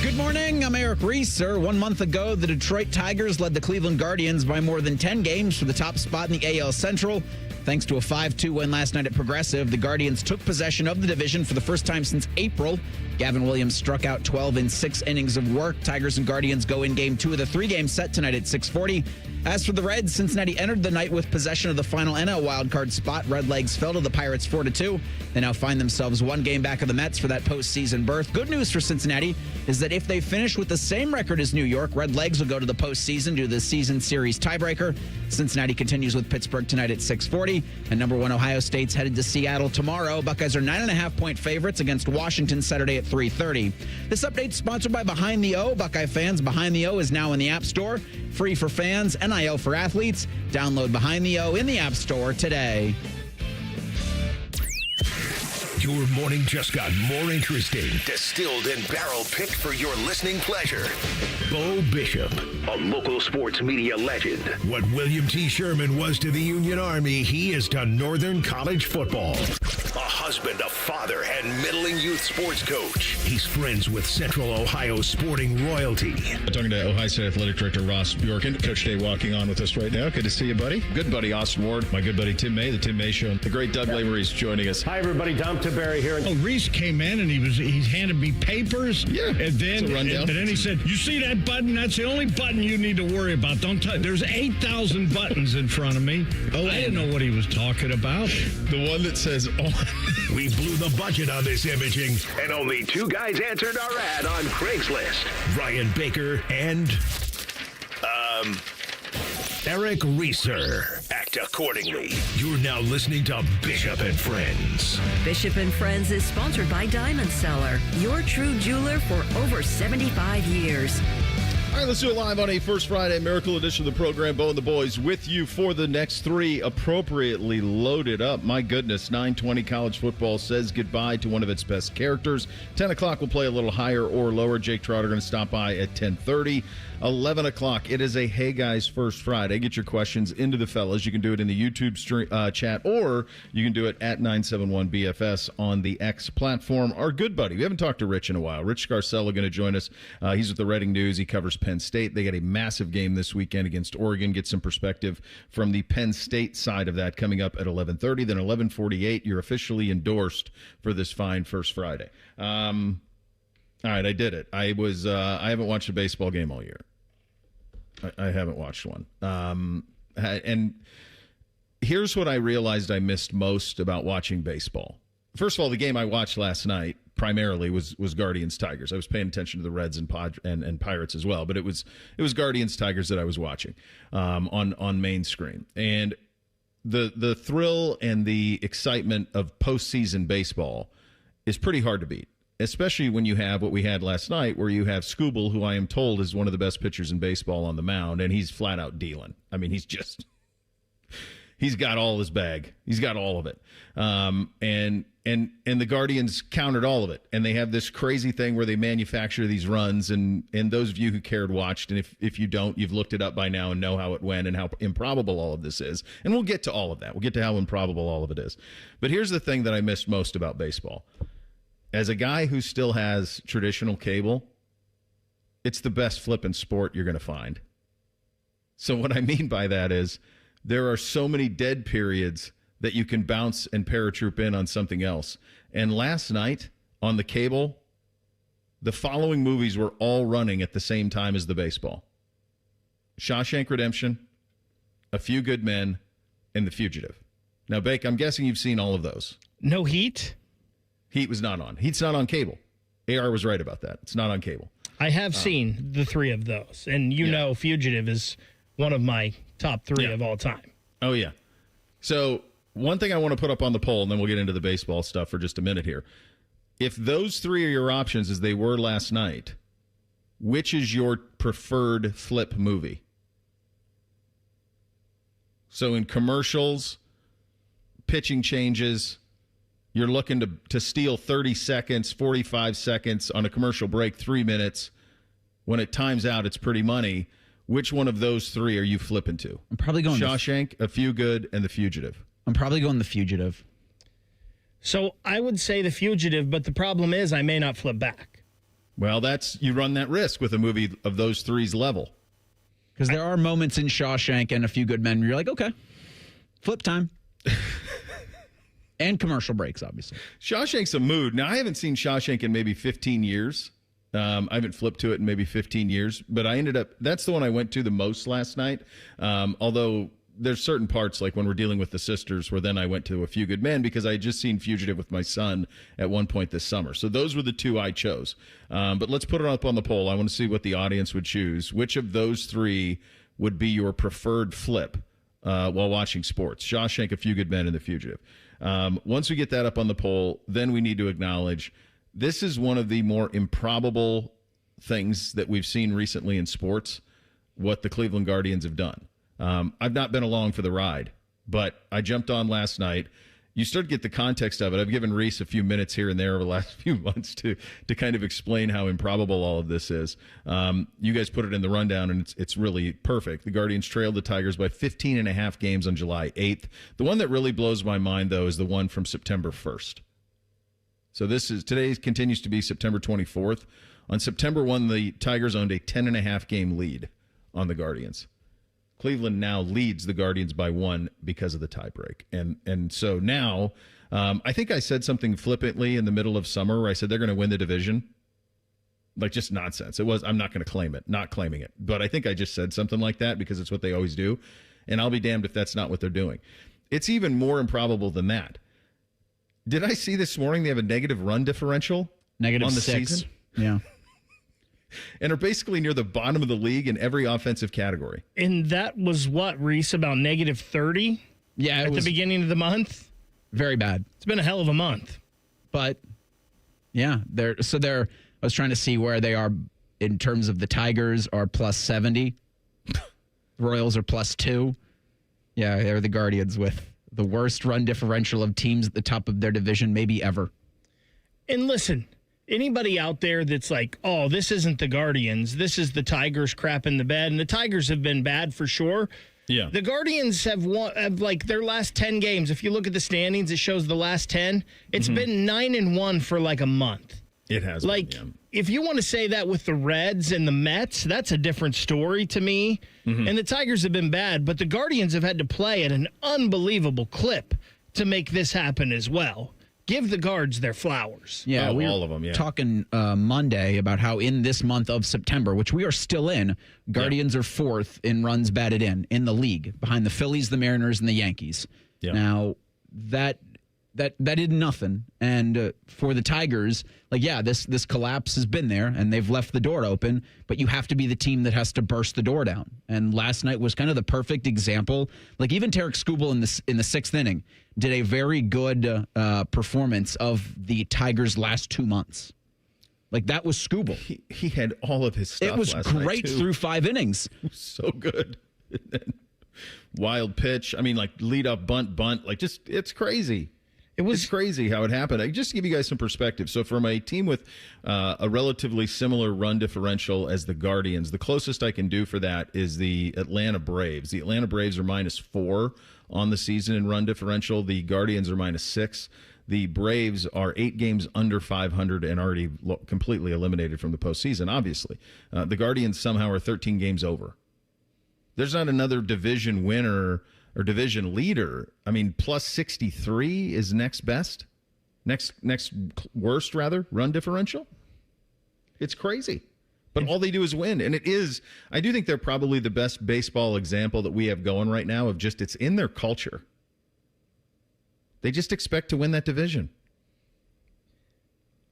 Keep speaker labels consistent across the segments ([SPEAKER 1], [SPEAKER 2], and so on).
[SPEAKER 1] Good morning, I'm Eric Reeser. 1 month ago, the Detroit Tigers led the Cleveland Guardians by more than 10 games for the top spot in the AL Central. Thanks to a 5-2 win last night at Progressive, the Guardians took possession of the division for the first time since April. Gavin Williams struck out 12 in 6 innings of work. Tigers and Guardians go in game 2 of the 3-game set tonight at 6:40. As for the Reds, Cincinnati entered the night with possession of the final NL wildcard spot. Redlegs fell to the Pirates 4-2. They now find themselves 1 game back of the Mets for that postseason berth. Good news for Cincinnati is that if they finish with the same record as New York, Redlegs will go to the postseason due to the season series tiebreaker. Cincinnati continues with Pittsburgh tonight at 6:40. And number 1 Ohio State's headed to Seattle tomorrow. Buckeyes are 9.5-point favorites against Washington Saturday at 3:30. This update is sponsored by Behind the O. Buckeye fans, Behind the O is now in the App Store. Free for fans, NIL for athletes. Download Behind the O in the App Store today.
[SPEAKER 2] Your morning just got more interesting. Distilled and barrel-picked for your listening pleasure. Bo Bishop, a local sports media legend. What William T. Sherman was to the Union Army, he is to Northern College football. A husband, a father, and middling youth sports coach. He's friends with Central Ohio sporting royalty.
[SPEAKER 3] Talking to Ohio State Athletic Director Ross Bjorken. Coach Day walking on with us right now. Good to see you, buddy. Good buddy, Austin Ward. My good buddy, Tim May, the Tim May Show. The great Doug Lavery's joining us.
[SPEAKER 4] Hi, everybody. Tom Barry here.
[SPEAKER 5] Oh, Reese came in and he handed me papers.
[SPEAKER 3] Yeah,
[SPEAKER 5] and then he said, "You see that button? That's the only button you need to worry about. Don't touch. There's 8,000 buttons in front of me." Oh, I didn't know what he was talking about.
[SPEAKER 3] The one that says on.
[SPEAKER 2] We blew the budget on this imaging, and only 2 guys answered our ad on Craigslist. Ryan Baker and Eric Reeser. Act accordingly. You're now listening to Bishop and Friends.
[SPEAKER 6] Bishop and Friends is sponsored by Diamond Seller, your true jeweler for over 75 years.
[SPEAKER 3] All right, let's do it live on a First Friday Miracle edition of the program. Bo and the boys with you for the next 3, appropriately loaded up. My goodness, 9:20 college football says goodbye to one of its best characters. 10 o'clock will play a little higher or lower. Jake Trotter going to stop by at 10:30. 11 o'clock, it is a Hey Guys First Friday. Get your questions into the fellas. You can do it in the YouTube chat, or you can do it at 971BFS on the X platform. Our good buddy, we haven't talked to Rich in a while. Rich Garcella going to join us. He's with the Reading News. He covers Penn State. They got a massive game this weekend against Oregon. Get some perspective from the Penn State side of that coming up at 11:30. Then 11:48, you're officially endorsed for this fine First Friday. All right, I did it. I haven't watched a baseball game all year. I haven't watched one. And here's what I realized I missed most about watching baseball. First of all, the game I watched last night primarily was Guardians Tigers. I was paying attention to the Reds and Pirates as well, but it was Guardians Tigers that I was watching on main screen. And the thrill and the excitement of postseason baseball is pretty hard to beat, especially when you have what we had last night, where you have Scooble, who I am told is one of the best pitchers in baseball, on the mound, and he's flat out dealing. I mean, he's got all his bag. He's got all of it. And the Guardians countered all of it. And they have this crazy thing where they manufacture these runs. And those of you who cared watched. And if you don't, you've looked it up by now and know how it went and how improbable all of this is. And we'll get to all of that. We'll get to how improbable all of it is. But here's the thing that I missed most about baseball. As a guy who still has traditional cable, it's the best flipping sport you're going to find. So what I mean by that is there are so many dead periods that you can bounce and paratroop in on something else. And last night on the cable, the following movies were all running at the same time as the baseball: Shawshank Redemption, A Few Good Men, and The Fugitive. Now, Bake, I'm guessing you've seen all of those.
[SPEAKER 5] No Heat?
[SPEAKER 3] Heat was not on. Heat's not on cable. AR was right about that. It's not on cable.
[SPEAKER 5] I have seen the 3 of those. And you know Fugitive is one of my top 3 of all time.
[SPEAKER 3] Oh, yeah. So one thing I want to put up on the poll, and then we'll get into the baseball stuff for just a minute here. If those 3 are your options, as they were last night, which is your preferred flip movie? So in commercials, pitching changes, you're looking to steal 30 seconds, 45 seconds on a commercial break, 3 minutes. When it times out, it's pretty money. Which one of those 3 are you flipping to?
[SPEAKER 1] I'm probably going
[SPEAKER 3] Shawshank, A Few Good, and The Fugitive.
[SPEAKER 1] I'm probably going The Fugitive.
[SPEAKER 5] So I would say The Fugitive, but the problem is I may not flip back.
[SPEAKER 3] Well, you run that risk with a movie of those three's level.
[SPEAKER 1] Because there are moments in Shawshank and A Few Good Men where you're like, okay, flip time. And commercial breaks, obviously.
[SPEAKER 3] Shawshank's a mood. Now, I haven't seen Shawshank in maybe 15 years. I haven't flipped to it in maybe 15 years. But that's the one I went to the most last night. Although there's certain parts, like when we're dealing with the sisters, where then I went to A Few Good Men because I had just seen Fugitive with my son at one point this summer. So those were the two I chose. But let's put it up on the poll. I want to see what the audience would choose. Which of those three would be your preferred flip while watching sports? Shawshank, A Few Good Men, and The Fugitive. Once we get that up on the poll, then we need to acknowledge this is one of the more improbable things that we've seen recently in sports, what the Cleveland Guardians have done. I've not been along for the ride, but I jumped on last night. You start to get the context of it. I've given Reese a few minutes here and there over the last few months to kind of explain how improbable all of this is. You guys put it in the rundown, and it's really perfect. The Guardians trailed the Tigers by 15.5 games on July 8th. The one that really blows my mind, though, is the one from September 1st. So today continues to be September 24th. On September 1, the Tigers owned a 10.5 game lead on the Guardians. Cleveland now leads the Guardians by 1 because of the tiebreak. And so now, I think I said something flippantly in the middle of summer where I said they're going to win the division. Like, just nonsense. I'm not going to claim it, not claiming it. But I think I just said something like that because it's what they always do. And I'll be damned if that's not what they're doing. It's even more improbable than that. Did I see this morning they have a negative run differential
[SPEAKER 1] Negative
[SPEAKER 3] on the
[SPEAKER 1] 6.
[SPEAKER 3] season?
[SPEAKER 1] Yeah.
[SPEAKER 3] And are basically near the bottom of the league in every offensive category.
[SPEAKER 4] And that was what, Reese, about negative 30?
[SPEAKER 1] Yeah,
[SPEAKER 4] at the beginning of the month?
[SPEAKER 1] Very bad.
[SPEAKER 4] It's been a hell of a month.
[SPEAKER 1] But, yeah, I was trying to see where they are in terms of the Tigers are plus 70. The Royals are plus 2. Yeah, they're the Guardians with the worst run differential of teams at the top of their division maybe ever.
[SPEAKER 4] And listen, anybody out there that's like, oh, this isn't the Guardians, this is the Tigers crap in the bed, and the Tigers have been bad for sure.
[SPEAKER 3] Yeah.
[SPEAKER 4] The Guardians have like their last 10 games. If you look at the standings, it shows the last 10. It's been 9-1 for like a month.
[SPEAKER 3] It has.
[SPEAKER 4] Like,
[SPEAKER 3] been,
[SPEAKER 4] if you want to say that with the Reds and the Mets, that's a different story to me. And the Tigers have been bad, but the Guardians have had to play at an unbelievable clip to make this happen as well. Give the Guards their flowers.
[SPEAKER 1] Yeah, we
[SPEAKER 3] all of them. Yeah,
[SPEAKER 1] talking Monday about how in this month of September, which we are still in, Guardians are 4th in runs batted in the league, behind the Phillies, the Mariners, and the Yankees. Yeah. Now that did nothing, and for the Tigers, this collapse has been there, and they've left the door open. But you have to be the team that has to burst the door down. And last night was kind of the perfect example. Like, even Tarek Skubal in the 6th inning did a very good performance of the Tigers' last 2 months. Like, that was Skubal.
[SPEAKER 3] He had all of his stuff.
[SPEAKER 1] It was
[SPEAKER 3] last
[SPEAKER 1] great
[SPEAKER 3] night too.
[SPEAKER 1] through 5 innings.
[SPEAKER 3] So good. Wild pitch. I mean, like, lead up bunt. Like, just, it's crazy. It's crazy how it happened. Just to give you guys some perspective. So from a team with a relatively similar run differential as the Guardians, the closest I can do for that is the Atlanta Braves. The Atlanta Braves are -4 on the season in run differential. The Guardians are -6. The Braves are 8 games under 500 and already completely eliminated from the postseason, obviously. The Guardians somehow are 13 games over. There's not another division winner or division leader. I mean, plus 63 is next best. Next worst, rather, run differential. It's crazy. But all they do is win. And I do think they're probably the best baseball example that we have going right now of just, it's in their culture. They just expect to win that division.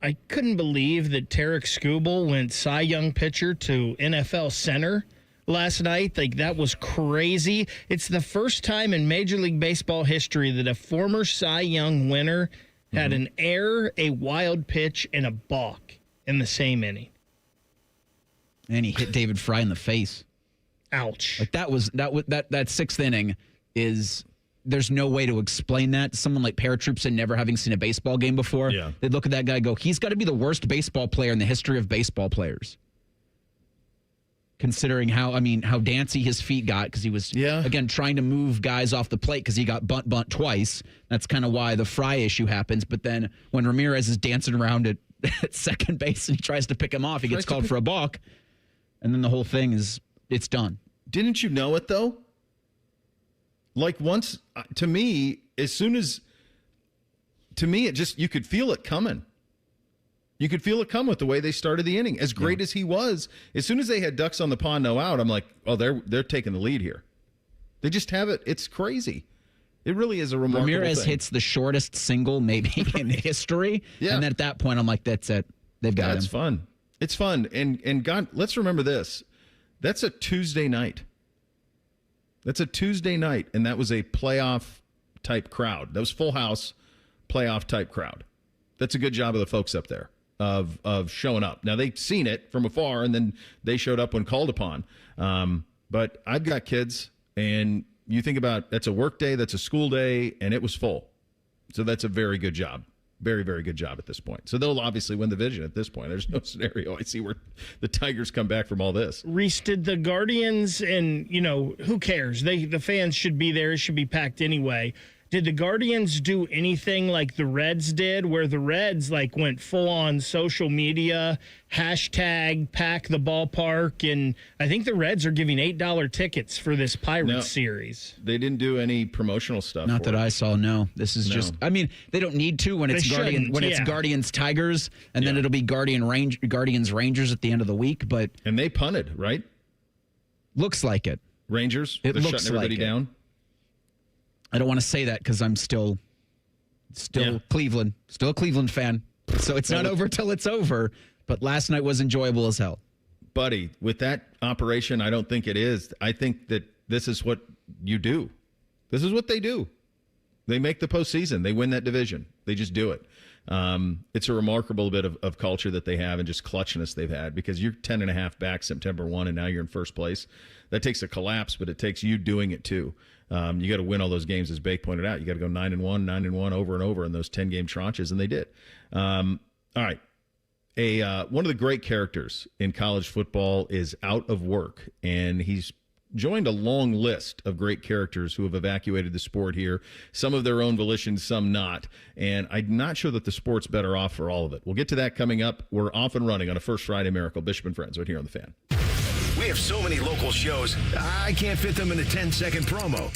[SPEAKER 4] I couldn't believe that Tarek Skubal went Cy Young pitcher to NFL center last night. Like, that was crazy. It's the first time in Major League Baseball history that a former Cy Young winner had an error, a wild pitch, and a balk in the same inning.
[SPEAKER 1] And he hit David Fry in the face.
[SPEAKER 4] Ouch.
[SPEAKER 1] Like, that 6th inning is, there's no way to explain that to someone like Paratroopson, never having seen a baseball game before.
[SPEAKER 3] Yeah.
[SPEAKER 1] They'd look at that guy and go, he's got to be the worst baseball player in the history of baseball players. Considering how dancy his feet got, because he was, again, trying to move guys off the plate because he got bunt twice. That's kind of why the Fry issue happens. But then when Ramirez is dancing around at at second base and he tries to pick him off. He gets called for a balk, and then the whole thing it's done.
[SPEAKER 3] Didn't you know it, though? Like once, to me, it just, you could feel it coming. You could feel it come with the way they started the inning. As great as he was, as soon as they had ducks on the pond, no out, I'm like, oh, they're taking the lead here. They just have it. It's crazy. It really is a remarkable
[SPEAKER 1] Ramirez
[SPEAKER 3] thing.
[SPEAKER 1] hits the shortest single maybe in history.
[SPEAKER 3] Yeah.
[SPEAKER 1] And then at that point, I'm like, that's it. They've got him.
[SPEAKER 3] That's fun. It's fun. And God, let's remember this. That's a Tuesday night. That's a Tuesday night, and that was a playoff-type crowd. That was full house, playoff-type crowd. That's a good job of the folks up there of showing up. Now, they've seen it from afar, and then they showed up when called upon. But I've got kids, and you think about that's a work day, that's a school day, and it was full. So that's a very good job. Very, very good job at this point. So they'll obviously win the division at this point. There's no scenario I see where the Tigers come back from all this.
[SPEAKER 4] Reese, did the Guardians, and, who cares? The fans should be there. It should be packed anyway. Did the Guardians do anything like the Reds did, where the Reds went full on social media, hashtag pack the ballpark, and I think the Reds are giving $8 tickets for this Pirates series.
[SPEAKER 3] They didn't do any promotional stuff.
[SPEAKER 1] Not that I saw. No, this is just. I mean, they don't need to when it's it's Guardians Tigers, and then it'll be Guardians Rangers at the end of the week. But
[SPEAKER 3] and they punted, right?
[SPEAKER 1] Looks like it.
[SPEAKER 3] Rangers.
[SPEAKER 1] It
[SPEAKER 3] They're
[SPEAKER 1] looks
[SPEAKER 3] shutting everybody
[SPEAKER 1] like
[SPEAKER 3] down.
[SPEAKER 1] I don't want to say that because I'm still Cleveland, still a Cleveland fan. So it's not over till it's over. But last night was enjoyable as hell.
[SPEAKER 3] Buddy, with that operation, I don't think it is. I think that this is what you do. This is what they do. They make the postseason. They win that division. They just do it. It's a remarkable bit of culture that they have and just clutchness they've had, because you're 10.5 back September 1, and now you're in first place. That takes a collapse, but it takes you doing it too. You got to win all those games, as Bake pointed out. You got to go 9-1 over and over in those 10-game tranches, and they did. All right. One of the great characters in college football is out of work, and he's joined a long list of great characters who have evacuated the sport here, some of their own volition, some not. And I'm not sure that the sport's better off for all of it. We'll get to that coming up. We're off and running on a First Friday Miracle. Bishop and Friends right here on The Fan.
[SPEAKER 2] We have so many local shows, I can't fit them in a 10-second promo.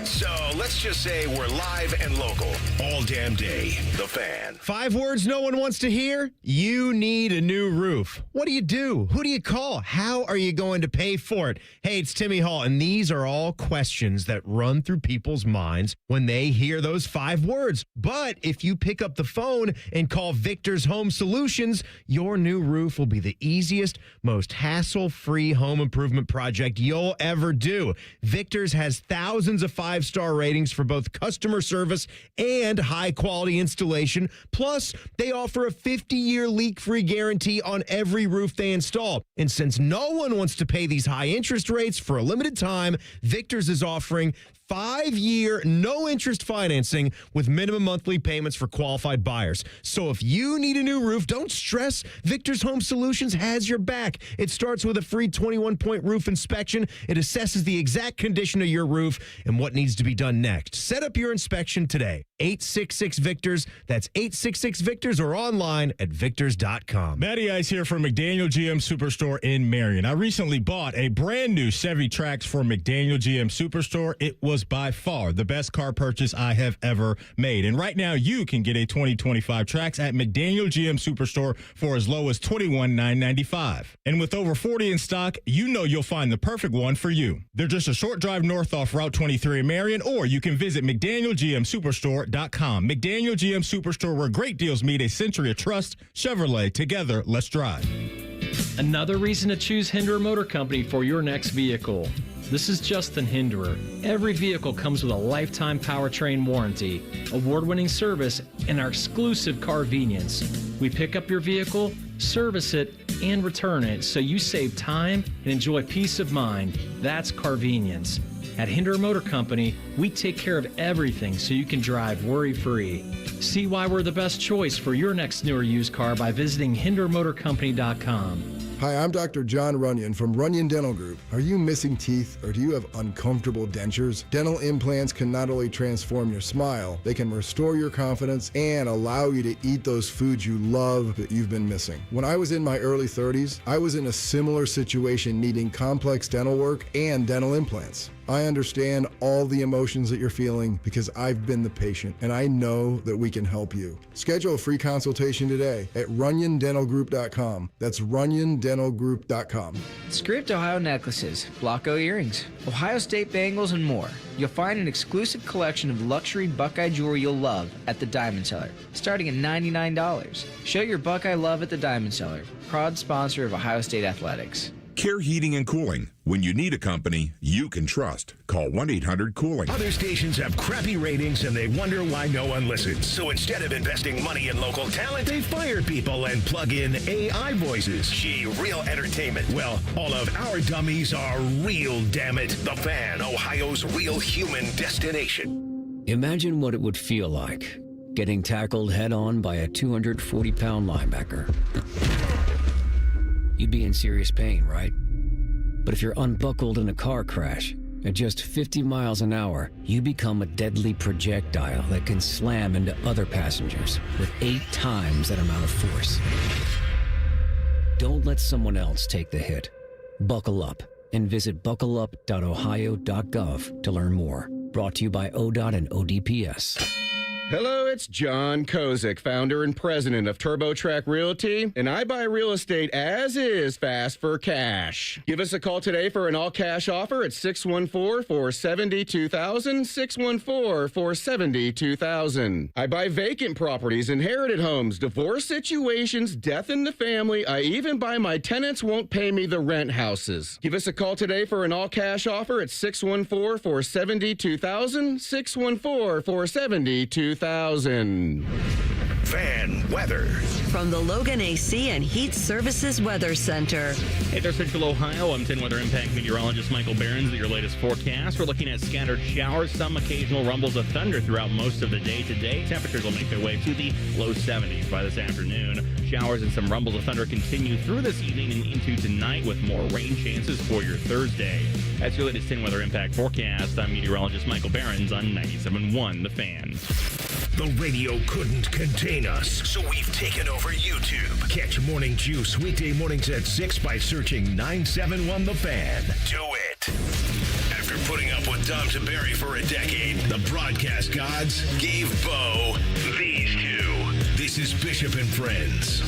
[SPEAKER 2] So let's just say we're live and local all damn day. The Fan.
[SPEAKER 7] 5 words no one wants to hear. You need a new roof. What do? Who do you call? How are you going to pay for it? Hey, it's Timmy Hall, and these are all questions that run through people's minds when they hear those 5 words. But if you pick up the phone and call Victor's Home Solutions, your new roof will be the easiest, most hassle-free home improvement project you'll ever do. Victor's has thousands of 5-star ratings for both customer service and high-quality installation. Plus, they offer a 50-year leak-free guarantee on every roof they install. And since no one wants to pay these high interest rates, for a limited time, Victor's is offering 5-year, no-interest financing with minimum monthly payments for qualified buyers. So if you need a new roof, don't stress. Victor's Home Solutions has your back. It starts with a free 21-point roof inspection. It assesses the exact condition of your roof and what needs to be done next. Set up your inspection today. 866-VICTORS. That's 866-VICTORS, or online at victors.com.
[SPEAKER 8] Matty Ice here from McDaniel GM Superstore in Marion. I recently bought a brand new Chevy Trax from McDaniel GM Superstore. It was by far the best car purchase I have ever made. And right now you can get a 2025 Trax at McDaniel GM Superstore for as low as $21,995. And with over 40 in stock, you know you'll find the perfect one for you. They're just a short drive north off Route 23 in Marion, or you can visit McDanielGMSuperstore.com. McDaniel GM Superstore, where great deals meet a century of trust. Chevrolet, together, let's drive.
[SPEAKER 9] Another reason to choose Hinderer Motor Company for your next vehicle. This is Justin Hinderer. Every vehicle comes with a lifetime powertrain warranty, award-winning service, and our exclusive Carvenience. We pick up your vehicle, service it, and return it so you save time and enjoy peace of mind. That's Carvenience. At Hinderer Motor Company, we take care of everything so you can drive worry-free. See why we're the best choice for your next new or used car by visiting HindererMotorCompany.com.
[SPEAKER 10] Hi, I'm Dr. John Runyon from Runyon Dental Group. Are you missing teeth or do you have uncomfortable dentures? Dental implants can not only transform your smile, they can restore your confidence and allow you to eat those foods you love that you've been missing. When I was in my early 30s, I was in a similar situation needing complex dental work and dental implants. I understand all the emotions that you're feeling because I've been the patient and I know that we can help you. Schedule a free consultation today at runyondentalgroup.com. That's runyondentalgroup.com.
[SPEAKER 11] Script Ohio necklaces, Blocko earrings, Ohio State bangles, and more. You'll find an exclusive collection of luxury Buckeye jewelry you'll love at the Diamond Cellar, starting at $99. Show your Buckeye love at the Diamond Cellar, proud sponsor of Ohio State Athletics.
[SPEAKER 12] Care Heating and Cooling. When you need a company you can trust, call 1-800-COOLING.
[SPEAKER 2] Other stations have crappy ratings and they wonder why no one listens. So instead of investing money in local talent, they fire people and plug in AI voices. Gee, real entertainment. Well, all of our dummies are real, damn it. The Fan, Ohio's real human destination.
[SPEAKER 13] Imagine what it would feel like getting tackled head-on by a 240-pound linebacker. You'd be in serious pain, right? But if you're unbuckled in a car crash at just 50 miles an hour, you become a deadly projectile that can slam into other passengers with 8 times that amount of force. Don't let someone else take the hit. Buckle up and visit buckleup.ohio.gov to learn more. Brought to you by ODOT and ODPS.
[SPEAKER 14] Hello, it's John Kozik, founder and president of TurboTrack Realty, and I buy real estate as is fast for cash. Give us a call today for an all-cash offer at 614-472-2000, 614-472-2000. I buy vacant properties, inherited homes, divorce situations, death in the family. I even buy my tenants won't pay me the rent houses. Give us a call today for an all-cash offer at 614-472-2000, 614-472-2000.
[SPEAKER 2] Fan weather.
[SPEAKER 6] From the Logan AC and Heat Services Weather Center.
[SPEAKER 15] Hey there, Central Ohio. I'm 10 Weather Impact meteorologist Michael Behrens with your latest forecast. We're looking at scattered showers, some occasional rumbles of thunder throughout most of the day today. Temperatures will make their way to the low 70s by this afternoon. Showers and some rumbles of thunder continue through this evening and into tonight with more rain chances for your Thursday. That's your latest 10 Weather Impact forecast. I'm meteorologist Michael Behrens on 97.1 The Fan.
[SPEAKER 2] The radio couldn't contain us, so we've taken over YouTube. Catch Morning Juice weekday mornings at 6 by searching 971 The Fan. Do it. After putting up with Dom Tiberi for a decade, the broadcast gods gave Bo these two. This is Bishop and Friends.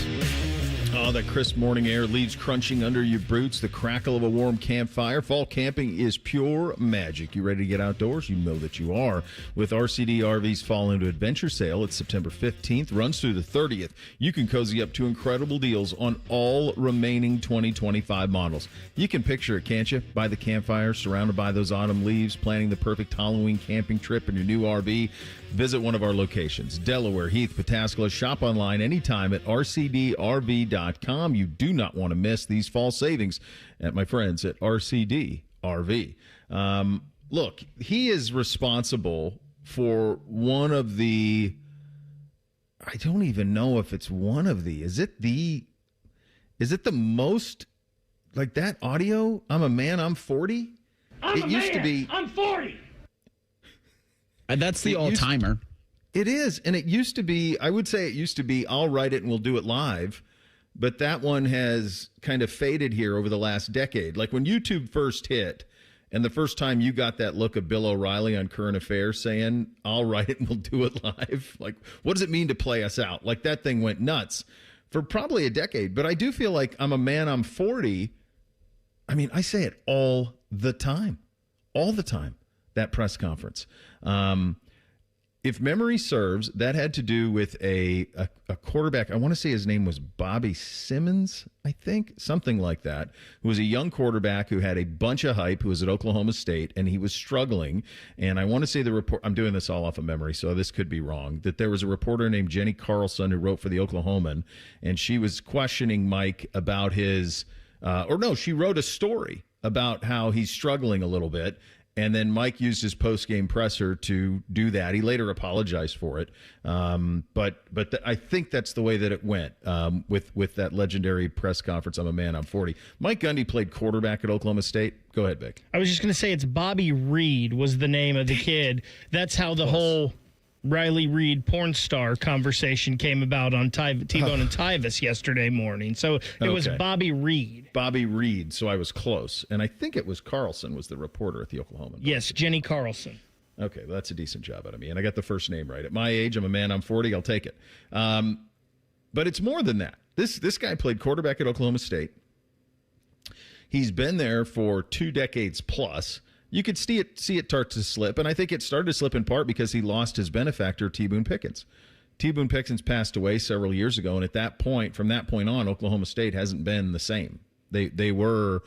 [SPEAKER 3] Oh, that crisp morning air, leaves crunching under your boots, the crackle of a warm campfire. Fall camping is pure magic. You ready to get outdoors? You know that you are. With RCD RV's Fall into Adventure Sale, it's September 15th, runs through the 30th. You can cozy up to incredible deals on all remaining 2025 models. You can picture it, can't you? By the campfire, surrounded by those autumn leaves, planning the perfect Halloween camping trip in your new RV. Visit one of our locations, Delaware, Heath, Pataskala. Shop online anytime at rcdrv.com. You do not want to miss these fall savings at my friends at RCD RV. Look, he is responsible for one of the, I don't even know if it's one of the, is it the most, like that audio? I'm a man, I'm 40?
[SPEAKER 5] It used to be, I'm 40.
[SPEAKER 1] That's the all-timer.
[SPEAKER 3] It is, and it used to be, I would say it used to be, I'll write it and we'll do it live, but that one has kind of faded here over the last decade. Like when YouTube first hit, and the first time you got that look of Bill O'Reilly on Current Affairs saying, I'll write it and we'll do it live. Like, what does it mean to play us out? Like, that thing went nuts for probably a decade. But I do feel like I'm a man, I'm 40. I mean, I say it all the time, that press conference. If memory serves, that had to do with a quarterback. I want to say his name was Bobby Simmons, I think, something like that, who was a young quarterback who had a bunch of hype, who was at Oklahoma State, and he was struggling. And I want to say the report, I'm doing this all off of memory, so this could be wrong, that there was a reporter named Jenny Carlson who wrote for the Oklahoman, and she was questioning Mike about his, she wrote a story about how he's struggling a little bit. And then Mike used his post-game presser to do that. He later apologized for it. But I think that's the way that it went with that legendary press conference, I'm a man, I'm 40. Mike Gundy played quarterback at Oklahoma State. Go ahead, Vic.
[SPEAKER 4] I was just going to say it's Bobby Reed was the name of the kid. That's how the whole Riley Reed porn star conversation came about on T-Bone and Tyvis yesterday morning. So it was Bobby Reed.
[SPEAKER 3] Bobby Reed, so I was close. And I think it was Carlson was the reporter at the Oklahoma.
[SPEAKER 4] Yes, Jenny Carlson.
[SPEAKER 3] Okay, well, that's a decent job out of me. And I got the first name right. At my age, I'm a man, I'm 40, I'll take it. But it's more than that. This guy played quarterback at Oklahoma State. He's been there for 2 decades plus. You could see it start to slip, and I think it started to slip in part because he lost his benefactor, T. Boone Pickens. T. Boone Pickens passed away several years ago, and at that point, from that point on, Oklahoma State hasn't been the same. There were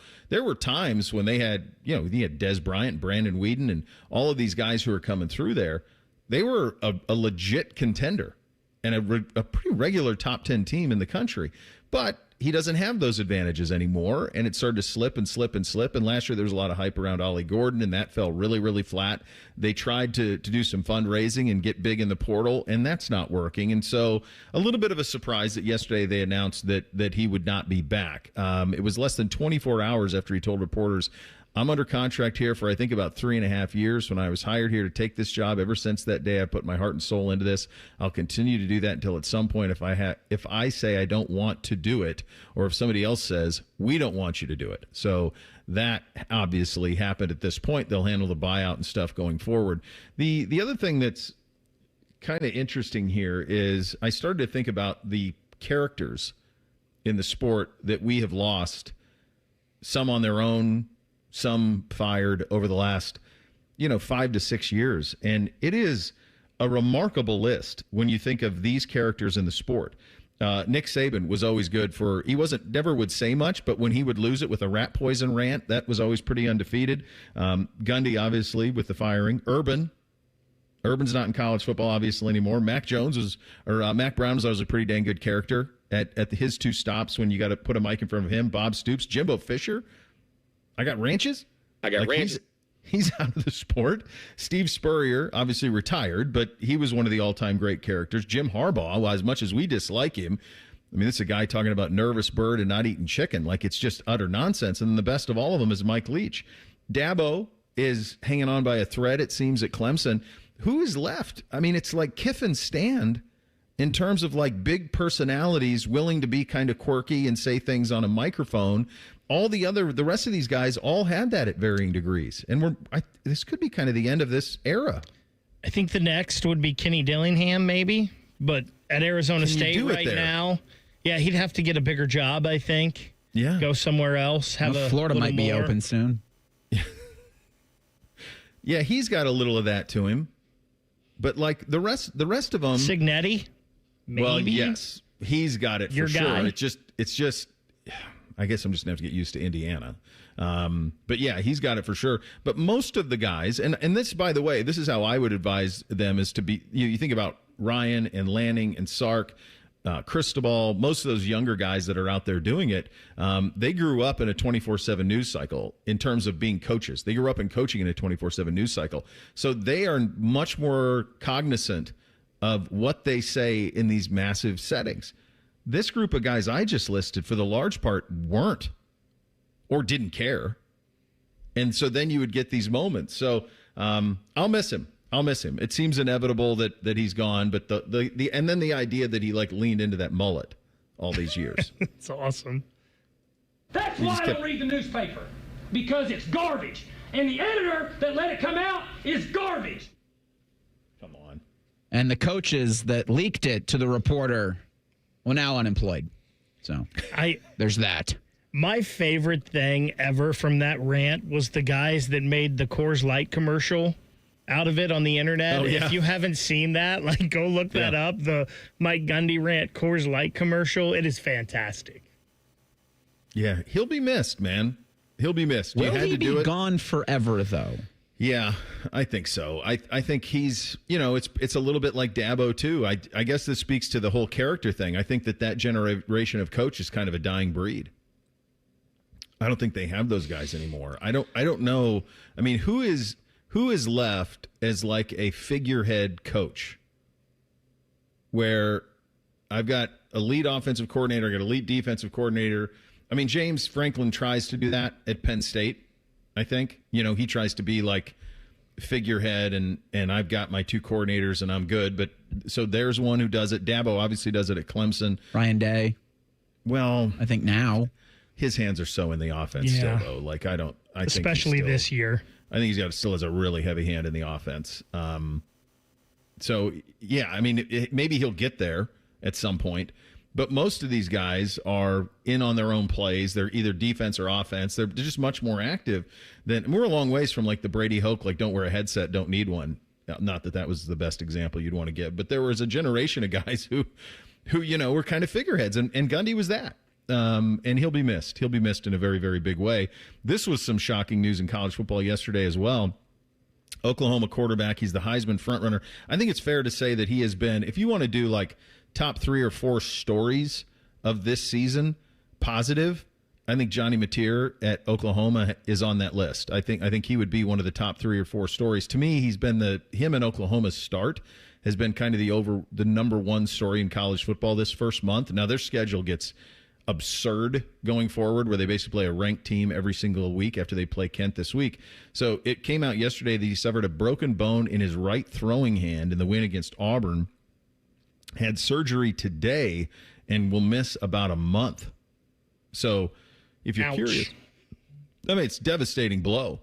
[SPEAKER 3] times when they had, he had Des Bryant, Brandon Whedon, and all of these guys who were coming through there. They were a legit contender and a pretty regular top 10 team in the country. But he doesn't have those advantages anymore, and it started to slip and slip and slip. And last year there was a lot of hype around Ollie Gordon, and that fell really, really flat. They tried to do some fundraising and get big in the portal, and that's not working. And so a little bit of a surprise that yesterday they announced that he would not be back. It was less than 24 hours after he told reporters, I'm under contract here for, I think, about 3.5 years when I was hired here to take this job. Ever since that day, I put my heart and soul into this. I'll continue to do that until at some point if I say I don't want to do it, or if somebody else says, we don't want you to do it. So that obviously happened at this point. They'll handle the buyout and stuff going forward. The other thing that's kind of interesting here is I started to think about the characters in the sport that we have lost, some on their own, some fired over the last, 5 to 6 years. And it is a remarkable list when you think of these characters in the sport. Nick Saban was always good he never would say much, but when he would lose it with a rat poison rant, that was always pretty undefeated. Gundy, obviously, with the firing. Urban's not in college football, obviously, anymore. Mac Brown was always a pretty dang good character at his 2 stops when you got to put a mic in front of him. Bob Stoops, Jimbo Fisher. I got ranches. He's out of the sport. Steve Spurrier, obviously retired, but he was one of the all-time great characters. Jim Harbaugh, well, as much as we dislike him, this is a guy talking about nervous bird and not eating chicken. Like, it's just utter nonsense. And then the best of all of them is Mike Leach. Dabo is hanging on by a thread, it seems, at Clemson. Who is left? It's like Kiffin stand in terms of like big personalities willing to be kind of quirky and say things on a microphone. The rest of these guys all had that at varying degrees. And this could be kind of the end of this era.
[SPEAKER 4] I think the next would be Kenny Dillingham, maybe. But at Arizona State right now, yeah, he'd have to get a bigger job, I think.
[SPEAKER 3] Yeah.
[SPEAKER 4] Go somewhere else.
[SPEAKER 1] Florida might be open soon.
[SPEAKER 3] Yeah, he's got a little of that to him. But like the rest of them.
[SPEAKER 4] Signetti? Maybe?
[SPEAKER 3] Well, yes. He's got it for sure.
[SPEAKER 4] Guy?
[SPEAKER 3] It's just I guess I'm just going to have to get used to Indiana. But yeah, he's got it for sure. But most of the guys, and this, by the way, this is how I would advise them, is to be, you think about Ryan and Lanning and Sark, Cristobal, most of those younger guys that are out there doing it, they grew up in a 24/7 news cycle in terms of being coaches. They grew up in coaching in a 24/7 news cycle. So they are much more cognizant of what they say in these massive settings. This group of guys I just listed, for the large part, weren't or didn't care. And so then you would get these moments. So I'll miss him. It seems inevitable that he's gone, but and then the idea that he like leaned into that mullet all these years.
[SPEAKER 4] It's awesome.
[SPEAKER 16] That's why I don't read the newspaper, because it's garbage. And the editor that let it come out is garbage.
[SPEAKER 3] Come on.
[SPEAKER 1] And the coaches that leaked it to the reporter, well, now unemployed. So there's that.
[SPEAKER 4] My favorite thing ever from that rant was the guys that made the Coors Light commercial out of it on the internet.
[SPEAKER 3] Oh, yeah.
[SPEAKER 4] If you haven't seen that, like, go look that up. The Mike Gundy rant Coors Light commercial. It is fantastic.
[SPEAKER 3] Yeah, he'll be missed, man. He'll be missed.
[SPEAKER 1] Will he be gone forever, though?
[SPEAKER 3] Yeah, I think so. I think he's, it's a little bit like Dabo, too. I guess this speaks to the whole character thing. I think that generation of coach is kind of a dying breed. I don't think they have those guys anymore. I don't know. I mean, who is left as like a figurehead coach where I've got a lead offensive coordinator, I got a lead defensive coordinator. I mean, James Franklin tries to do that at Penn State, I think. He tries to be like figurehead and I've got my two coordinators and I'm good. But so there's one who does it. Dabo obviously does it at Clemson.
[SPEAKER 1] Ryan Day.
[SPEAKER 3] Well,
[SPEAKER 1] I think now
[SPEAKER 3] his hands are so in the offense still, though. Like I
[SPEAKER 4] especially
[SPEAKER 3] think
[SPEAKER 4] this year.
[SPEAKER 3] I think still has a really heavy hand in the offense. So yeah, I mean, maybe he'll get there at some point. But most of these guys are in on their own plays. They're either defense or offense. They're just much more active than we're a long ways from like the Brady Hoke, like don't wear a headset, don't need one. Not that was the best example you'd want to give, but there was a generation of guys who were kind of figureheads, and Gundy was that. And he'll be missed. He'll be missed in a very, very big way. This was some shocking news in college football yesterday as well. Oklahoma quarterback, he's the Heisman frontrunner. I think it's fair to say that he has been, if you want to do like top 3 or 4 stories of this season, positive, I think Johnny Mateer at Oklahoma is on that list. I think he would be one of the top 3 or 4 stories. To me, he's been him and Oklahoma's start has been kind of the number one story in college football this first month. Now their schedule gets absurd going forward, where they basically play a ranked team every single week after they play Kent this week. So it came out yesterday that he suffered a broken bone in his right throwing hand in the win against Auburn, had surgery today, and will miss about a month. So if you're curious, I mean, it's a devastating blow.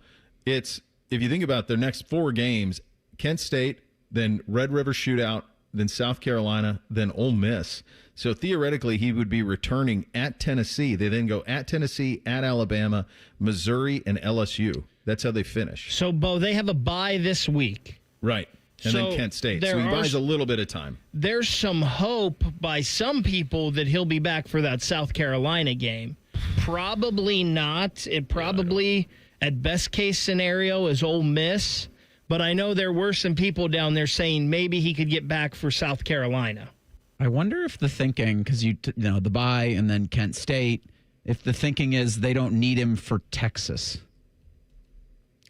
[SPEAKER 3] If you think about their next 4 games, Kent State, then Red River Shootout, then South Carolina, then Ole Miss. So theoretically, he would be returning at Tennessee. They then go at Tennessee, at Alabama, Missouri, and LSU. That's how they finish.
[SPEAKER 4] So, Bo, they have a bye this week.
[SPEAKER 3] Right. And then Kent State. So he buys a little bit of time.
[SPEAKER 4] There's some hope by some people that he'll be back for that South Carolina game. Probably not. It probably, at best case scenario, is Ole Miss. But I know there were some people down there saying maybe he could get back for South Carolina.
[SPEAKER 1] I wonder if the thinking, because the bye and then Kent State, if the thinking is they don't need him for Texas.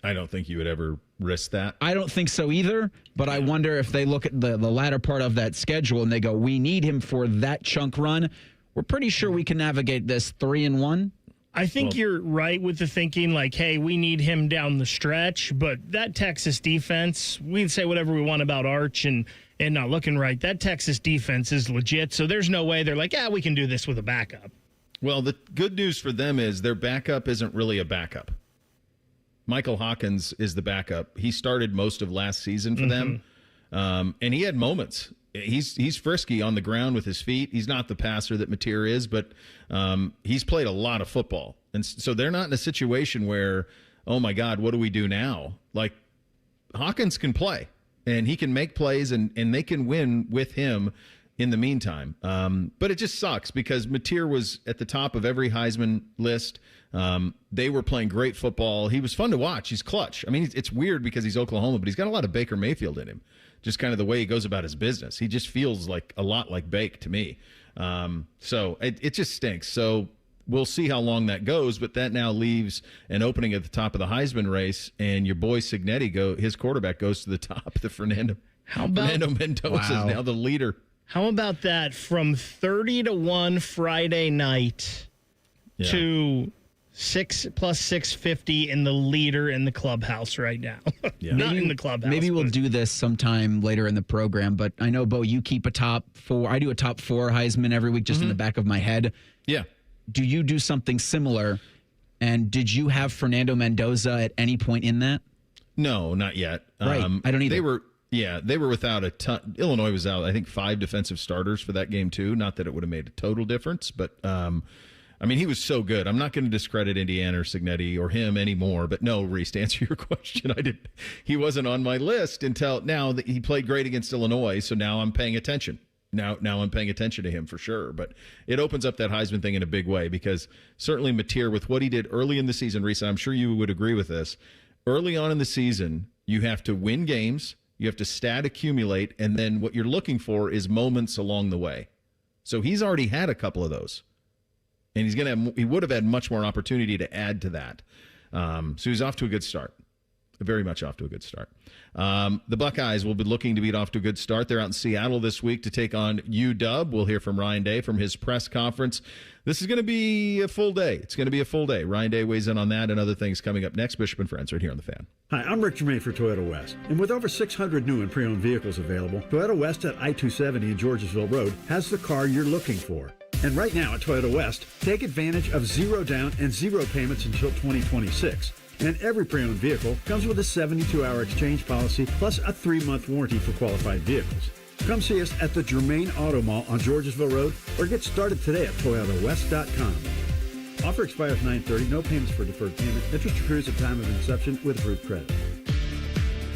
[SPEAKER 3] I don't think you would ever risk that.
[SPEAKER 1] I don't think so either, but I wonder if they look at the latter part of that schedule and they go, we need him for that chunk run. We're pretty sure we can navigate this 3-1.
[SPEAKER 4] I think you're right with the thinking, like, hey, we need him down the stretch, but that Texas defense, we can say whatever we want about Arch and not looking right. That Texas defense is legit, so there's no way they're like, we can do this with a backup.
[SPEAKER 3] Well, the good news for them is their backup isn't really a backup. Michael Hawkins is the backup. He started most of last season for them, and he had moments. He's frisky on the ground with his feet. He's not the passer that Mateer is, but he's played a lot of football. And so they're not in a situation where, oh, my God, what do we do now? Like, Hawkins can play, and he can make plays, and they can win with him in the meantime. But it just sucks because Mateer was at the top of every Heisman list. They were playing great football. He was fun to watch. He's clutch. I mean, it's weird because he's Oklahoma, but he's got a lot of Baker Mayfield in him. Just kind of the way he goes about his business. He just feels like a lot like Bake to me. So it just stinks. So we'll see how long that goes, but that now leaves an opening at the top of the Heisman race, and your boy Cignetti, his quarterback, goes to the top. Fernando Mendoza is now the leader.
[SPEAKER 4] How about that? From 30-1 Friday night to 6 plus 650 in the leader in the clubhouse right now. Not in the clubhouse.
[SPEAKER 1] Maybe we'll do this sometime later in the program, but I know, Bo, you keep a top 4. I do a top 4 Heisman every week just in the back of my head.
[SPEAKER 3] Yeah.
[SPEAKER 1] Do you do something similar? And did you have Fernando Mendoza at any point in that?
[SPEAKER 3] No, not yet.
[SPEAKER 1] Right. I don't either.
[SPEAKER 3] They were without a ton. Illinois was out, I think, 5 defensive starters for that game, too. Not that it would have made a total difference, but I mean, he was so good. I'm not going to discredit Indiana or Cignetti or him anymore. But no, Reese, to answer your question, he wasn't on my list until now. That he played great against Illinois, so now I'm paying attention. Now I'm paying attention to him for sure. But it opens up that Heisman thing in a big way because certainly Mateer, with what he did early in the season, Reese, I'm sure you would agree with this. Early on in the season, you have to win games, you have to stat accumulate, and then what you're looking for is moments along the way. So he's already had a couple of those. And he would have had much more opportunity to add to that. So he's off to a good start. Very much off to a good start. The Buckeyes will be looking to be off to a good start. They're out in Seattle this week to take on UW. We'll hear from Ryan Day from his press conference. This is going to be a full day. It's going to be a full day. Ryan Day weighs in on that and other things coming up next. Bishop and Friends right here on The Fan.
[SPEAKER 17] Hi, I'm Rick Germain for Toyota West. And with over 600 new and pre-owned vehicles available, Toyota West at I-270 and Georgesville Road has the car you're looking for. And right now at Toyota West, take advantage of 0 down and 0 payments until 2026. And every pre-owned vehicle comes with a 72-hour exchange policy plus a 3-month warranty for qualified vehicles. Come see us at the Germain Auto Mall on Georgesville Road or get started today at ToyotaWest.com. Offer expires 9/30. No payments for deferred payment. Interest accrues at time of inception with approved credit.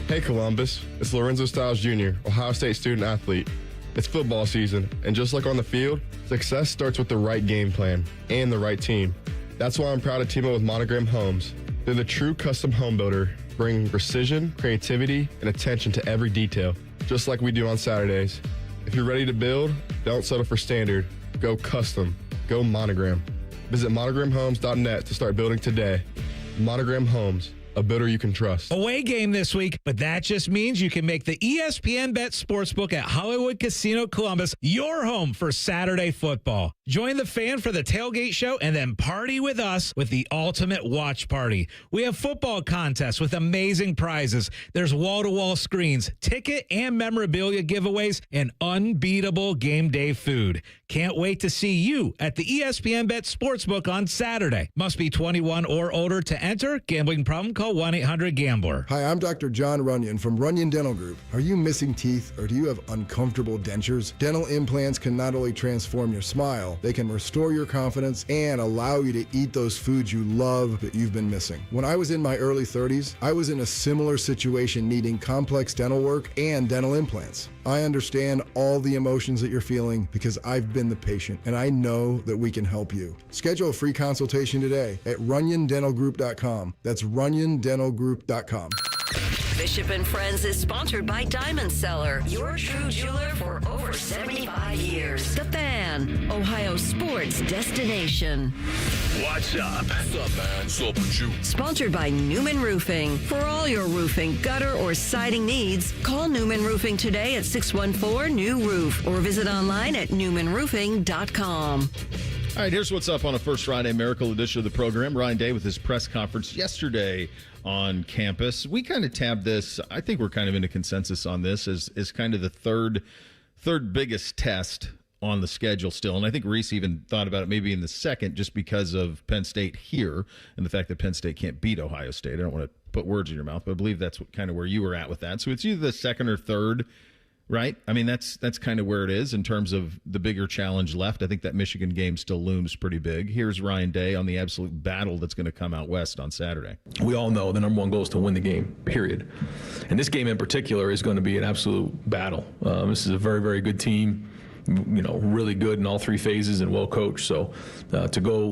[SPEAKER 18] Hey Columbus, it's Lorenzo Stiles Jr., Ohio State student athlete. It's football season, and just like on the field, success starts with the right game plan and the right team. That's why I'm proud to team up with Monogram Homes. They're the true custom home builder, bringing precision, creativity, and attention to every detail, just like we do on Saturdays. If you're ready to build, don't settle for standard. Go custom. Go Monogram. Visit monogramhomes.net to start building today. Monogram Homes, a builder you can trust.
[SPEAKER 19] Away game this week, but that just means you can make the ESPN Bet Sportsbook at Hollywood Casino Columbus your home for Saturday football. Join the Fan for the tailgate show and then party with us with the ultimate watch party. We have football contests with amazing prizes. There's wall-to-wall screens, ticket and memorabilia giveaways, and unbeatable game day food. Can't wait to see you at the ESPN Bet Sportsbook on Saturday. Must be 21 or older to enter. Gambling problem? Call 1-800-GAMBLER.
[SPEAKER 10] Hi, I'm Dr. John Runyon from Runyon Dental Group. Are you missing teeth or do you have uncomfortable dentures? Dental implants can not only transform your smile, they can restore your confidence and allow you to eat those foods you love that you've been missing. When I was in my early 30s, I was in a similar situation needing complex dental work and dental implants. I understand all the emotions that you're feeling because I've been the patient and I know that we can help you. Schedule a free consultation today at runyondentalgroup.com. That's runyondentalgroup.com.
[SPEAKER 6] Bishop and Friends is sponsored by Diamond Seller, your true jeweler for over 75 years. The Fan, Ohio sports destination.
[SPEAKER 2] What's up? What's up, man? What's up with you?
[SPEAKER 6] Sponsored by Newman Roofing. For all your roofing, gutter, or siding needs, call Newman Roofing today at 614-NEW-ROOF or visit online at newmanroofing.com.
[SPEAKER 3] All right, here's what's up on a First Friday Miracle edition of the program. Ryan Day with his press conference yesterday on campus. We kind of tabbed this. I think we're kind of in a consensus on this as kind of the third biggest test on the schedule still. And I think Reese even thought about it maybe in the second just because of Penn State here and the fact that Penn State can't beat Ohio State. I don't want to put words in your mouth, but I believe that's kind of where you were at with that. So it's either the second or third, right? I mean, that's kind of where it is in terms of the bigger challenge left. I think that Michigan game still looms pretty big. Here's Ryan Day on the absolute battle that's going to come out west on Saturday.
[SPEAKER 20] We all know the number one goal is to win the game, period. And this game in particular is going to be an absolute battle. This is a very, very good team, you know, really good in all three phases and well coached. So to go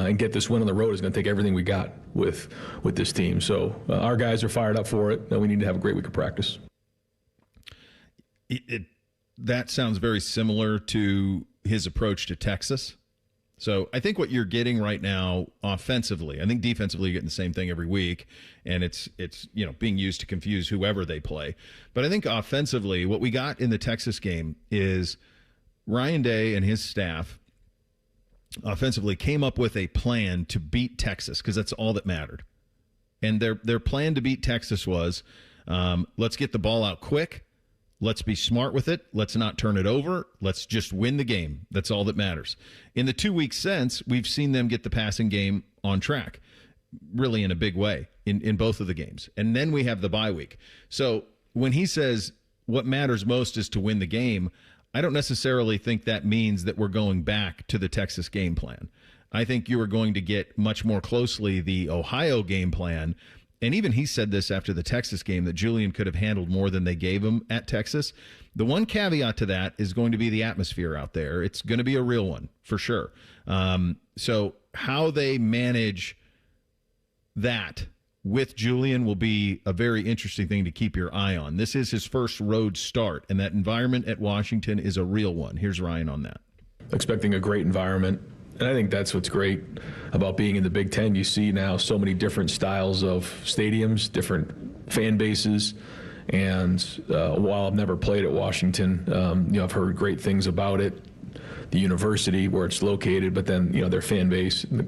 [SPEAKER 20] and get this win on the road is going to take everything we got with this team. So our guys are fired up for it. We need to have a great week of practice.
[SPEAKER 3] That sounds very similar to his approach to Texas. So I think what you're getting right now offensively, I think defensively you're getting the same thing every week, and it's you know being used to confuse whoever they play. But I think offensively what we got in the Texas game is Ryan Day and his staff offensively came up with a plan to beat Texas because that's all that mattered. And their plan to beat Texas was let's get the ball out quick. Let's be smart with it. Let's not turn it over. Let's just win the game. That's all that matters. In the 2 weeks since, we've seen them get the passing game on track, really in a big way in both of the games. And then we have the bye week. So when he says what matters most is to win the game, I don't necessarily think that means that we're going back to the Texas game plan. I think you are going to get much more closely the Ohio game plan. And even he said this after the Texas game, that Julian could have handled more than they gave him at Texas. The one caveat to that is going to be the atmosphere out there. It's going to be a real one, for sure. So how they manage that with Julian will be a very interesting thing to keep your eye on. This is his first road start, and that environment at Washington is a real one. Here's Ryan on that.
[SPEAKER 20] Expecting a great environment. And I think that's what's great about being in the Big Ten. You see now so many different styles of stadiums, different fan bases. And while I've never played at Washington, I've heard great things about it, the university where it's located, but then, their fan base, the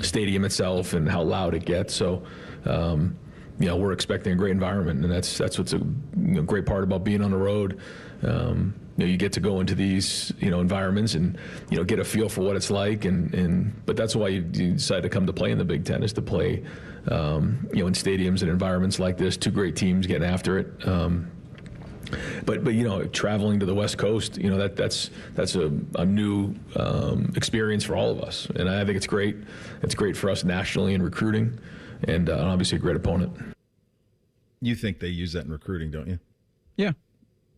[SPEAKER 20] stadium itself, and how loud it gets. So, we're expecting a great environment, and that's what's a great part about being on the road. You get to go into these environments and get a feel for what it's like, but that's why you decide to come to play in the Big Ten, is to play in stadiums and environments like this. Two great teams getting after it. But traveling to the West Coast, that's a new experience for all of us, and I think it's great. It's great for us nationally in recruiting, and obviously a great opponent.
[SPEAKER 3] You think they use that in recruiting, don't you?
[SPEAKER 1] Yeah.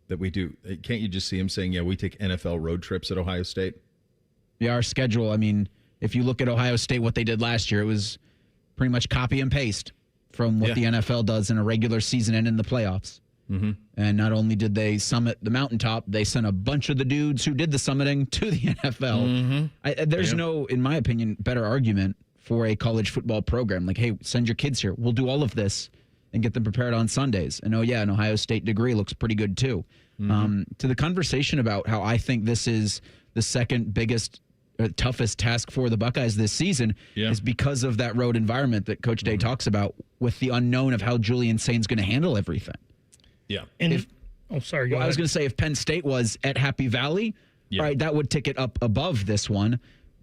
[SPEAKER 3] That we do. Can't you just see them saying, we take NFL road trips at Ohio State?
[SPEAKER 1] Yeah, our schedule, I mean, if you look at Ohio State, what they did last year, it was pretty much copy and paste from what the NFL does in a regular season and in the playoffs.
[SPEAKER 3] Mm-hmm.
[SPEAKER 1] And not only did they summit the mountaintop, they sent a bunch of the dudes who did the summiting to the NFL.
[SPEAKER 3] Mm-hmm.
[SPEAKER 1] There's no, in my opinion, better argument for a college football program. Like, hey, send your kids here. We'll do all of this and get them prepared on Sundays. And an Ohio State degree looks pretty good too.
[SPEAKER 3] Mm-hmm.
[SPEAKER 1] To the conversation about how I think this is the second biggest, toughest task for the Buckeyes this season is because of that road environment that Coach Day talks about, with the unknown of how Julian Saint's going to handle everything.
[SPEAKER 3] Yeah.
[SPEAKER 4] And
[SPEAKER 1] I was going to say, if Penn State was at Happy Valley, right, that would tick it up above this one.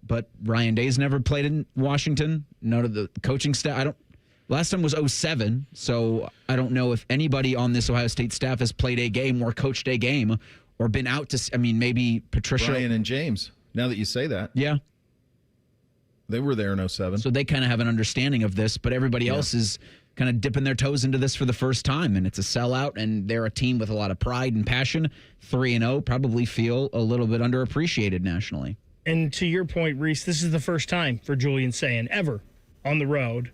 [SPEAKER 1] But Ryan Day's never played in Washington. None of the coaching staff. Last time was 2007, so I don't know if anybody on this Ohio State staff has played a game or coached a game or been out to. Maybe Patricia,
[SPEAKER 3] Brian and James. Now that you say that, they were there in 2007,
[SPEAKER 1] so they kind of have an understanding of this. But everybody else is kind of dipping their toes into this for the first time, and it's a sellout. And they're a team with a lot of pride and passion. 3-0, probably feel a little bit underappreciated nationally.
[SPEAKER 4] And to your point, Reese, this is the first time for Julian Saint ever on the road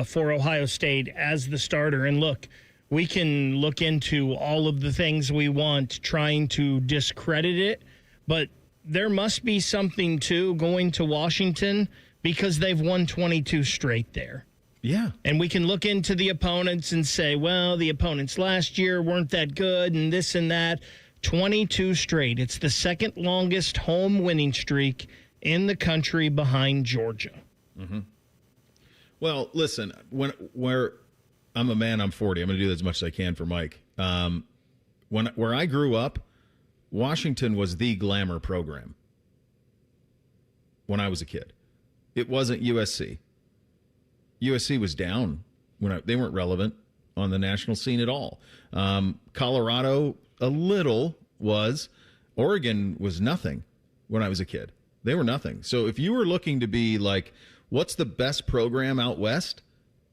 [SPEAKER 4] for Ohio State as the starter. And look, we can look into all of the things we want trying to discredit it, but there must be something to going to Washington because they've won 22 straight there.
[SPEAKER 3] Yeah.
[SPEAKER 4] And we can look into the opponents and say, well, the opponents last year weren't that good and this and that. 22 straight. It's the second longest home winning streak in the country behind Georgia.
[SPEAKER 3] Mm-hmm. Well, listen, where I'm a man, I'm 40. I'm going to do as much as I can for Mike. Where I grew up, Washington was the glamour program when I was a kid. It wasn't USC. USC was down when they weren't relevant on the national scene at all. Colorado, a little was. Oregon was nothing when I was a kid. They were nothing. So if you were looking to be like, what's the best program out west?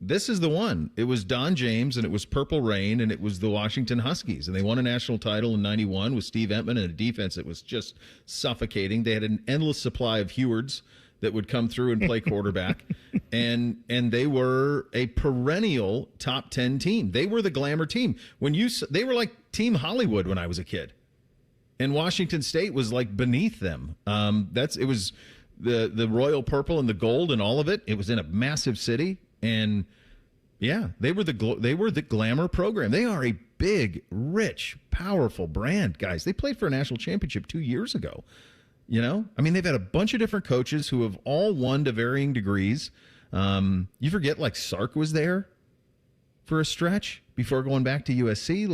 [SPEAKER 3] This is the one. It was Don James, and it was Purple Rain, and it was the Washington Huskies. And they won a national title in 91 with Steve Entman and a defense that was just suffocating. They had an endless supply of Hewards that would come through and play quarterback. and they were a perennial top 10 team. They were the glamour team. They were like Team Hollywood when I was a kid. And Washington State was like beneath them. It was the royal purple and the gold and all of it. It was in a massive city. And they were the glamour program. They are a big, rich, powerful brand, guys. They played for a national championship 2 years ago. They've had a bunch of different coaches who have all won to varying degrees. You forget, like, Sark was there for a stretch before going back to USC.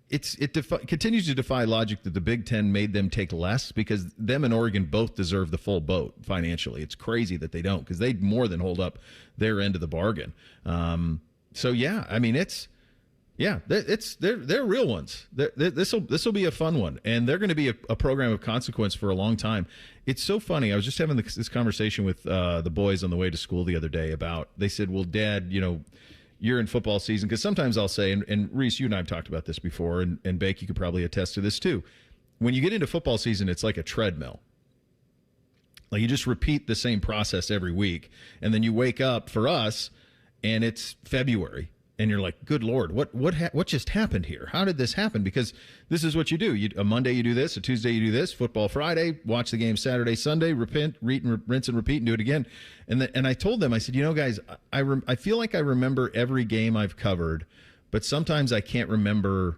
[SPEAKER 3] It continues to defy logic that the Big Ten made them take less, because them and Oregon both deserve the full boat financially. It's crazy that they don't, because they more than hold up their end of the bargain. They're real ones. This will be a fun one, and they're going to be a program of consequence for a long time. It's so funny. I was just having this conversation with the boys on the way to school the other day about. They said, "Well, Dad, you're in football season," because sometimes I'll say, and Reese, you and I have talked about this before, and Bake, you could probably attest to this too. When you get into football season, it's like a treadmill. Like, you just repeat the same process every week, and then you wake up for us, and it's February. And you're like, good Lord, what just happened here? How did this happen? Because this is what you do. A Monday you do this, a Tuesday you do this, football Friday, watch the game Saturday, Sunday, rinse and repeat, and do it again. And I told them, I said, guys, I feel like I remember every game I've covered, but sometimes I can't remember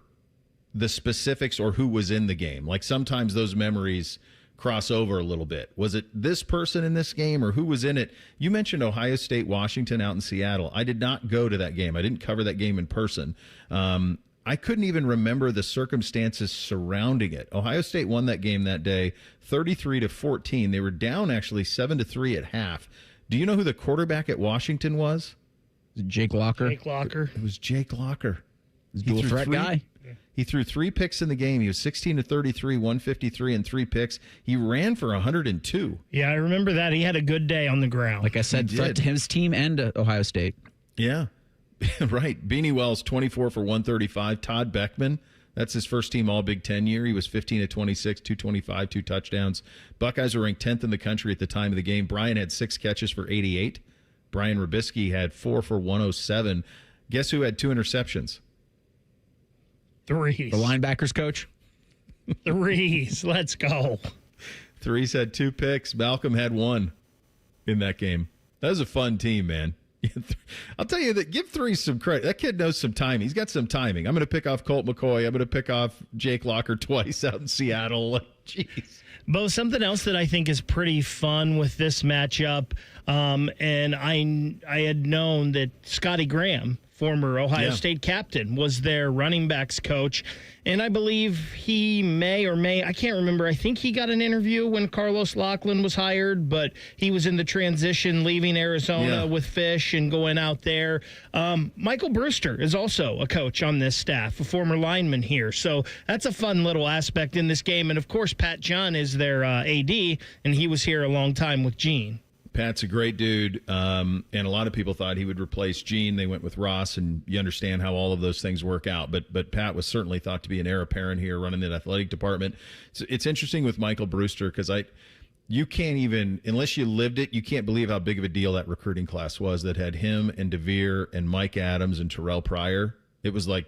[SPEAKER 3] the specifics or who was in the game. Like sometimes those memories cross over a little bit. Was it this person in this game or who was in it? You mentioned Ohio State, Washington out in Seattle. I did not go to that game. I didn't cover that game in person. I couldn't even remember the circumstances surrounding it. Ohio State won that game that day 33-14. They were down actually 7-3 at half. Do you know who the quarterback at Washington was?
[SPEAKER 1] Jake Locker.
[SPEAKER 4] Jake Locker.
[SPEAKER 3] It was Jake Locker.
[SPEAKER 1] Dual threat guy.
[SPEAKER 3] He threw 3 picks in the game. He was 16-33, 153, and 3 picks. He ran for 102.
[SPEAKER 4] Yeah, I remember that. He had a good day on the ground.
[SPEAKER 1] Like I said, threat to his team and Ohio State.
[SPEAKER 3] Yeah, right. Beanie Wells, 24 for 135. Todd Beckman, that's his first team All-Big Ten year. He was 15-26, 225, 2 touchdowns. Buckeyes were ranked 10th in the country at the time of the game. Brian had 6 catches for 88. Brian Rubisky had 4 for 107. Guess who had 2 interceptions?
[SPEAKER 4] Threes.
[SPEAKER 1] The linebackers coach?
[SPEAKER 4] Threes. Let's go.
[SPEAKER 3] Threes had 2 picks. Malcolm had 1 in that game. That was a fun team, man. I'll tell you that. Give Threes some credit. That kid knows some timing. He's got some timing. I'm going to pick off Colt McCoy. I'm going to pick off Jake Locker twice out in Seattle. Jeez.
[SPEAKER 4] Bo, something else that I think is pretty fun with this matchup, and I had known that Scotty Graham, former Ohio State captain, was their running backs coach. And I believe he I can't remember. I think he got an interview when Carlos Loughlin was hired, but he was in the transition, leaving Arizona with Fish and going out there. Michael Brewster is also a coach on this staff, a former lineman here. So that's a fun little aspect in this game. And, of course, Pat John is their AD, and he was here a long time with Gene.
[SPEAKER 3] Pat's a great dude, and a lot of people thought he would replace Gene. They went with Ross, and you understand how all of those things work out. But Pat was certainly thought to be an heir apparent here running the athletic department. So it's interesting with Michael Brewster because you can't even, unless you lived it, you can't believe how big of a deal that recruiting class was that had him and DeVere and Mike Adams and Terrell Pryor. It was like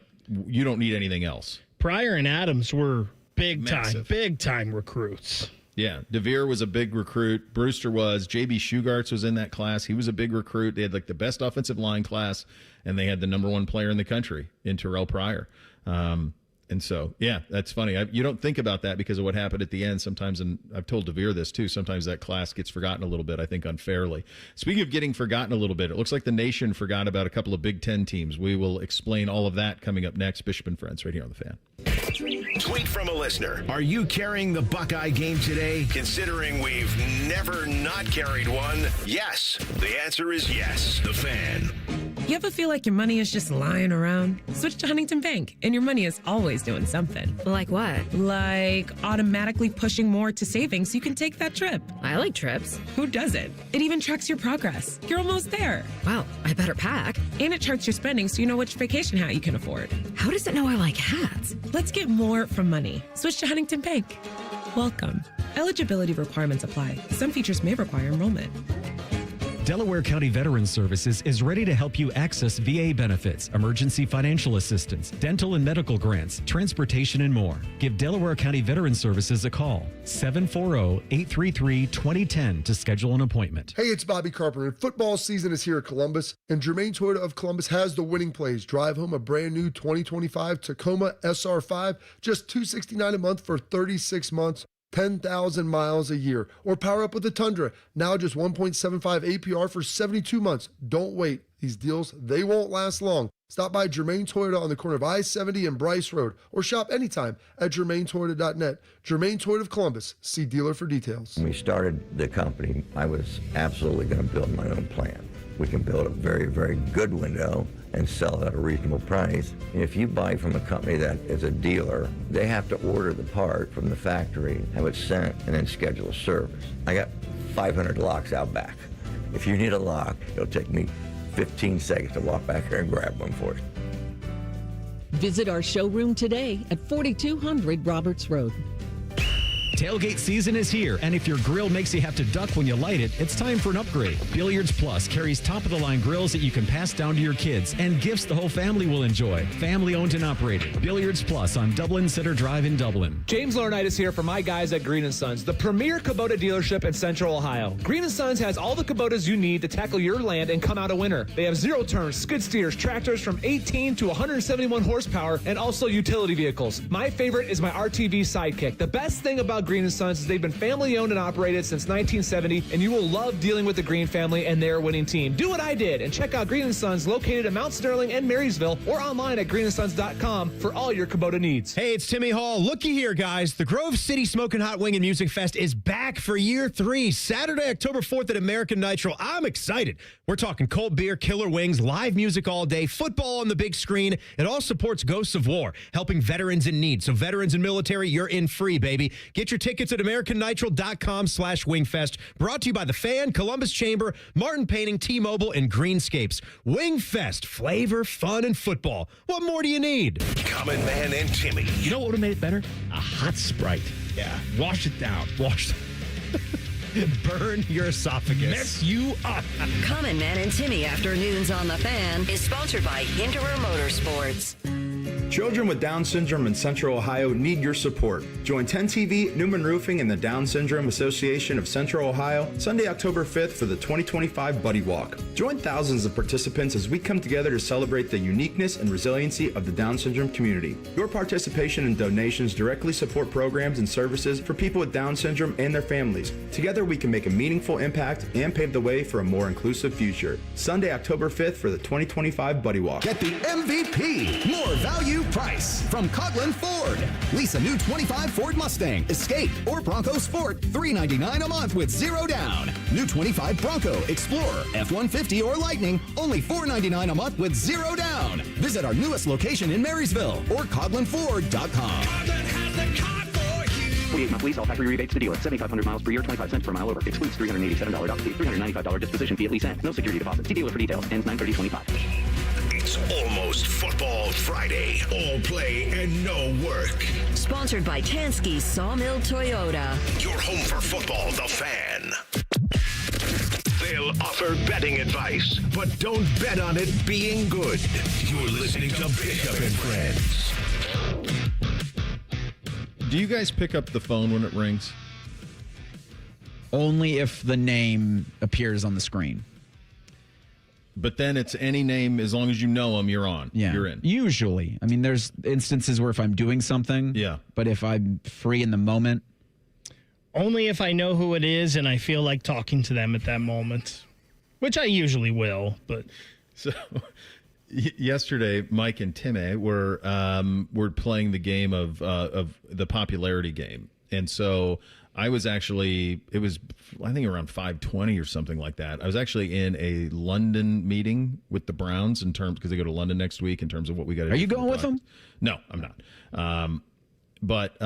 [SPEAKER 3] you don't need anything else.
[SPEAKER 4] Pryor and Adams were big time recruits.
[SPEAKER 3] Yeah, DeVere was a big recruit. Brewster was. J.B. Shugarts was in that class. He was a big recruit. They had like the best offensive line class, and they had the number 1 player in the country in Terrell Pryor. And so, yeah, that's funny. You don't think about that because of what happened at the end sometimes, and I've told DeVere this too, sometimes that class gets forgotten a little bit, I think unfairly. Speaking of getting forgotten a little bit, it looks like the nation forgot about a couple of Big Ten teams. We will explain all of that coming up next. Bishop and Friends right here on The Fan.
[SPEAKER 2] Tweet from a listener. Are you carrying the Buckeye game today? Considering we've never not carried one, yes. The answer is yes. The Fan.
[SPEAKER 21] You ever feel like your money is just lying around? Switch to Huntington Bank, and your money is always doing something.
[SPEAKER 22] Like what?
[SPEAKER 21] Like automatically pushing more to savings so you can take that trip.
[SPEAKER 22] I like trips.
[SPEAKER 21] Who doesn't? It even tracks your progress. You're almost there.
[SPEAKER 22] Wow, I better pack.
[SPEAKER 21] And it charts your spending so you know which vacation hat you can afford.
[SPEAKER 22] How does it know I like hats?
[SPEAKER 21] Let's get more from money. Switch to Huntington Bank. Welcome. Eligibility requirements apply. Some features may require enrollment.
[SPEAKER 23] Delaware County Veterans Services is ready to help you access VA benefits, emergency financial assistance, dental and medical grants, transportation, and more. Give Delaware County Veterans Services a call, 740-833-2010 to schedule an appointment.
[SPEAKER 24] Hey, it's Bobby Carpenter. Football season is here at Columbus, and Germain Toyota of Columbus has the winning plays. Drive home a brand new 2025 Tacoma SR5, just $269 a month for 36 months. 10,000 miles a year. Or power up with the Tundra, now just 1.75 APR for 72 months. Don't wait. These deals, they won't last long. Stop by Germain Toyota on the corner of I-70 and Bryce Road, or shop anytime at germaintoyota.net. Germain Toyota of Columbus. See dealer for details.
[SPEAKER 25] When we started the company, I was absolutely going to build my own plant. We can build a very, very good window and sell it at a reasonable price. If you buy from a company that is a dealer, they have to order the part from the factory, have it sent, and then schedule a service. I got 500 locks out back. If you need a lock, it'll take me 15 seconds to walk back here and grab one for you.
[SPEAKER 26] Visit our showroom today at 4200 Roberts Road.
[SPEAKER 23] Tailgate season is here, and if your grill makes you have to duck when you light it, it's time for an upgrade. Billiards Plus carries top-of-the-line grills that you can pass down to your kids and gifts the whole family will enjoy. Family-owned and operated. Billiards Plus on Dublin Center Drive in Dublin.
[SPEAKER 7] James Laurinaitis here for my guys at Green & Sons, the premier Kubota dealership in Central Ohio. Green & Sons has all the Kubotas you need to tackle your land and come out a winner. They have zero-turn skid steers, tractors from 18 to 171 horsepower, and also utility vehicles. My favorite is my RTV Sidekick. The best thing about Green & Sons is they've been family-owned and operated since 1970, and you will love dealing with the Green family and their winning team. Do what I did and check out Green & Sons located in Mount Sterling and Marysville or online at greenandsons.com for all your Kubota needs.
[SPEAKER 8] Hey, it's Timmy Hall. Looky here, guys. The Grove City Smokin' Hot Wing and Music Fest is back for year 3, Saturday, October 4th at American Nitro. I'm excited. We're talking cold beer, killer wings, live music all day, football on the big screen. It all supports Ghosts of War, helping veterans in need. So veterans and military, you're in free, baby. Get your tickets at AmericanNitro.com/Wingfest. Brought to you by The Fan, Columbus Chamber, Martin Painting, T-Mobile, and Greenscapes. Wingfest, flavor, fun, and football. What more do you need?
[SPEAKER 2] Common Man and Timmy.
[SPEAKER 4] You know what would have made it better? A hot Sprite.
[SPEAKER 8] Yeah.
[SPEAKER 4] Wash it down.
[SPEAKER 8] Burn your esophagus.
[SPEAKER 4] Mess you up.
[SPEAKER 6] Common Man and Timmy Afternoons on The Fan is sponsored by Hinderer Motorsports.
[SPEAKER 9] Children with Down syndrome in Central Ohio need your support. Join 10TV, Newman Roofing, and the Down Syndrome Association of Central Ohio Sunday, October 5th for the 2025 Buddy Walk. Join thousands of participants as we come together to celebrate the uniqueness and resiliency of the Down syndrome community. Your participation and donations directly support programs and services for people with Down syndrome and their families. Together we can make a meaningful impact and pave the way for a more inclusive future. Sunday, October 5th for the 2025 Buddy Walk.
[SPEAKER 11] Get the MVP, more value price from Coughlin Ford. Lease a new 25 Ford Mustang, Escape, or Bronco Sport, $399 a month with 0 down. New 25 Bronco, Explorer, F-150, or Lightning, only $499 a month with 0 down. Visit our newest location in Marysville or CoughlinFord.com.
[SPEAKER 12] 48-month lease, all factory rebates to dealer. 7,500 miles per year, 25 cents per mile over. Excludes $387 dock fee, $395 disposition fee at lease end. No security deposit. See dealer for details. Ends 9/30/25.
[SPEAKER 2] It's almost Football Friday. All play and no work.
[SPEAKER 6] Sponsored by Tansky Sawmill Toyota.
[SPEAKER 2] Your home for football, The Fan. They'll offer betting advice, but don't bet on it being good. You're listening to Bishop and Friends.
[SPEAKER 3] Do you guys pick up the phone when it rings?
[SPEAKER 1] Only if the name appears on the screen.
[SPEAKER 3] But then it's any name, as long as you know them, you're on.
[SPEAKER 1] Yeah.
[SPEAKER 3] You're in.
[SPEAKER 1] Usually. I mean, there's instances where if I'm doing something.
[SPEAKER 3] Yeah.
[SPEAKER 1] But if I'm free in the moment.
[SPEAKER 4] Only if I know who it is and I feel like talking to them at that moment, which I usually will. But
[SPEAKER 3] so yesterday, Mike and Timmy were playing the game of the popularity game, and so I was actually, it was, I think around 5:20 or something like that. I was actually in a London meeting with the Browns in terms, because they go to London next week, in terms of what we got to do.
[SPEAKER 1] Are you going with them?
[SPEAKER 3] No, I'm not. But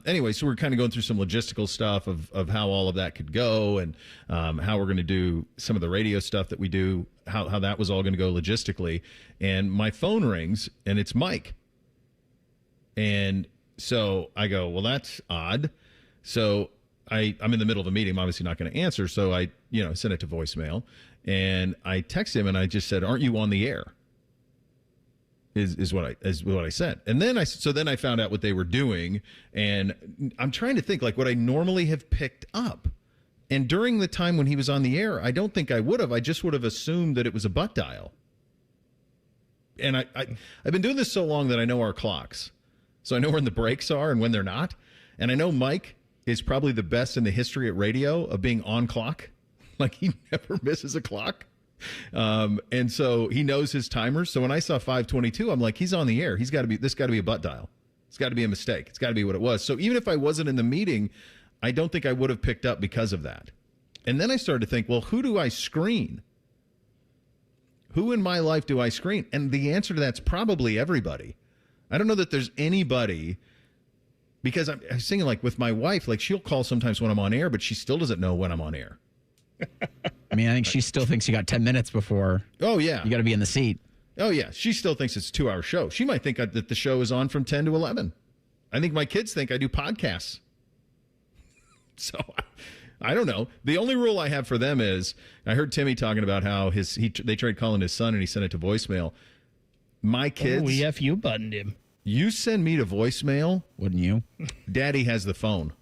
[SPEAKER 3] anyway, so we're kind of going through some logistical stuff of how all of that could go, and how we're going to do some of the radio stuff that we do, how that was all going to go logistically. And my phone rings, and it's Mike. And so I go, well, that's odd. So I'm in the middle of a meeting. I'm obviously not going to answer. So I, sent it to voicemail, and I text him, and I just said, "Aren't you on the air?" Is what I said. And then I found out what they were doing, and I'm trying to think, like, what I normally have picked up. And during the time when he was on the air, I don't think I would have. I just would have assumed that it was a butt dial. And I've been doing this so long that I know our clocks. So I know when the breaks are and when they're not. And I know Mike is probably the best in the history at radio of being on clock. Like, he never misses a clock. And so he knows his timers. So when I saw 5:22, I'm like, he's on the air. This got to be a butt dial. It's got to be a mistake. It's got to be what it was. So even if I wasn't in the meeting, I don't think I would have picked up because of that. And then I started to think, well, who do I screen? Who in my life do I screen? And the answer to that's probably everybody. I don't know that there's anybody, because I'm thinking, like, with my wife, like, she'll call sometimes when I'm on air, but she still doesn't know when I'm on air.
[SPEAKER 1] I mean, I think she still thinks you got 10 minutes before.
[SPEAKER 3] Oh, yeah.
[SPEAKER 1] You got to be in the seat.
[SPEAKER 3] Oh, yeah. She still thinks it's a 2-hour show. She might think that the show is on from 10 to 11. I think my kids think I do podcasts. So I don't know. The only rule I have for them is, I heard Timmy talking about how they tried calling his son and he sent it to voicemail. My kids.
[SPEAKER 4] you buttoned him.
[SPEAKER 3] You send me to voicemail.
[SPEAKER 1] Wouldn't you?
[SPEAKER 3] Daddy has the phone.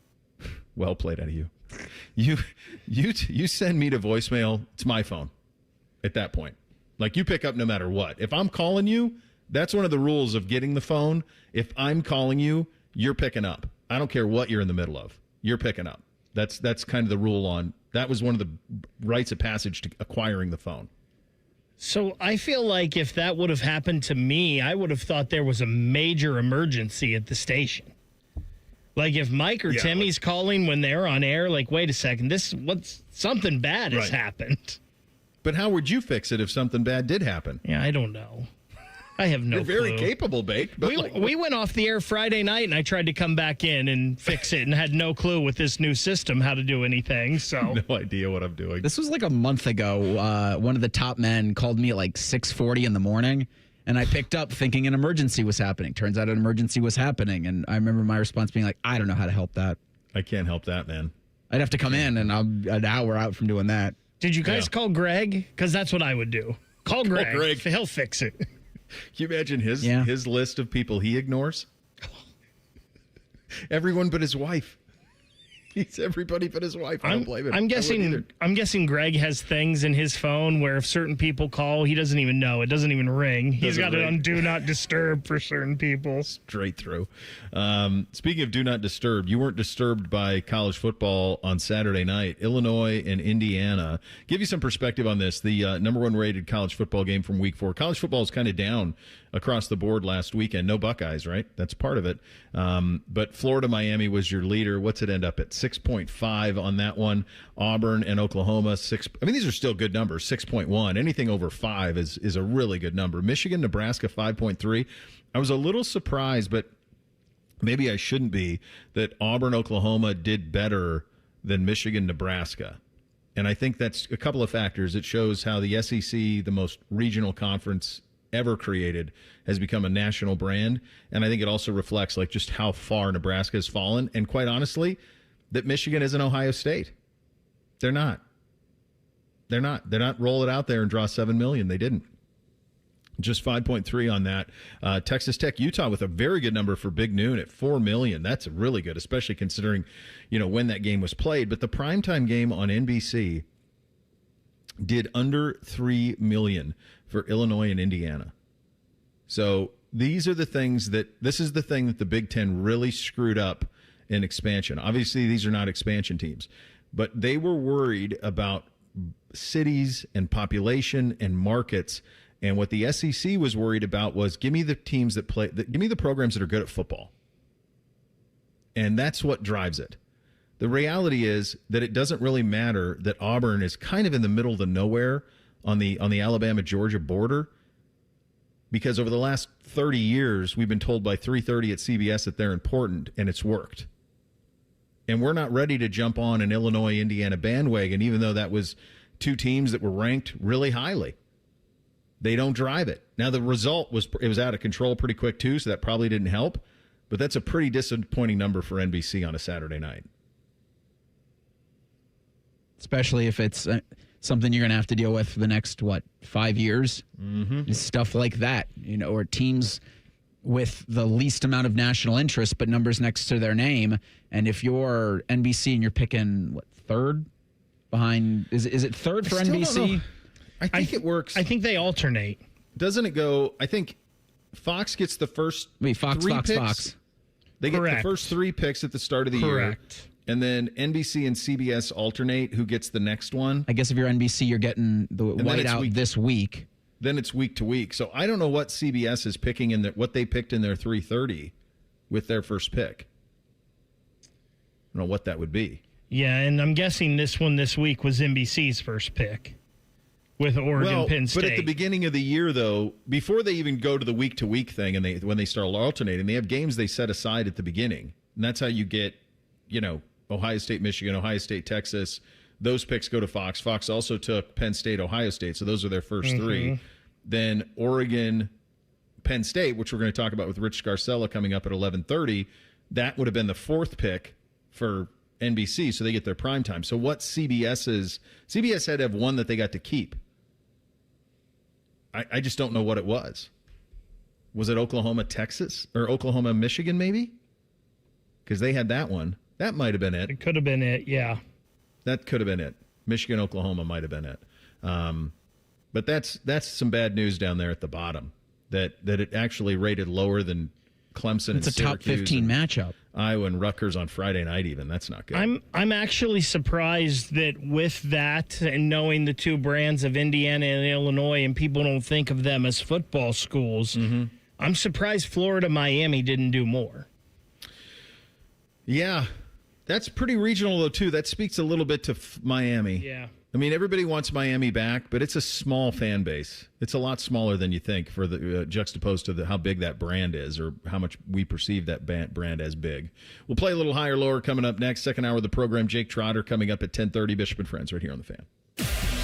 [SPEAKER 3] Well played out of you. You send me to voicemail. It's my phone at that point. Like, you pick up no matter what. If I'm calling you, that's one of the rules of getting the phone. If I'm calling you, you're picking up. I don't care what you're in the middle of. You're picking up. That's kind of the rule on. That was one of the rites of passage to acquiring the phone.
[SPEAKER 4] So I feel like if that would have happened to me, I would have thought there was a major emergency at the station. Like, if Mike or Timmy's calling when they're on air, like, wait a second, something bad has happened.
[SPEAKER 3] But how would you fix it if something bad did happen?
[SPEAKER 4] Yeah, I don't know. I have no clue.
[SPEAKER 3] You're very capable, Bake.
[SPEAKER 4] We went off the air Friday night, and I tried to come back in and fix it and had no clue with this new system how to do anything. So
[SPEAKER 3] no idea what I'm doing.
[SPEAKER 1] This was like a month ago. One of the top men called me at like 6:40 in the morning, and I picked up thinking an emergency was happening. Turns out an emergency was happening, and I remember my response being like, I don't know how to help that.
[SPEAKER 3] I can't help that, man.
[SPEAKER 1] I'd have to come in, and I'm an hour out from doing that.
[SPEAKER 4] Did you guys call Greg? Because that's what I would do. Call Greg. He'll fix it.
[SPEAKER 3] Can you imagine his list of people he ignores? Everyone but his wife. He's everybody but his wife. I don't blame him.
[SPEAKER 4] I'm guessing Greg has things in his phone where if certain people call, he doesn't even know. It doesn't even ring. He's got it on Do Not Disturb for certain people.
[SPEAKER 3] Straight through. Speaking of Do Not Disturb, you weren't disturbed by college football on Saturday night. Illinois and Indiana. Give you some perspective on this. The number one rated college football game from week 4. College football is kind of down across the board last weekend. No Buckeyes, right? That's part of it. But Florida-Miami was your leader. What's it end up at? 6.5 on that one. Auburn and Oklahoma, 6. I mean, these are still good numbers. 6.1. Anything over 5 is a really good number. Michigan, Nebraska, 5.3. I was a little surprised, but maybe I shouldn't be, that Auburn, Oklahoma did better than Michigan, Nebraska. And I think that's a couple of factors. It shows how the SEC, the most regional conference ever created, has become a national brand. And I think it also reflects like just how far Nebraska has fallen. And quite honestly, that Michigan isn't Ohio State. They're not. They're not roll it out there and draw 7 million. They didn't. Just 5.3 on that. Texas Tech, Utah with a very good number for Big Noon at 4 million. That's really good, especially considering, when that game was played. But the primetime game on NBC did under 3 million for Illinois and Indiana. So this is the thing that the Big Ten really screwed up in expansion. Obviously, these are not expansion teams, but they were worried about cities and population and markets. And what the SEC was worried about was, give me the teams that play, give me the programs that are good at football. And that's what drives it. The reality is that it doesn't really matter that Auburn is kind of in the middle of the nowhere on the Alabama-Georgia border, because over the last 30 years, we've been told by 3:30 at CBS that they're important, and it's worked. And we're not ready to jump on an Illinois-Indiana bandwagon, even though that was two teams that were ranked really highly. They don't drive it. Now, the result was out of control pretty quick, too, so that probably didn't help. But that's a pretty disappointing number for NBC on a Saturday night.
[SPEAKER 1] Especially if it's something you're going to have to deal with for the next, 5 years? Mm-hmm. Stuff like that, or teams with the least amount of national interest, but numbers next to their name. And if you're NBC and you're picking, third behind? Is it third for NBC?
[SPEAKER 3] I think it works.
[SPEAKER 4] I think they alternate.
[SPEAKER 3] Doesn't it go? I think Fox gets the first
[SPEAKER 1] Fox.
[SPEAKER 3] They get the first 3 picks at the start of the year. And then NBC and CBS alternate who gets the next one.
[SPEAKER 1] I guess if you're NBC, you're getting the whiteout this week.
[SPEAKER 3] Then it's week to week. So I don't know what CBS is picking in what they picked in their 3:30 with their first pick. I don't know what that would be.
[SPEAKER 4] Yeah, and I'm guessing this one this week was NBC's first pick with Oregon, Penn State.
[SPEAKER 3] But at the beginning of the year, though, before they even go to the week-to-week thing and when they start alternating, they have games they set aside at the beginning. And that's how you get, Ohio State, Michigan, Ohio State, Texas. Those picks go to Fox. Fox also took Penn State, Ohio State. So those are their first 3. Then Oregon, Penn State, which we're going to talk about with Rich Garcella coming up at 11:30. That would have been the 4th pick for NBC, so they get their prime time. So what CBS had to have one that they got to keep. I just don't know what it was. Was it Oklahoma, Texas? Or Oklahoma, Michigan, maybe? Because they had that one. That might have been it.
[SPEAKER 4] It could have been it, yeah.
[SPEAKER 3] That could have been it. Michigan, Oklahoma might have been it. But that's some bad news down there at the bottom. That it actually rated lower than Clemson.
[SPEAKER 1] It's a top 15 matchup.
[SPEAKER 3] Iowa and Rutgers on Friday night even. That's not good.
[SPEAKER 4] I'm actually surprised that with that and knowing the two brands of Indiana and Illinois, and people don't think of them as football schools, I'm surprised Florida, Miami didn't do more.
[SPEAKER 3] Yeah, that's pretty regional, though, too. That speaks a little bit to Miami.
[SPEAKER 4] Yeah.
[SPEAKER 3] I mean, everybody wants Miami back, but it's a small fan base. It's a lot smaller than you think for the juxtaposed to how big that brand is or how much we perceive that brand as big. We'll play a little higher, lower coming up next. Second hour of the program, Jake Trotter coming up at 10:30. Bishop and Friends right here on The Fan.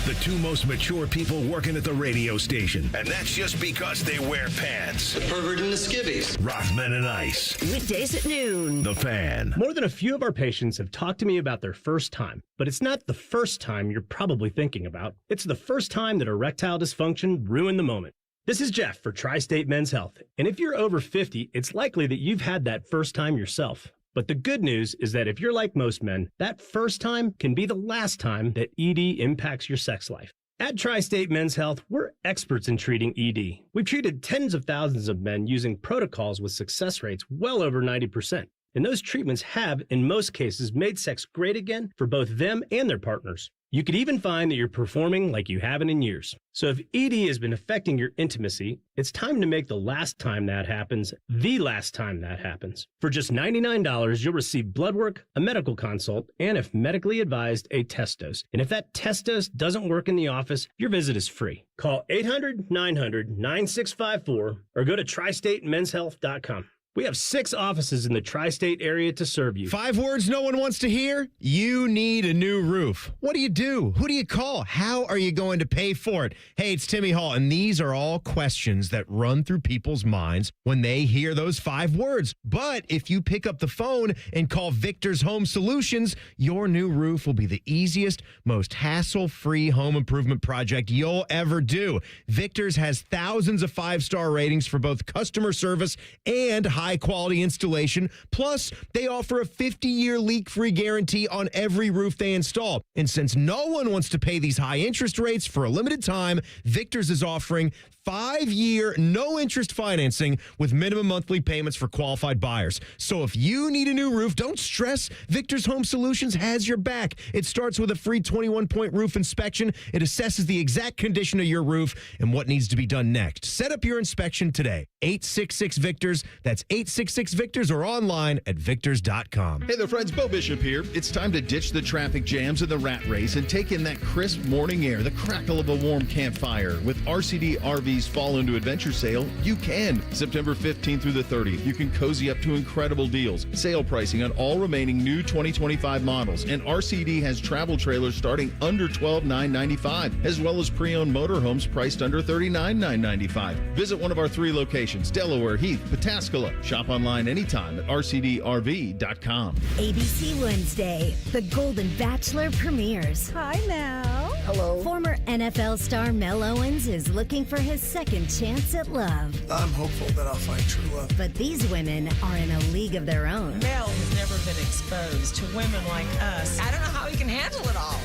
[SPEAKER 2] The two most mature people working at the radio station. And that's just because they wear pants. The pervert and the skivvies. Rothman and Ice.
[SPEAKER 5] Weekdays at noon.
[SPEAKER 2] The Fan.
[SPEAKER 13] More than a few of our patients have talked to me about their first time. But it's not the first time you're probably thinking about. It's the first time that erectile dysfunction ruined the moment. This is Jeff for Tri-State Men's Health. And if you're over 50, it's likely that you've had that first time yourself. But the good news is that if you're like most men, that first time can be the last time that ED impacts your sex life. At Tri-State Men's Health, we're experts in treating ED. We've treated tens of thousands of men using protocols with success rates well over 90%. And those treatments have, in most cases, made sex great again for both them and their partners. You could even find that you're performing like you haven't in years. So if ED has been affecting your intimacy, it's time to make the last time that happens the last time that happens. For just $99, you'll receive blood work, a medical consult, and if medically advised, a test dose. And if that test dose doesn't work in the office, your visit is free. Call 800-900-9654 or go to tristatemenshealth.com. We have 6 offices in the tri-state area to serve you.
[SPEAKER 8] 5 words no one wants to hear? You need a new roof. What do? Who do you call? How are you going to pay for it? Hey, it's Timmy Hall, and these are all questions that run through people's minds when they hear those 5 words. But if you pick up the phone and call Victor's Home Solutions, your new roof will be the easiest, most hassle-free home improvement project you'll ever do. Victor's has thousands of 5-star ratings for both customer service and high-quality installation. Plus, they offer a 50-year leak-free guarantee on every roof they install. And since no one wants to pay these high interest rates for a limited time, Victor's is offering 5-year, no-interest financing with minimum monthly payments for qualified buyers. So if you need a new roof, don't stress. Victor's Home Solutions has your back. It starts with a free 21-point roof inspection. It assesses the exact condition of your roof and what needs to be done next. Set up your inspection today. 866-VICTORS. That's 866-VICTORS or online at victors.com.
[SPEAKER 3] Hey there, friends. Bo Bishop here. It's time to ditch the traffic jams and the rat race and take in that crisp morning air, the crackle of a warm campfire. With RCD RV's Fall Into Adventure Sale, you can. September 15th through the 30th, you can cozy up to incredible deals. Sale pricing on all remaining new 2025 models. And RCD has travel trailers starting under $12,995, as well as pre-owned motorhomes priced under $39,995. Visit one of our 3 locations, Delaware, Heath, Pataskala. Shop online anytime at rcdrv.com.
[SPEAKER 14] ABC Wednesday, The Golden Bachelor premieres. Hi, Mel.
[SPEAKER 24] Hello.
[SPEAKER 14] Former NFL star Mel Owens is looking for his second chance at love.
[SPEAKER 24] I'm hopeful that I'll find true love.
[SPEAKER 14] But these women are in a league of their own.
[SPEAKER 15] Mel has never been exposed to women like us. I don't know how he can handle it all.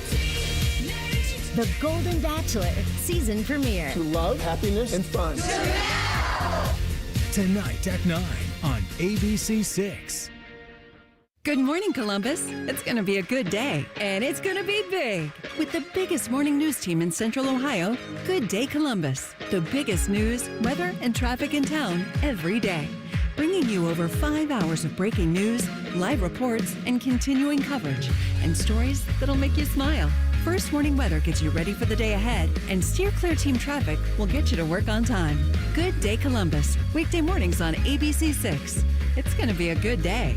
[SPEAKER 14] The Golden Bachelor season premiere.
[SPEAKER 24] To love, happiness, and fun.
[SPEAKER 16] Tonight at 9 on ABC6.
[SPEAKER 6] Good morning, Columbus. It's going to be a good day, and it's going to be big. With the biggest morning news team in Central Ohio, Good Day Columbus. The biggest news, weather, and traffic in town every day. Bringing you over 5 hours of breaking news, live reports, and continuing coverage, and stories that'll make you smile. First Warning Weather gets you ready for the day ahead, and Steer Clear Team Traffic will get you to work on time. Good Day Columbus, weekday mornings on ABC6. It's going to be a good day.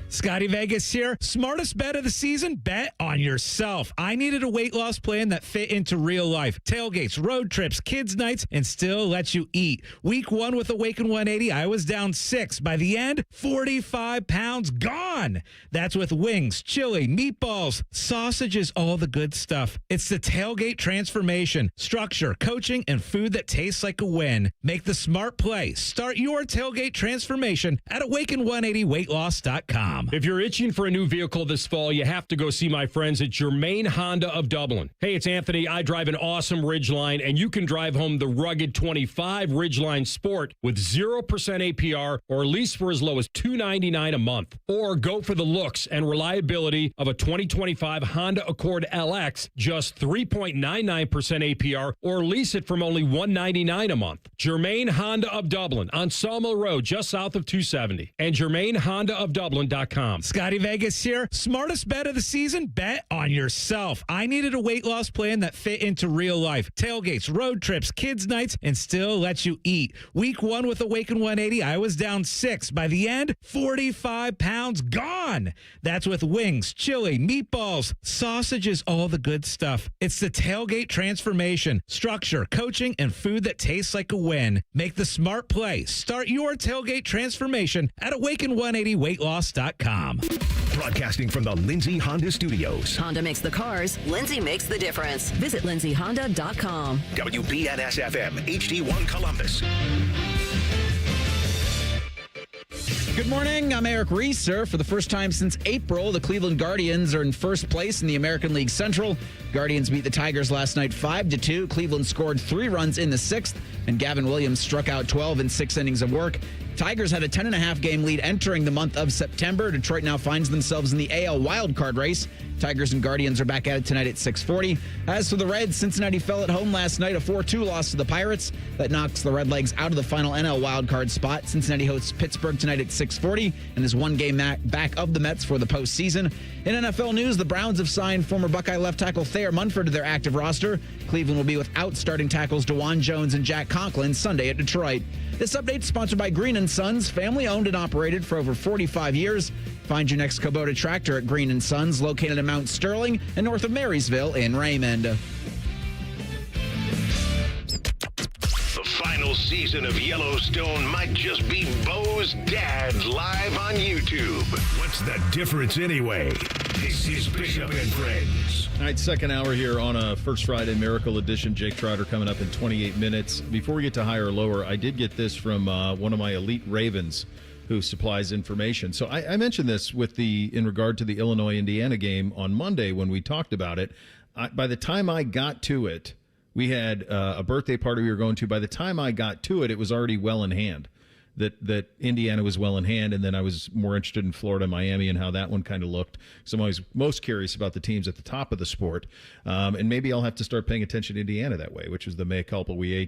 [SPEAKER 5] Scotty Vegas here. Smartest bet of the season? Bet on yourself. I needed a weight loss plan that fit into real life. Tailgates, road trips, kids' nights, and still lets you eat. Week 1 with Awaken 180, I was down 6. By the end, 45 pounds gone. That's with wings, chili, meatballs, sausages, all the good stuff. It's the Tailgate transformation. Structure, coaching, and food that tastes like a win. Make the smart play. Start your Tailgate transformation at awaken180weightloss.com.
[SPEAKER 10] If you're itching for a new vehicle this fall, you have to go see my friends at Germain Honda of Dublin. Hey, it's Anthony. I drive an awesome Ridgeline, and you can drive home the rugged 25 Ridgeline Sport with 0% APR or lease for as low as $299 a month. Or go for the looks and reliability of a 2025 Honda Accord LX, just 3.99% APR or lease it from only $199 a month. Germain Honda of Dublin on Sawmill Road, just south of 270, and GermainHondaofDublin.com.
[SPEAKER 5] Scotty Vegas here. Smartest bet of the season? Bet on yourself. I needed a weight loss plan that fit into real life. Tailgates, road trips, kids' nights, and still lets you eat. Week 1 with Awaken 180, I was down 6. By the end, 45 pounds gone. That's with wings, chili, meatballs, sausages, all the good stuff. It's the Tailgate transformation. Structure, coaching, and food that tastes like a win. Make the smart play. Start your Tailgate transformation at awaken180weightloss.com.
[SPEAKER 2] Broadcasting from the Lindsay Honda Studios.
[SPEAKER 22] Honda makes the cars. Lindsay makes the difference. Visit lindsayhonda.com.
[SPEAKER 2] WBNS-FM, HD1 Columbus.
[SPEAKER 1] Good morning. I'm Eric Reeser. For the first time since April, the Cleveland Guardians are in first place in the American League Central. Guardians beat the Tigers last night 5-2. Cleveland scored 3 runs in the 6th, and Gavin Williams struck out 12 in 6 innings of work. Tigers had a 10.5 game lead entering the month of September. Detroit now finds themselves in the AL wildcard race. Tigers and Guardians are back at it tonight at 6:40. As for the Reds, Cincinnati fell at home last night, a 4-2 loss to the Pirates. That knocks the Redlegs out of the final NL wildcard spot. Cincinnati hosts Pittsburgh tonight at 6:40 and is 1 game back of the Mets for the postseason. In NFL news, the Browns have signed former Buckeye left tackle Thayer Munford to their active roster. Cleveland will be without starting tackles DeJuan Jones and Jack Conklin Sunday at Detroit. This update is sponsored by Green & Sons, family owned and operated for over 45 years. Find your next Kubota tractor at Green & Sons, located in Mount Sterling and north of Marysville in Raymond.
[SPEAKER 2] The final season of Yellowstone might just be Bo's dad live on YouTube. What's the difference anyway? This is Bishop and Friends.
[SPEAKER 3] All right, second hour here on a First Friday Miracle Edition. Jake Trotter coming up in 28 minutes. Before we get to higher or lower, I did get this from one of my elite Ravens who supplies information. So I mentioned this in regard to the Illinois-Indiana game on Monday when we talked about it. By the time I got to it, we had a birthday party we were going to. By the time I got to it, it was already well in hand. That Indiana was well in hand, and then I was more interested in Florida and Miami and how that one kind of looked. So I'm always most curious about the teams at the top of the sport, and maybe I'll have to start paying attention to Indiana that way, which is the mea culpa we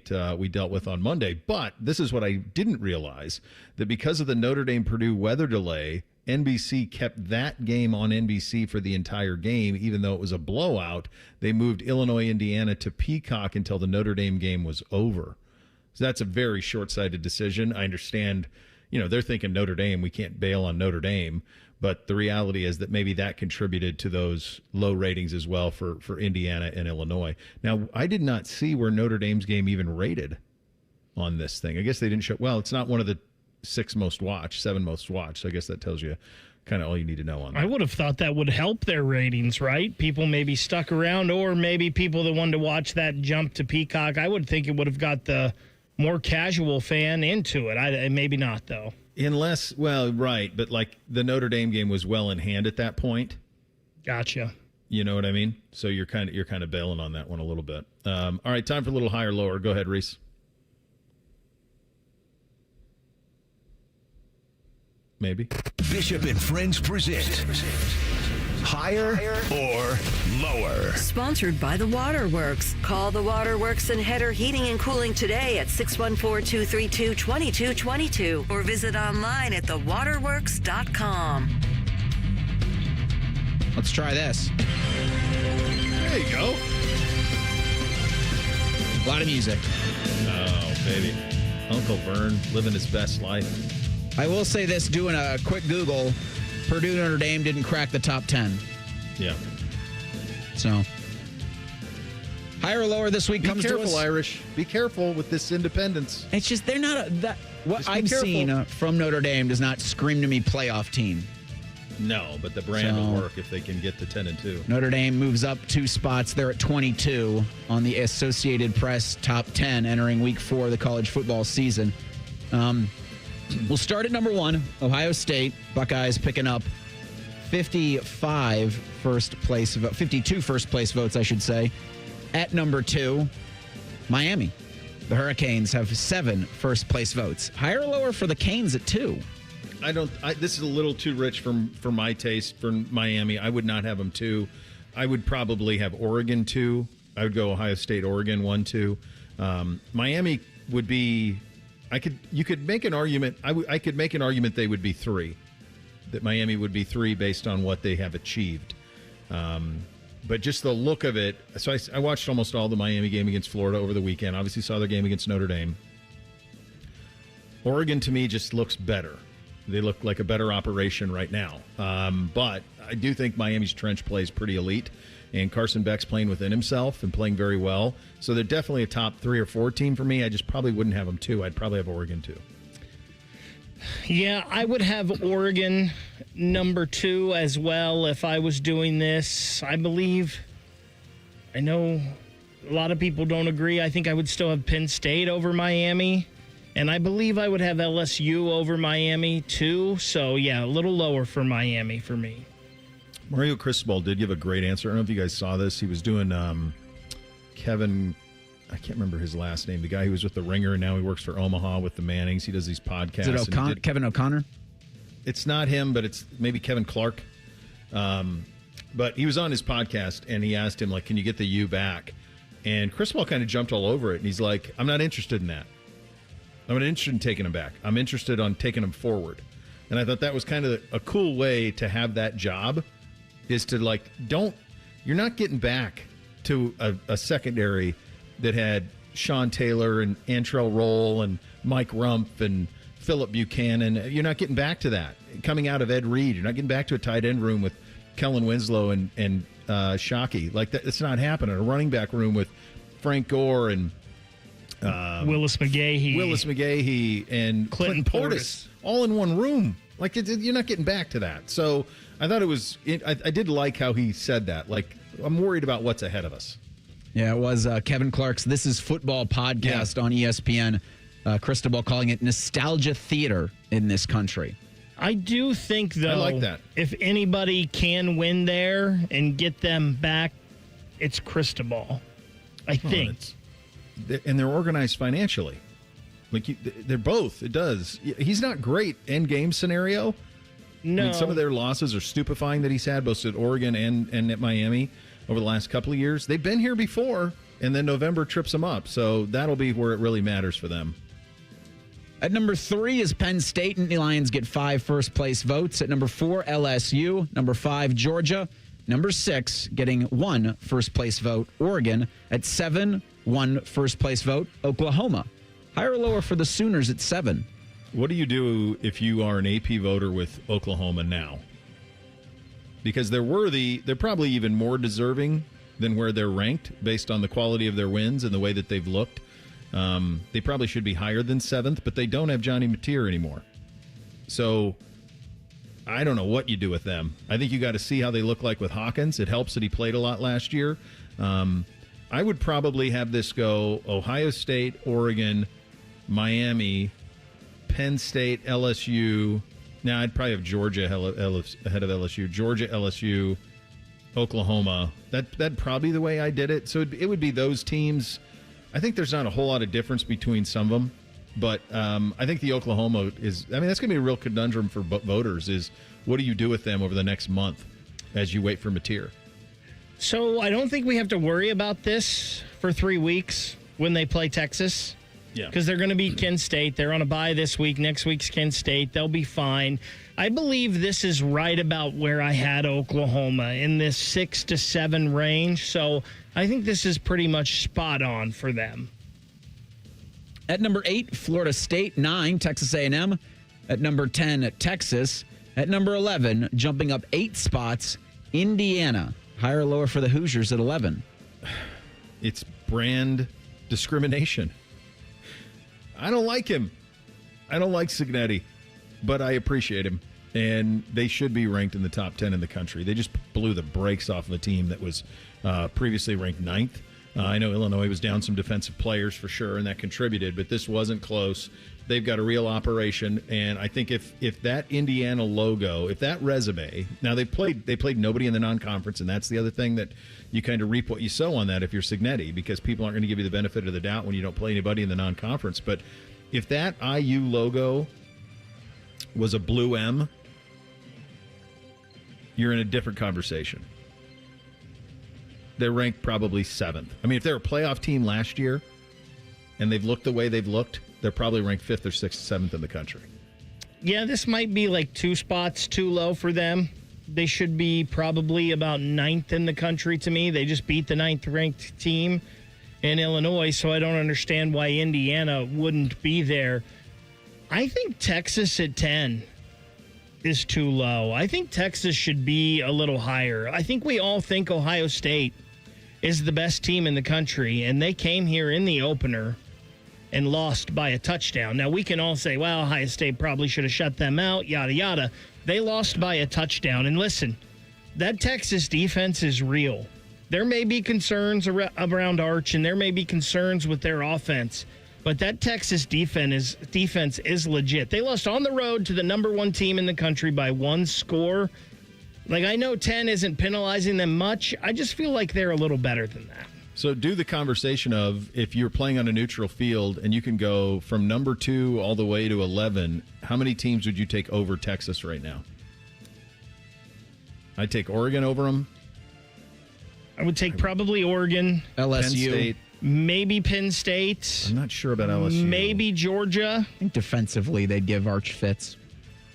[SPEAKER 3] dealt with on Monday. But this is what I didn't realize, that because of the Notre Dame-Purdue weather delay, NBC kept that game on NBC for the entire game, even though it was a blowout. They moved Illinois-Indiana to Peacock until the Notre Dame game was over. So that's a very short-sighted decision. I understand, they're thinking Notre Dame, we can't bail on Notre Dame. But the reality is that maybe that contributed to those low ratings as well for Indiana and Illinois. Now, I did not see where Notre Dame's game even rated on this thing. I guess they didn't show. Well, it's not one of the 7 most watched. So I guess that tells you kind of all you need to know on that.
[SPEAKER 4] I would have thought that would help their ratings, right? People maybe stuck around, or maybe people that wanted to watch that jump to Peacock. I would think it would have got the more casual fan into it. Maybe not, though.
[SPEAKER 3] Unless, well, right, but like the Notre Dame game was well in hand at that point.
[SPEAKER 4] Gotcha.
[SPEAKER 3] You know what I mean? So you're kind of bailing on that one a little bit. All right, time for a little higher, lower. Go ahead, Reese. Maybe.
[SPEAKER 2] Bishop and Friends present Higher or Lower.
[SPEAKER 22] Sponsored by the Waterworks. Call the Waterworks and Header Heating and Cooling today at 614-232-2222 or visit online at thewaterworks.com.
[SPEAKER 1] Let's try this.
[SPEAKER 3] There you go.
[SPEAKER 1] A lot of music.
[SPEAKER 3] Oh, baby. Uncle Vern living his best life.
[SPEAKER 1] I will say this, doing a quick Google, Purdue, Notre Dame didn't crack the top 10.
[SPEAKER 3] Yeah.
[SPEAKER 1] So, higher or lower this week comes to us.
[SPEAKER 3] Be careful, Irish. Be careful with this independence.
[SPEAKER 1] It's just they're not what
[SPEAKER 3] Just be
[SPEAKER 1] I've
[SPEAKER 3] careful.
[SPEAKER 1] seen from Notre Dame does not scream to me playoff team.
[SPEAKER 3] No, but the brand will work if they can get to 10-2.
[SPEAKER 1] Notre Dame moves up 2 spots. They're at 22 on the Associated Press top 10 entering week 4 of the college football season. We'll start at number 1, Ohio State. Buckeyes picking up 52 first place votes, I should say. At number 2, Miami. The Hurricanes have 7 first place votes. Higher or lower for the Canes at 2?
[SPEAKER 3] This is a little too rich for my taste for Miami. I would not have them 2. I would probably have Oregon 2. I would go Ohio State, Oregon 1, 2. Miami would be. You could make an argument. I could make an argument they would be 3. That Miami would be 3 based on what they have achieved. But just the look of it. So I watched almost all the Miami game against Florida over the weekend. Obviously saw their game against Notre Dame. Oregon to me just looks better. They look like a better operation right now. But I do think Miami's trench play is pretty elite. And Carson Beck's playing within himself and playing very well. So they're definitely a top 3 or 4 team for me. I just probably wouldn't have them 2. I'd probably have Oregon 2.
[SPEAKER 4] Yeah, I would have Oregon number 2 as well if I was doing this. I know a lot of people don't agree. I think I would still have Penn State over Miami. And I believe I would have LSU over Miami, too. So, yeah, a little lower for Miami for me.
[SPEAKER 3] Mario Cristobal did give a great answer. I don't know if you guys saw this. He was doing Kevin, I can't remember his last name, the guy who was with The Ringer, and now he works for Omaha with the Mannings. He does these podcasts.
[SPEAKER 1] Is it Kevin O'Connor?
[SPEAKER 3] It's not him, but it's maybe Kevin Clark. But he was on his podcast, and he asked him, like, can you get the U back? And Cristobal kind of jumped all over it, and he's like, I'm not interested in that. I'm not interested in taking him back. I'm interested on taking him forward. And I thought that was kind of a cool way to have that job, is to, like, you're not getting back to a secondary that had Sean Taylor and Antrell Roll and Mike Rumpf and Phillip Buchanan. You're not getting back to that. Coming out of Ed Reed, you're not getting back to a tight end room with Kellen Winslow and Shockey. Like, that, it's not happening. A running back room with Frank Gore and
[SPEAKER 4] Willis McGahee
[SPEAKER 3] and Clinton Portis all in one room. Like, you're not getting back to that. So I thought I did like how he said that. Like, I'm worried about what's ahead of us.
[SPEAKER 1] Yeah, it was Kevin Clark's This Is Football podcast on ESPN. Cristobal calling it nostalgia theater in this country.
[SPEAKER 4] I do think, though,
[SPEAKER 3] I like that.
[SPEAKER 4] If anybody can win there and get them back, it's Cristobal. I think.
[SPEAKER 3] And they're organized financially. Like, they're both. It does. He's not great end game scenario.
[SPEAKER 4] No.
[SPEAKER 3] I mean, some of their losses are stupefying that he's had both at Oregon and at Miami over the last couple of years. They've been here before, and then November trips them up. So that'll be where it really matters for them.
[SPEAKER 1] At number 3 is Penn State, and the Lions get 5 first-place votes. At number 4, LSU. Number 5, Georgia. Number 6, getting 1 first-place vote, Oregon. At 7, 1 first-place vote, Oklahoma. Higher or lower for the Sooners at 7?
[SPEAKER 3] What do you do if you are an AP voter with Oklahoma now? Because they're worthy. They're probably even more deserving than where they're ranked based on the quality of their wins and the way that they've looked. They probably should be higher than 7th, but they don't have Johnny Mateer anymore. So I don't know what you do with them. I think you got to see how they look like with Hawkins. It helps that he played a lot last year. I would probably have this go Ohio State, Oregon, Miami, Penn State, LSU. Now, I'd probably have Georgia ahead of LSU. Georgia, LSU, Oklahoma. That'd probably be the way I did it. So it would be those teams. I think there's not a whole lot of difference between some of them. But I think the Oklahoma is, I mean, that's going to be a real conundrum for voters is what do you do with them over the next month as you wait for Mateer?
[SPEAKER 4] So I don't think we have to worry about this for 3 weeks when they play Texas.
[SPEAKER 3] Yeah.
[SPEAKER 4] Because they're going to beat Kent State. They're on a bye this week. Next week's Kent State. They'll be fine. I believe this is right about where I had Oklahoma, in this 6 to 7 range. So I think this is pretty much spot on for them.
[SPEAKER 1] At number 8, Florida State. 9, Texas A&M. At number 10, Texas. At number 11, jumping up 8 spots, Indiana. Higher or lower for the Hoosiers at 11?
[SPEAKER 3] It's brand discrimination. I don't like him. I don't like Cignetti, but I appreciate him. And they should be ranked in the top 10 in the country. They just blew the brakes off of a team that was previously ranked 9th. I know Illinois was down some defensive players for sure, and that contributed, but this wasn't close. They've got a real operation, and I think if that Indiana logo, if that resume, now they played nobody in the non-conference, and that's the other thing that you kind of reap what you sow on that if you're Cignetti, because people aren't going to give you the benefit of the doubt when you don't play anybody in the non-conference. But if that IU logo was a blue M, you're in a different conversation. They're ranked probably 7th. I mean, if they're a playoff team last year and they've looked the way they've looked, they're probably ranked 5th or 6th, 7th in the country.
[SPEAKER 4] Yeah, this might be like 2 spots too low for them. They should be probably about 9th in the country to me. They just beat the 9th-ranked team in Illinois, so I don't understand why Indiana wouldn't be there. I think Texas at 10 is too low. I think Texas should be a little higher. I think we all think Ohio State is the best team in the country, and they came here in the opener and lost by a touchdown. Now, we can all say, well, Ohio State probably should have shut them out, yada, yada. They lost by a touchdown. And listen, that Texas defense is real. There may be concerns around Arch, and there may be concerns with their offense, but that Texas defense is legit. They lost on the road to the number 1 team in the country by 1 score. Like, I know 10 isn't penalizing them much. I just feel like they're a little better than that.
[SPEAKER 3] So do the conversation of, if you're playing on a neutral field and you can go from number 2 all the way to 11, how many teams would you take over Texas right now? I'd take Oregon over them.
[SPEAKER 4] I would take probably Oregon.
[SPEAKER 1] LSU.
[SPEAKER 3] Penn State.
[SPEAKER 4] Maybe Penn State.
[SPEAKER 3] I'm not sure about LSU.
[SPEAKER 4] Maybe Georgia.
[SPEAKER 1] I think defensively they'd give Arch fits.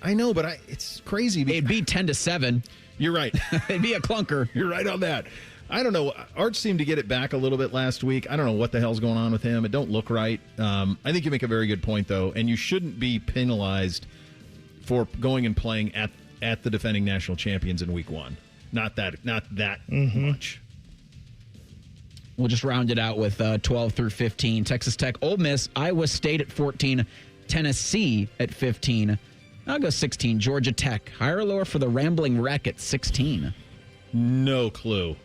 [SPEAKER 3] I know, but it's crazy.
[SPEAKER 1] It'd be 10-7.
[SPEAKER 3] You're right.
[SPEAKER 1] It'd be a clunker.
[SPEAKER 3] You're right on that. I don't know. Arch seemed to get it back a little bit last week. I don't know what the hell's going on with him. It don't look right. I think you make a very good point, though, and you shouldn't be penalized for going and playing at the defending national champions in week 1. Not that much.
[SPEAKER 1] We'll just round it out with 12 through 15. Texas Tech, Ole Miss, Iowa State at 14, Tennessee at 15. I'll go 16, Georgia Tech. Higher or lower for the Rambling Wreck at 16?
[SPEAKER 3] No clue.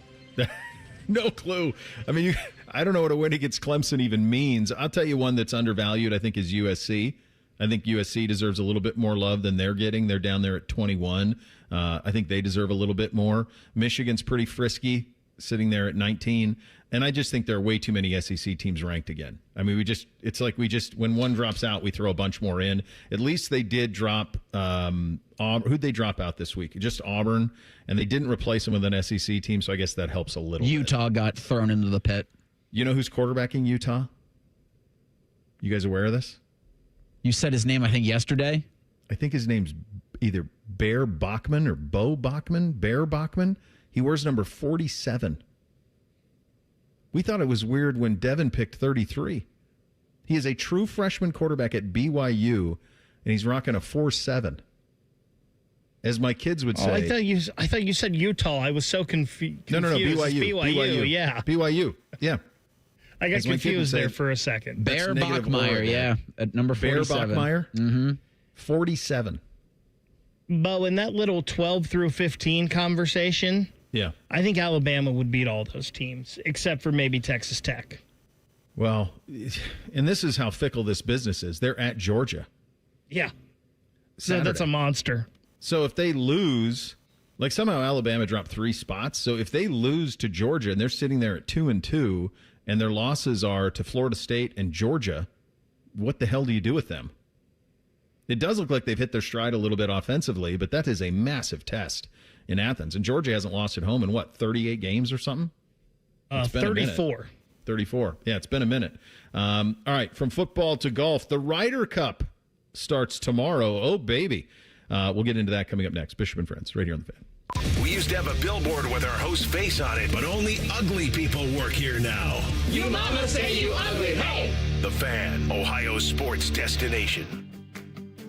[SPEAKER 3] No clue. I mean, I don't know what a win against Clemson even means. I'll tell you one that's undervalued, I think, is USC. I think USC deserves a little bit more love than they're getting. They're down there at 21. I think they deserve a little bit more. Michigan's pretty frisky, sitting there at 19. And I just think there are way too many SEC teams ranked again. I mean, it's like when one drops out, we throw a bunch more in. At least they did drop, who'd they drop out this week? Just Auburn, and they didn't replace them with an SEC team, so I guess that helps a little
[SPEAKER 1] Utah
[SPEAKER 3] bit.
[SPEAKER 1] got thrown into the pit.
[SPEAKER 3] You know who's quarterbacking Utah? You guys aware of this?
[SPEAKER 1] You said his name, I think, yesterday.
[SPEAKER 3] I think his name's either Bear Bachman or Bo Bachman. Bear Bachman. He wears number 47. We thought it was weird when Devin picked 33. He is a true freshman quarterback at BYU, and he's rocking a 4.7. As my kids would say.
[SPEAKER 4] I thought you said Utah. I was so confused.
[SPEAKER 3] No,
[SPEAKER 4] BYU. Yeah.
[SPEAKER 3] BYU. Yeah.
[SPEAKER 4] I got confused there for a second.
[SPEAKER 1] Bear Bachmeyer, yeah, at number 47.
[SPEAKER 3] Bear Bachmeyer?
[SPEAKER 1] Mm-hmm.
[SPEAKER 3] 47.
[SPEAKER 4] Bo, in that little 12 through 15 conversation,
[SPEAKER 3] yeah,
[SPEAKER 4] I think Alabama would beat all those teams, except for maybe Texas Tech.
[SPEAKER 3] Well, and this is how fickle this business is. They're at Georgia.
[SPEAKER 4] Yeah.
[SPEAKER 3] Saturday.
[SPEAKER 4] So that's a monster.
[SPEAKER 3] So if they lose, like somehow Alabama dropped 3 spots. So if they lose to Georgia and they're sitting there at 2-2, and their losses are to Florida State and Georgia, what the hell do you do with them? It does look like they've hit their stride a little bit offensively, but that is a massive test in Athens. And Georgia hasn't lost at home in, 38 games or something?
[SPEAKER 4] 34.
[SPEAKER 3] 34. Yeah, it's been a minute. All right, from football to golf, the Ryder Cup starts tomorrow. Oh, baby. We'll get into that coming up next. Bishop and Friends, right here on The Fan.
[SPEAKER 2] We used to have a billboard with our host's face on it, but only ugly people work here now.
[SPEAKER 17] You mama say you ugly, hey!
[SPEAKER 2] The Fan, Ohio's sports destination.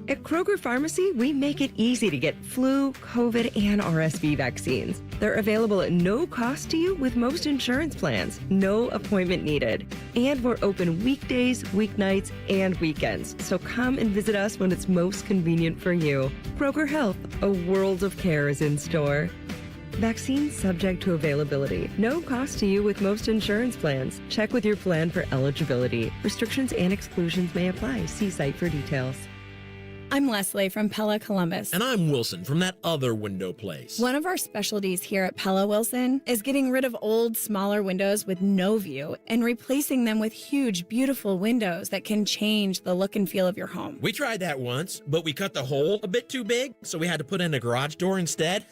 [SPEAKER 17] At Kroger Pharmacy, we make it easy to get flu, COVID, and RSV vaccines. They're available at no cost to you with most insurance plans. No appointment needed. And we're open weekdays, weeknights, and weekends. So come and visit us when it's most convenient for you. Kroger Health, a world of care is in store. Vaccines subject to availability. No cost to you with most insurance plans. Check with your plan for eligibility. Restrictions and exclusions may apply. See site for details.
[SPEAKER 18] I'm Leslie from Pella Columbus.
[SPEAKER 19] And I'm Wilson from that other window place.
[SPEAKER 18] One of our specialties here at Pella Wilson is getting rid of old, smaller windows with no view and replacing them with huge, beautiful windows that can change the look and feel of your home.
[SPEAKER 19] We tried that once, but we cut the hole a bit too big, so we had to put in a garage door instead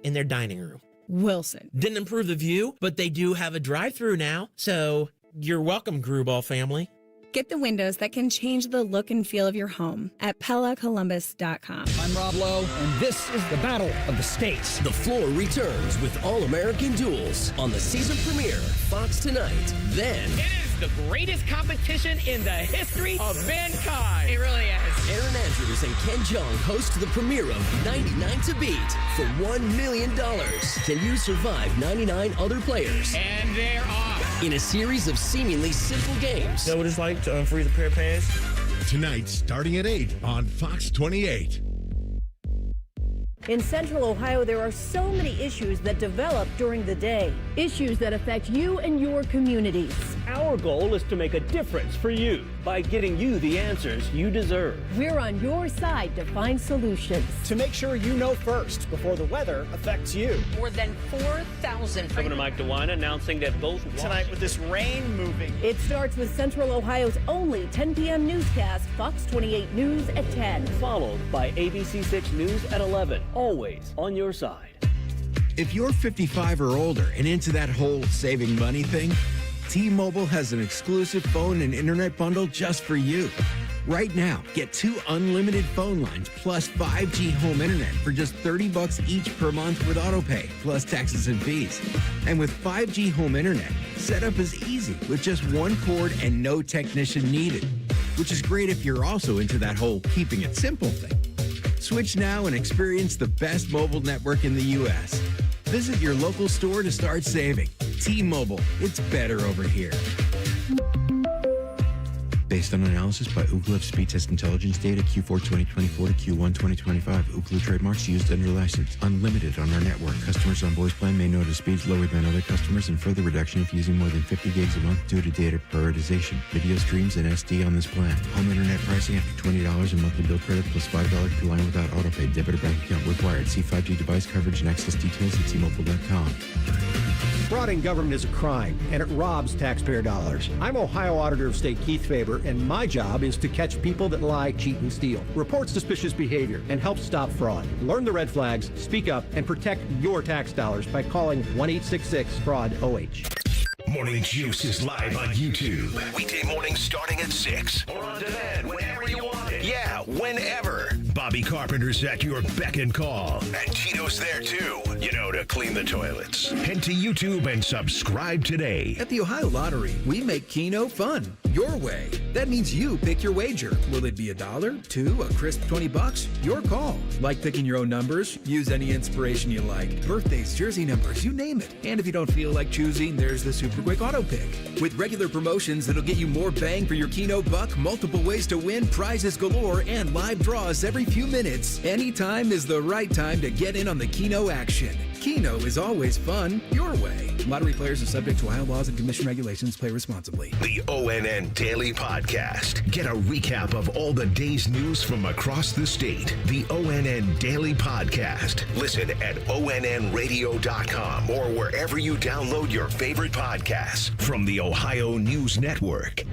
[SPEAKER 19] in their dining room.
[SPEAKER 18] Wilson.
[SPEAKER 19] Didn't improve the view, but they do have a drive-through now, so you're welcome, Gruball family.
[SPEAKER 18] Get the windows that can change the look and feel of your home at PellaColumbus.com.
[SPEAKER 20] I'm Rob Lowe, and this is the Battle of the States. The floor returns with All-American Duels on the season premiere, Fox Tonight. Then,
[SPEAKER 21] it is the greatest competition in the history of mankind. It really is.
[SPEAKER 20] Aaron Andrews and Ken Jeong host the premiere of 99 to Beat for $1 million. Can you survive 99 other players?
[SPEAKER 21] And they're off.
[SPEAKER 20] In a series of seemingly simple games.
[SPEAKER 26] Know what it's like to unfreeze a pair of pants?
[SPEAKER 2] Tonight, starting at 8 on Fox 28.
[SPEAKER 27] In Central Ohio, there are so many issues that develop during the day. Issues that affect you and your communities.
[SPEAKER 13] Our goal is to make a difference for you by getting you the answers you deserve.
[SPEAKER 27] We're on your side to find solutions.
[SPEAKER 13] To make sure you know first before the weather affects you.
[SPEAKER 15] More than 4,000.
[SPEAKER 13] Governor Mike DeWine announcing that both tonight with this rain moving.
[SPEAKER 27] It starts with Central Ohio's only 10 p.m. newscast, Fox 28 News at 10.
[SPEAKER 13] Followed by ABC 6 News at 11. Always on your side.
[SPEAKER 28] If you're 55 or older and into that whole saving money thing, T-Mobile has an exclusive phone and internet bundle just for you. Right now, get 2 unlimited phone lines plus 5G home internet for just $30 each per month with autopay, plus taxes and fees. And with 5G home internet, setup is easy with just one cord and no technician needed, which is great if you're also into that whole keeping it simple thing. Switch now and experience the best mobile network in the U.S. Visit your local store to start saving. T-Mobile, it's better over here.
[SPEAKER 29] Based on analysis by Ookla of Speed Test Intelligence data Q4 2024 to Q1 2025. Ookla trademarks used under license. Unlimited on our network. Customers on voice plan may notice speeds lower than other customers and further reduction if using more than 50 gigs a month due to data prioritization. Video streams and SD on this plan. Home internet pricing after $20 in monthly bill credit plus $5 per line without autopay. Debit or bank account required. See 5G device coverage and access details at T-Mobile.com.
[SPEAKER 30] Fraud in government is a crime, and it robs taxpayer dollars. I'm Ohio Auditor of State Keith Faber, and my job is to catch people that lie, cheat, and steal, report suspicious behavior, and help stop fraud. Learn the red flags, speak up, and protect your tax dollars by calling 1-866-FRAUD-OH.
[SPEAKER 2] Morning Juice is live on YouTube. Weekday mornings starting at 6. Or on demand whenever you want it. Yeah, whenever. Bobby Carpenter's at your beck and call. And Cheeto's there too, you know, to clean the toilets. Head to YouTube and subscribe today.
[SPEAKER 31] At the Ohio Lottery, we make Keno fun. Your way. That means you pick your wager. Will it be $1, $2, a crisp $20? Your call. Like picking your own numbers? Use any inspiration you like. Birthdays, jersey numbers, you name it. And if you don't feel like choosing, there's the Super Quick Auto Pick. With regular promotions that'll get you more bang for your Keno buck, multiple ways to win, prizes galore, and live draws every few minutes. Anytime is the right time to get in on the Keno action. Keno is always fun, your way. Lottery players are subject to Ohio laws and commission regulations. Play responsibly.
[SPEAKER 2] The ONN Daily Podcast. Get a recap of all the day's news from across the state. The ONN Daily Podcast. Listen at ONNradio.com or wherever you download your favorite podcasts from the Ohio News Network.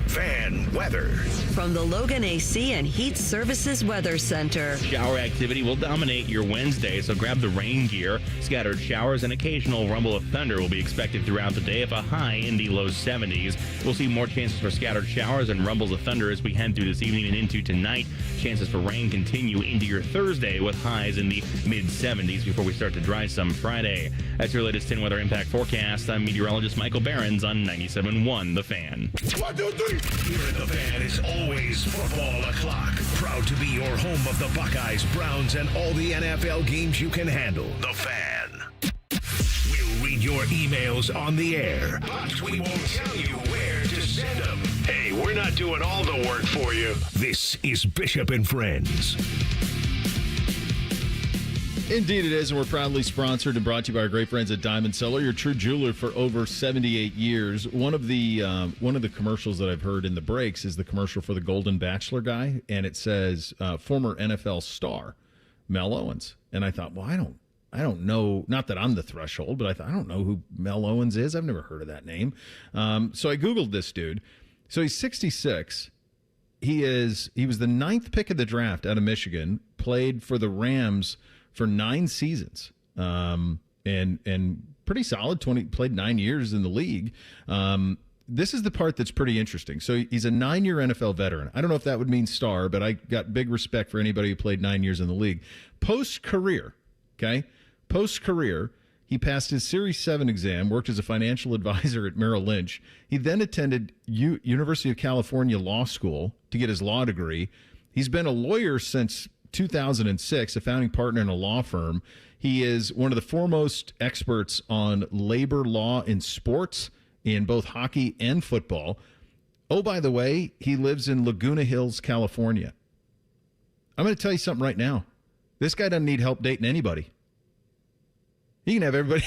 [SPEAKER 2] Fan weather.
[SPEAKER 22] From the Logan AC and Heat Services Weather Center.
[SPEAKER 32] Shower activity will dominate your Wednesday, so grab the rain gear.
[SPEAKER 6] clear. Scattered showers and occasional rumble of thunder will be expected throughout the day, with a high in the low 70s. We'll see more chances for scattered showers and rumbles of thunder as we head through this evening and into tonight. Chances for rain continue into your Thursday with highs in the mid-70s before we start to dry some Friday. That's your latest 10 weather impact forecast. I'm meteorologist Michael Behrens on 97.1 The Fan.
[SPEAKER 2] 1, 2, 3. Here in The Fan is always football o'clock. Proud to be your home of the Buckeyes, Browns, and all the NFL games you can handle. The Fan. We'll read your emails on the air, but we won't tell you where to send them. Hey, we're not doing all the work for you. This is Bishop and Friends.
[SPEAKER 3] Indeed it is, and we're proudly sponsored and brought to you by our great friends at Diamond Cellar, your true jeweler for over 78 years. One of the commercials that I've heard in the breaks is the commercial for the Golden Bachelor guy, and it says former NFL star Mel Owens. And I thought, well, I don't know, not that I'm the threshold, but I don't know who Mel Owens is. I've never heard of that name. So I Googled this dude. So he's 66. He was the 9th pick of the draft out of Michigan, played for the Rams for 9 seasons, and pretty solid. Played 9 years in the league. This is the part that's pretty interesting. So he's a 9-year NFL veteran. I don't know if that would mean star, but I got big respect for anybody who played 9 years in the league. Post-career, he passed his Series 7 exam, worked as a financial advisor at Merrill Lynch. He then attended University of California Law School to get his law degree. He's been a lawyer since 2006, a founding partner in a law firm. He is one of the foremost experts on labor law in sports, in both hockey and football. Oh, by the way, he lives in Laguna Hills, California. I'm going to tell you something right now. This guy doesn't need help dating anybody. He can have everybody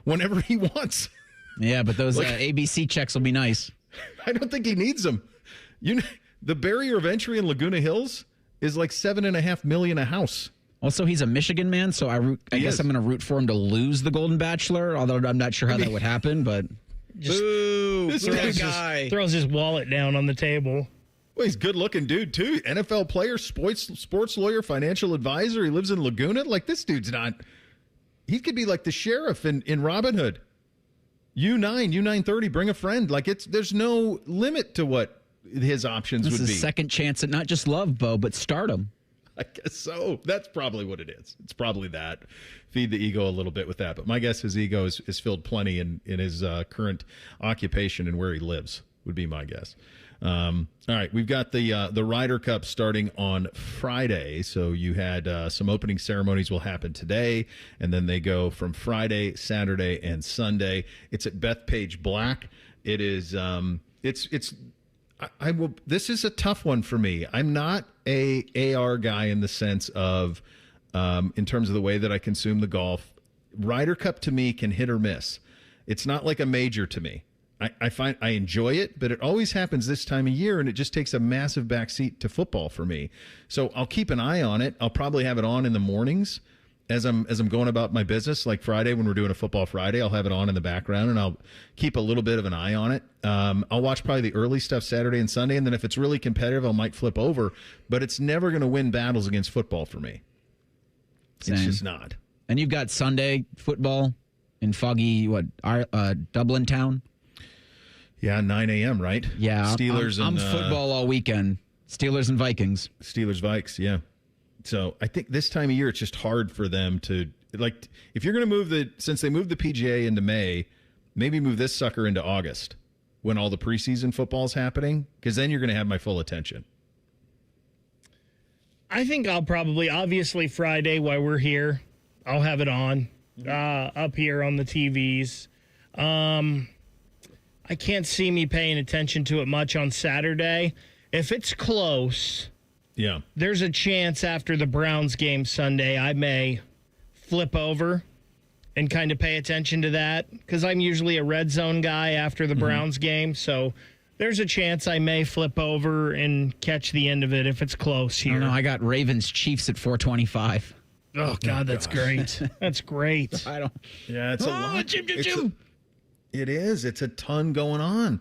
[SPEAKER 3] whenever he wants.
[SPEAKER 1] Yeah, but those ABC checks will be nice.
[SPEAKER 3] I don't think he needs them. The barrier of entry in Laguna Hills is like $7.5 million a house.
[SPEAKER 1] Also, he's a Michigan man, so I guess I'm going to root for him to lose the Golden Bachelor, although I'm not sure how that would happen, but
[SPEAKER 4] Just throws his wallet down on the table.
[SPEAKER 3] Well, he's a good-looking dude, too. NFL player, sports lawyer, financial advisor. He lives in Laguna. Like, this dude's not... He could be like the sheriff in Robin Hood. U9, U930, bring a friend. Like, there's no limit to what his options would be.
[SPEAKER 1] This is second chance at not just love, Bo, but stardom.
[SPEAKER 3] I guess so. That's probably what it is. It's probably that. Feed the ego a little bit with that. But my guess his ego is filled plenty in his current occupation and where he lives, would be my guess. All right, we've got the Ryder Cup starting on Friday. So you had some opening ceremonies will happen today, and then they go from Friday, Saturday, and Sunday. It's at Bethpage Black. It is I will. This is a tough one for me. I'm not a AR guy in the sense of in terms of the way that I consume the golf. Ryder Cup to me can hit or miss. It's not like a major to me. I find I enjoy it, but it always happens this time of year, and it just takes a massive backseat to football for me. So I'll keep an eye on it. I'll probably have it on in the mornings as I'm going about my business. Like Friday when we're doing a football Friday, I'll have it on in the background, and I'll keep a little bit of an eye on it. I'll watch probably the early stuff Saturday and Sunday, and then if it's really competitive, I might flip over. But it's never going to win battles against football for me.
[SPEAKER 1] Same.
[SPEAKER 3] It's just not.
[SPEAKER 1] And you've got Sunday football in foggy, Dublin town?
[SPEAKER 3] Yeah, 9 a.m., right?
[SPEAKER 1] Yeah.
[SPEAKER 3] Steelers
[SPEAKER 1] I'm football all weekend. Steelers and Vikings.
[SPEAKER 3] Steelers, Vikes, yeah. So I think this time of year, it's just hard for them to, like, if you're going to move since they moved the PGA into May, maybe move this sucker into August when all the preseason football is happening, because then you're going to have my full attention.
[SPEAKER 4] I think I'll probably, obviously Friday while we're here, I'll have it on up here on the TVs. I can't see me paying attention to it much on Saturday. If it's close,
[SPEAKER 3] yeah,
[SPEAKER 4] there's a chance after the Browns game Sunday I may flip over and kind of pay attention to that because I'm usually a red zone guy after the Browns game. So there's a chance I may flip over and catch the end of it if it's close here.
[SPEAKER 1] I don't know. I got Ravens Chiefs at 425.
[SPEAKER 4] Oh, God, that's great. That's great.
[SPEAKER 1] I don't.
[SPEAKER 3] Yeah, it's a lot.
[SPEAKER 1] Jim.
[SPEAKER 3] It is. It's a ton going on.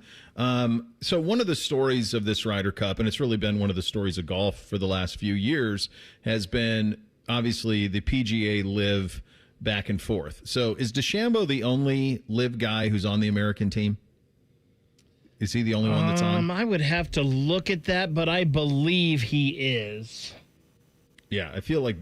[SPEAKER 3] So one of the stories of this Ryder Cup, and it's really been one of the stories of golf for the last few years, has been obviously the PGA Live back and forth. So is DeChambeau the only live guy who's on the American team? Is he the only one that's on?
[SPEAKER 4] I would have to look at that, but I believe he is.
[SPEAKER 3] Yeah, I feel like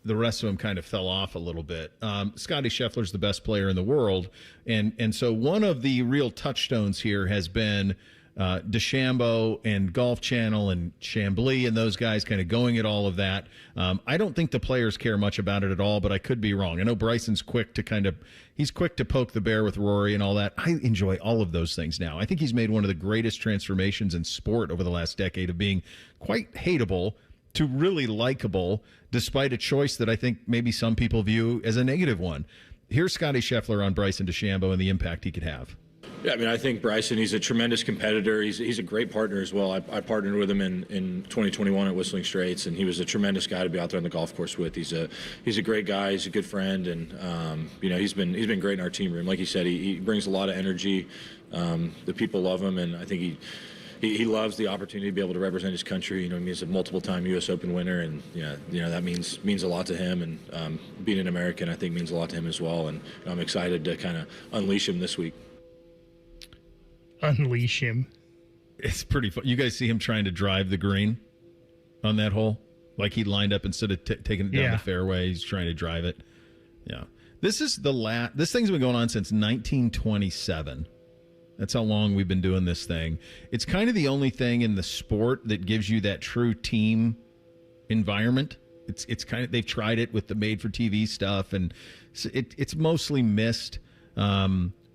[SPEAKER 3] the rest of them kind of fell off a little bit. Scotty Scheffler's the best player in the world, and so one of the real touchstones here has been DeChambeau and Golf Channel and Chambly and those guys kind of going at all of that. I don't think the players care much about it at all, but I could be wrong. I know Bryson's quick to poke the bear with Rory and all that. I enjoy all of those things now. I think he's made one of the greatest transformations in sport over the last decade of being quite hateable to really likable, despite a choice that I think maybe some people view as a negative one. Here's Scotty Scheffler on Bryson DeChambeau and the impact he could have.
[SPEAKER 7] Yeah, I mean, I think Bryson, he's a tremendous competitor. He's a great partner as well. I partnered with him in 2021 at Whistling Straits, and he was a tremendous guy to be out there on the golf course with. He's a great guy. He's a good friend, and he's been great in our team room. Like you said, he brings a lot of energy. The people love him, and I think he loves the opportunity to be able to represent his country. He's a multiple-time U.S. Open winner, and that means a lot to him. And being an American, I think, means a lot to him as well. And I'm excited to kind of unleash him this week.
[SPEAKER 4] Unleash him.
[SPEAKER 3] It's pretty fun. You guys see him trying to drive the green on that hole? Like he lined up instead of taking it down the fairway. He's trying to drive it. Yeah. This is this thing's been going on since 1927. That's how long we've been doing this thing. It's kind of the only thing in the sport that gives you that true team environment. It's kind of, they've tried it with the made-for-TV stuff, and it's mostly missed.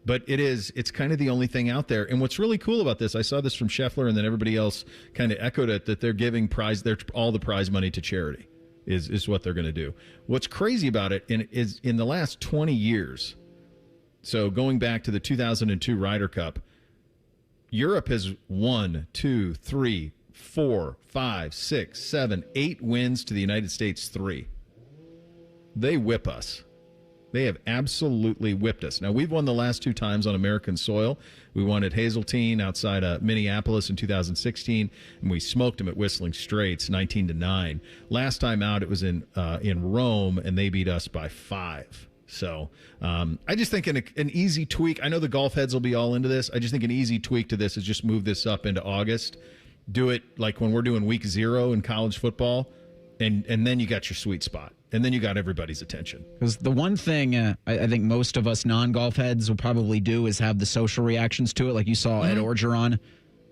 [SPEAKER 3] But it's kind of the only thing out there. And what's really cool about this, I saw this from Scheffler, and then everybody else kind of echoed it, that they're giving all the prize money to charity is what they're going to do. What's crazy about it is in the last 20 years, so going back to the 2002 Ryder Cup, Europe has 1, 2, 3, 4, 5, 6, 7, 8 wins to the United States 3. They whip us. They have absolutely whipped us. Now, we've won the last 2 times on American soil. We won at Hazeltine outside of Minneapolis in 2016, and we smoked them at Whistling Straits 19-9. Last time out, it was in Rome, and they beat us by 5. So I just think an easy tweak. I know the golf heads will be all into this. I just think an easy tweak to this is just move this up into August. Do it like when we're doing week 0 in college football, and then you got your sweet spot. And then you got everybody's attention.
[SPEAKER 1] Because the one thing I think most of us non-golf heads will probably do is have the social reactions to it. Like you saw Ed Orgeron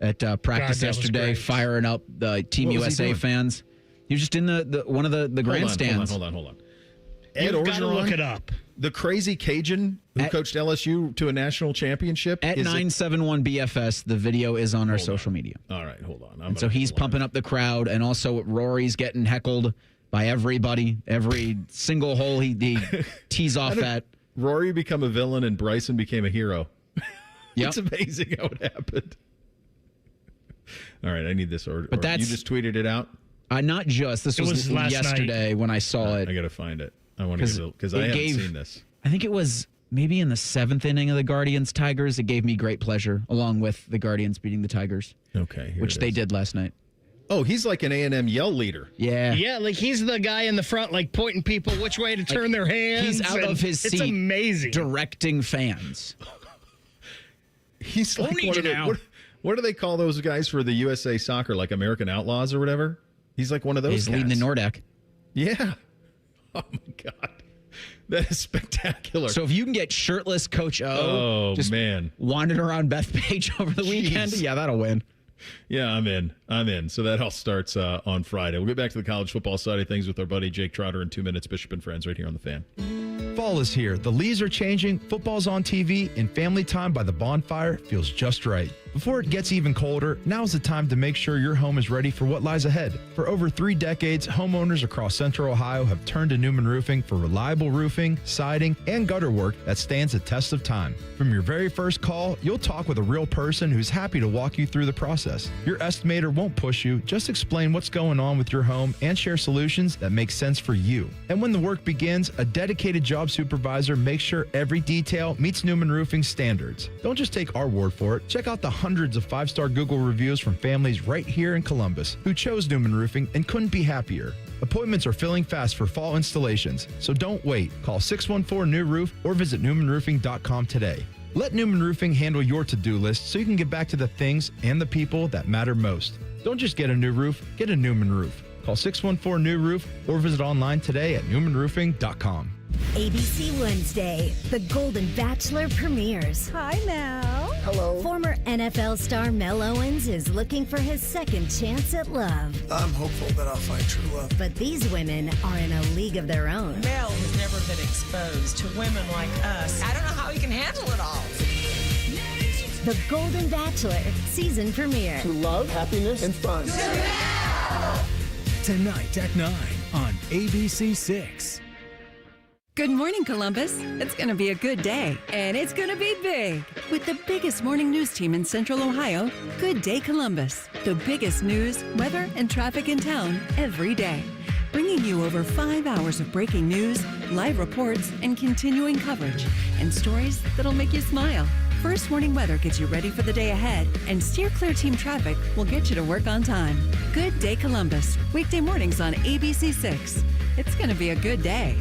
[SPEAKER 1] at practice yesterday, firing up the Team USA fans. He was just in the one of the grandstands.
[SPEAKER 3] Hold on. Ed Orgeron,
[SPEAKER 4] gotta look it up.
[SPEAKER 3] The crazy Cajun who coached LSU to a national championship.
[SPEAKER 1] At 971 BFS, the video is on our social media.
[SPEAKER 3] All right, hold on.
[SPEAKER 1] So he's pumping up the crowd, and also Rory's getting heckled by everybody. Every single hole he tees off at.
[SPEAKER 3] Rory become a villain and Bryson became a hero.
[SPEAKER 1] Yep.
[SPEAKER 3] It's amazing how it happened. All right, I need this order.
[SPEAKER 1] But
[SPEAKER 3] you just tweeted it out?
[SPEAKER 1] Not just. This was yesterday when I saw it.
[SPEAKER 3] I got to find it. I want to get because I haven't seen this.
[SPEAKER 1] I think it was maybe in the 7th inning of the Guardians Tigers. It gave me great pleasure, along with the Guardians beating the Tigers.
[SPEAKER 3] Okay,
[SPEAKER 1] which they did last night.
[SPEAKER 3] Oh, he's like an A&M yell leader.
[SPEAKER 1] Yeah.
[SPEAKER 4] Yeah, like he's the guy in the front, like pointing people which way to turn their hands.
[SPEAKER 1] He's out of his seat.
[SPEAKER 4] It's amazing.
[SPEAKER 1] Directing fans.
[SPEAKER 3] He's like what do they call those guys for the USA Soccer, like American Outlaws or whatever? He's like one of those
[SPEAKER 1] He's
[SPEAKER 3] guys.
[SPEAKER 1] leading the Nordic.
[SPEAKER 3] Yeah. Oh, my God. That is spectacular.
[SPEAKER 1] So if you can get shirtless Coach O wandering around Bethpage over the weekend, yeah, that'll win.
[SPEAKER 3] Yeah, I'm in. So that all starts on Friday. We'll get back to the college football side of things with our buddy Jake Trotter in 2 minutes. Bishop and Friends right here on The Fan.
[SPEAKER 8] Fall is here. The leaves are changing, football's on TV, and family time by the bonfire feels just right. Before it gets even colder, now's the time to make sure your home is ready for what lies ahead. For over 3 decades, homeowners across Central Ohio have turned to Newman Roofing for reliable roofing, siding, and gutter work that stands the test of time. From your very first call, you'll talk with a real person who's happy to walk you through the process. Your estimator won't push you, just explain what's going on with your home and share solutions that make sense for you. And when the work begins, a dedicated job supervisor makes sure every detail meets Newman Roofing standards. Don't just take our word for it. Check out the hundreds of 5-star Google reviews from families right here in Columbus who chose Newman Roofing and couldn't be happier. Appointments are filling fast for fall installations, so don't wait. Call 614-NEW-ROOF or visit newmanroofing.com today. Let Newman Roofing handle your to-do list so you can get back to the things and the people that matter most. Don't just get a new roof, get a Newman roof. Call 614-NEW-ROOF or visit online today at newmanroofing.com.
[SPEAKER 5] ABC Wednesday, The Golden Bachelor premieres. Hi, Mel.
[SPEAKER 9] Hello.
[SPEAKER 5] Former NFL star Mel Owens is looking for his second chance at love.
[SPEAKER 9] I'm hopeful that I'll find true love.
[SPEAKER 5] But these women are in a league of their own.
[SPEAKER 15] Mel has never been exposed to women like us. I don't know how he can handle it all.
[SPEAKER 5] The Golden Bachelor season premiere.
[SPEAKER 9] To love, happiness, and fun.
[SPEAKER 10] Tonight at 9 on ABC6.
[SPEAKER 11] Good morning, Columbus. It's going to be a good day, and it's going to be big. With the biggest morning news team in Central Ohio, Good Day Columbus. The biggest news, weather, and traffic in town every day. Bringing you over 5 hours of breaking news, live reports, and continuing coverage, and stories that'll make you smile. First Warning Weather gets you ready for the day ahead, and Steer Clear Team Traffic will get you to work on time. Good Day Columbus, weekday mornings on ABC6. It's going to be a good day.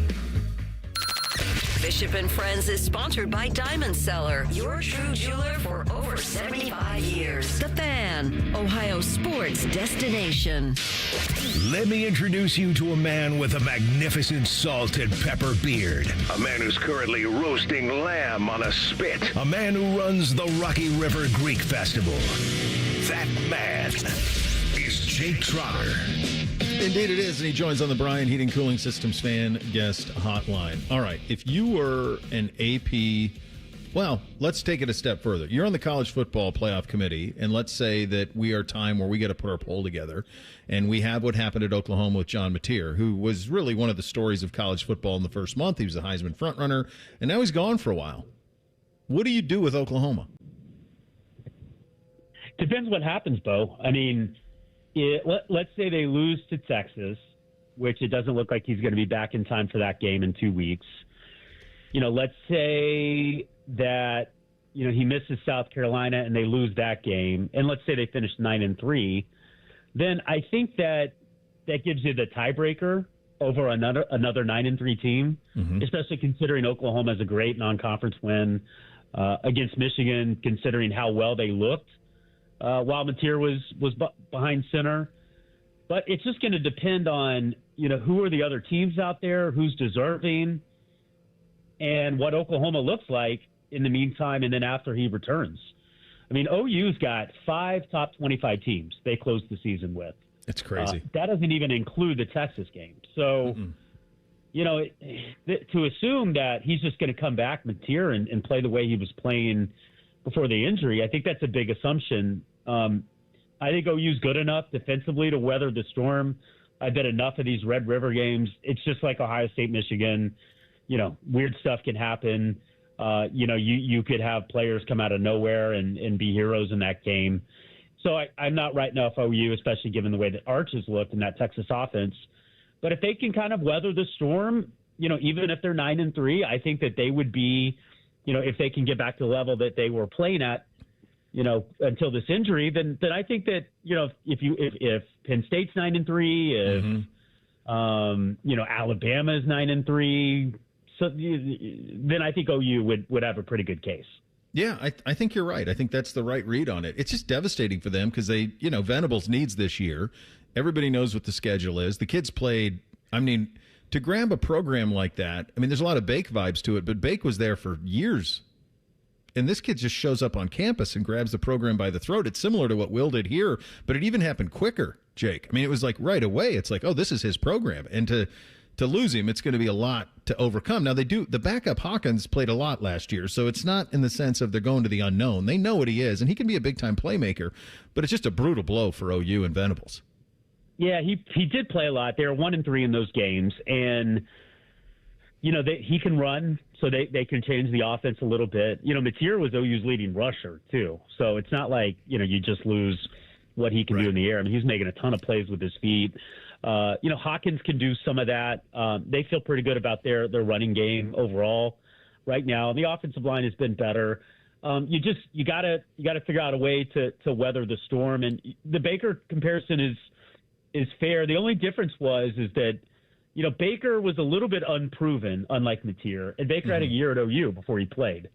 [SPEAKER 22] Bishop and Friends is sponsored by Diamond Seller, your true jeweler for over 75 years. The Fan, Ohio sports destination.
[SPEAKER 2] Let me introduce you to a man with a magnificent salt and pepper beard. A man who's currently roasting lamb on a spit. A man who runs the Rocky River Greek Festival. That man is Jake Trotter.
[SPEAKER 3] Indeed it is, and he joins on the Brian Heating Cooling Systems fan guest hotline. All right, if you were an AP, well, let's take it a step further. You're on the college football playoff committee, and let's say that we are time where we got to put our poll together, and we have what happened at Oklahoma with John Mateer, who was really one of the stories of college football in the first month. He was a Heisman frontrunner, and now he's gone for a while. What do you do with Oklahoma?
[SPEAKER 12] Depends what happens, Bo. I mean, let's say they lose to Texas, which it doesn't look like he's going to be back in time for that game in 2 weeks. Let's say that, he misses South Carolina and they lose that game. And let's say they finish 9-3. Then I think that gives you the tiebreaker over another 9-3 team, especially considering Oklahoma has a great non-conference win against Michigan, considering how well they looked. While Mateer was behind center. But it's just going to depend on, who are the other teams out there, who's deserving, and what Oklahoma looks like in the meantime and then after he returns. I mean, OU's got 5 top 25 teams they closed the season with.
[SPEAKER 3] It's crazy.
[SPEAKER 12] That doesn't even include the Texas game. So, to assume that he's just going to come back, Mateer, and play the way he was playing before the injury, I think that's a big assumption. I think OU's good enough defensively to weather the storm. I bet enough of these Red River games. It's just like Ohio State, Michigan. Weird stuff can happen. You could have players come out of nowhere and be heroes in that game. So I'm not writing off OU, especially given the way that Arch has looked in that Texas offense. But if they can kind of weather the storm, even if they're 9-3, I think that they would be, if they can get back to the level that they were playing at, until this injury, then I think that, if Penn State's 9-3, if Alabama is 9-3, so then I think OU would have a pretty good case.
[SPEAKER 3] Yeah, I think you're right. I think that's the right read on it. It's just devastating for them because they, Venables needs this year. Everybody knows what the schedule is. The kids played, to grab a program like that, there's a lot of Bake vibes to it, but Bake was there for years. And this kid just shows up on campus and grabs the program by the throat. It's similar to what Will did here, but it even happened quicker, Jake. It was like right away. It's like, oh, this is his program. And to lose him, it's going to be a lot to overcome. Now, the backup Hawkins played a lot last year, so it's not in the sense of they're going to the unknown. They know what he is, and he can be a big-time playmaker, but it's just a brutal blow for OU and Venables.
[SPEAKER 12] Yeah, he did play a lot. They were 1-3 in those games, and he can run, so they can change the offense a little bit. Mateer was OU's leading rusher too, so it's not like you just lose what he can do in the air. He's making a ton of plays with his feet. Hawkins can do some of that. They feel pretty good about their running game overall right now. The offensive line has been better. you gotta figure out a way to weather the storm. And the Baker comparison is fair. The only difference is that, Baker was a little bit unproven, unlike Mateer, and Baker had a year at OU before he played.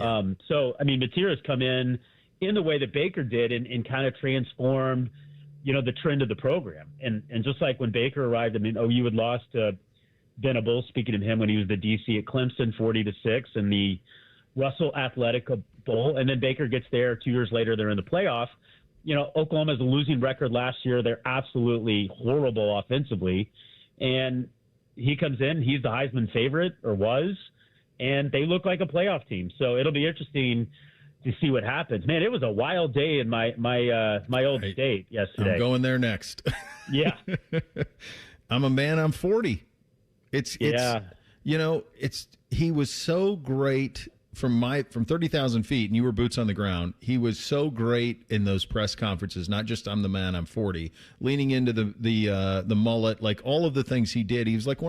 [SPEAKER 12] Mateer has come in the way that Baker did and kind of transformed, the trend of the program. And just like when Baker arrived, OU had lost to Venables, speaking of him, when he was the DC at Clemson, 40-6 in the Russell Athletic Bowl. And then Baker gets there 2 years later, they're in the playoff. Oklahoma has a losing record last year. They're absolutely horrible offensively. And he comes in, he's the Heisman favorite, or was, and they look like a playoff team. So it'll be interesting to see what happens. Man, it was a wild day in my old state yesterday.
[SPEAKER 3] I'm going there next.
[SPEAKER 12] Yeah.
[SPEAKER 3] I'm a man, I'm 40. He was so great from 30,000 feet, and you were boots on the ground. He was so great in those press conferences, not just I'm the man, I'm 40, leaning into the mullet, like all of the things he did. He was like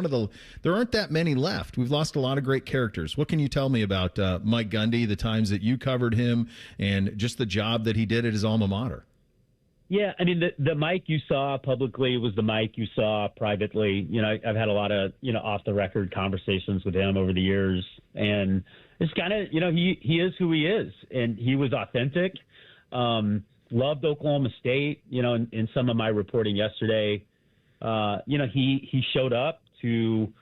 [SPEAKER 3] there aren't that many left. We've lost a lot of great characters. What can you tell me about Mike Gundy, the times that you covered him, and just the job that he did at his alma mater?
[SPEAKER 12] Yeah, the Mike you saw publicly was the Mike you saw privately. I've had a lot of, off-the-record conversations with him over the years, and it's kind of, he is who he is, and he was authentic. Loved Oklahoma State. In some of my reporting yesterday, he showed up to,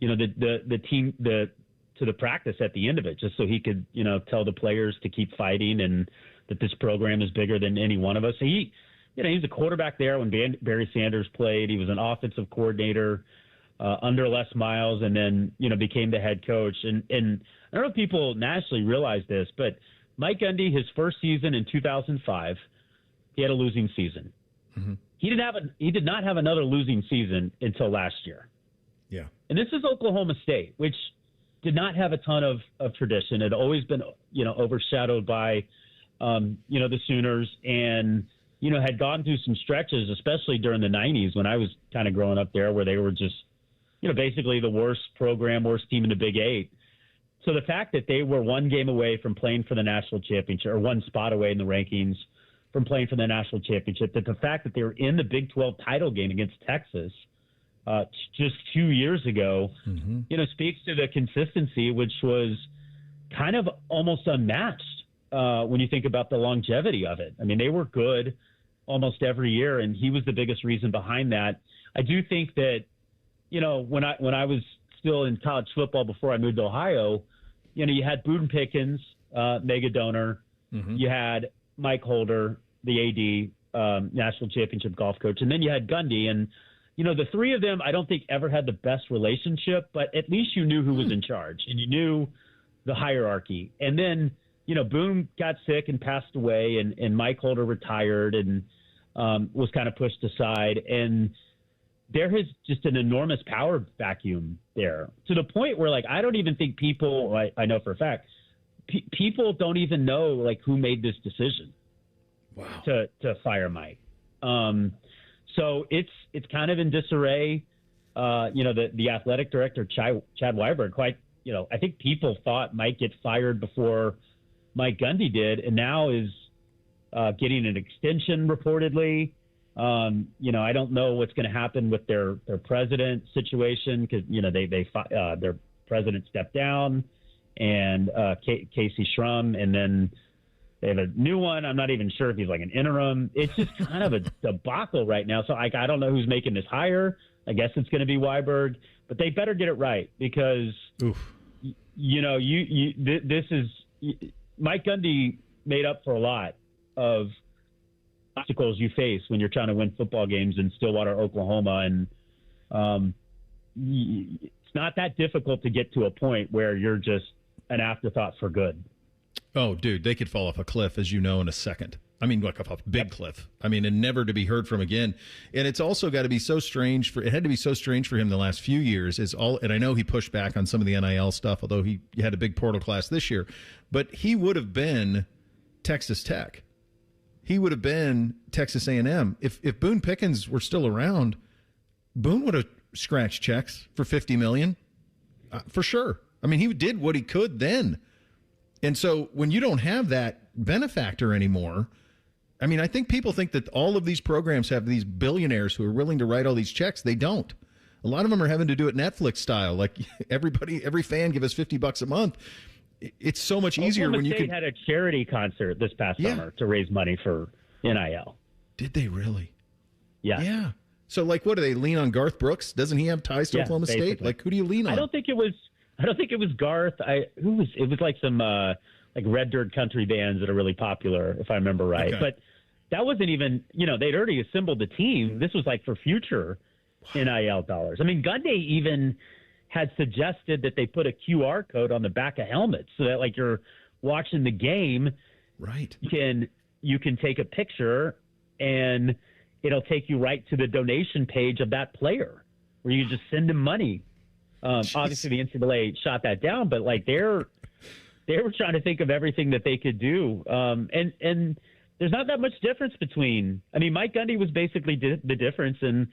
[SPEAKER 12] the team, to the practice at the end of it, just so he could, tell the players to keep fighting and that this program is bigger than any one of us. He was a quarterback there when Barry Sanders played. He was an offensive coordinator under Les Miles, and then, became the head coach. And I don't know if people nationally realize this, but Mike Gundy, his first season in 2005, he had a losing season. Mm-hmm. He did not have another losing season until last year.
[SPEAKER 3] Yeah. And
[SPEAKER 12] this is Oklahoma State, which did not have a ton of tradition. It had always been, overshadowed by, the Sooners, and, had gone through some stretches, especially during the 90s when I was kind of growing up there, where they were just, basically the worst team in the Big Eight. So the fact that they were one game away from playing for the national championship, or one spot away in the rankings from playing for the national championship, that the fact that they were in the Big 12 title game against Texas just 2 years ago, speaks to the consistency, which was kind of almost unmatched when you think about the longevity of it. They were good almost every year, and he was the biggest reason behind that. I do think that, when I was still in college football before I moved to Ohio, you had Boone Pickens, mega donor. Mm-hmm. You had Mike Holder, the AD, national championship golf coach. And then you had Gundy. And, the three of them, I don't think ever had the best relationship, but at least you knew who was in charge, and you knew the hierarchy. And then, Boone got sick and passed away, and Mike Holder retired and was kind of pushed aside. And there is just an enormous power vacuum there, to the point where, I don't even think people, I know for a fact, people don't even know, who made this decision.
[SPEAKER 3] Wow.
[SPEAKER 12] To fire Mike. So it's kind of in disarray. The athletic director, Chad Weiberg, I think people thought might get fired before Mike Gundy did, and now is getting an extension reportedly. I don't know what's going to happen with their president situation, because their president stepped down, and Casey Schrum, and then they have a new one. I'm not even sure if he's an interim. It's just kind of a debacle right now. So I don't know who's making this hire. I guess it's going to be Weiberg, but they better get it right, because this is Mike Gundy made up for a lot of obstacles you face when you're trying to win football games in Stillwater, Oklahoma. And it's not that difficult to get to a point where you're just an afterthought for good.
[SPEAKER 3] Oh, dude, they could fall off a cliff, as you know, in a second. Off a big cliff. And never to be heard from again. And it's also got to be so strange it had to be so strange for him the last few years. And I know he pushed back on some of the NIL stuff, although he had a big portal class this year. But he would have been Texas Tech. He would have been Texas A&M. If Boone Pickens were still around, Boone would have scratched checks for $50 million, for sure. He did what he could then. And so when you don't have that benefactor anymore, I mean, I think people think that all of these programs have these billionaires who are willing to write all these checks. They don't. A lot of them are having to do it Netflix style. Like every fan give us $50 a month. It's so much easier when you
[SPEAKER 12] can. Had a charity concert this past summer to raise money for NIL.
[SPEAKER 3] Did they really?
[SPEAKER 12] Yeah.
[SPEAKER 3] Yeah. So, like, what do they lean on? Garth Brooks? Doesn't he have ties to Oklahoma State? Like, who do you lean on?
[SPEAKER 12] I don't think it was Garth. It was like some like red dirt country bands that are really popular, if I remember right.
[SPEAKER 3] Okay.
[SPEAKER 12] But that wasn't even, they'd already assembled the team. This was like for future NIL dollars. I mean, Gundy even had suggested that they put a QR code on the back of helmets so that, like, you're watching the game,
[SPEAKER 3] right?
[SPEAKER 12] You can take a picture and it'll take you right to the donation page of that player, where you just send him money. Obviously, the NCAA shot that down, but like they were trying to think of everything that they could do. And there's not that much difference between. I mean, Mike Gundy was basically the difference in,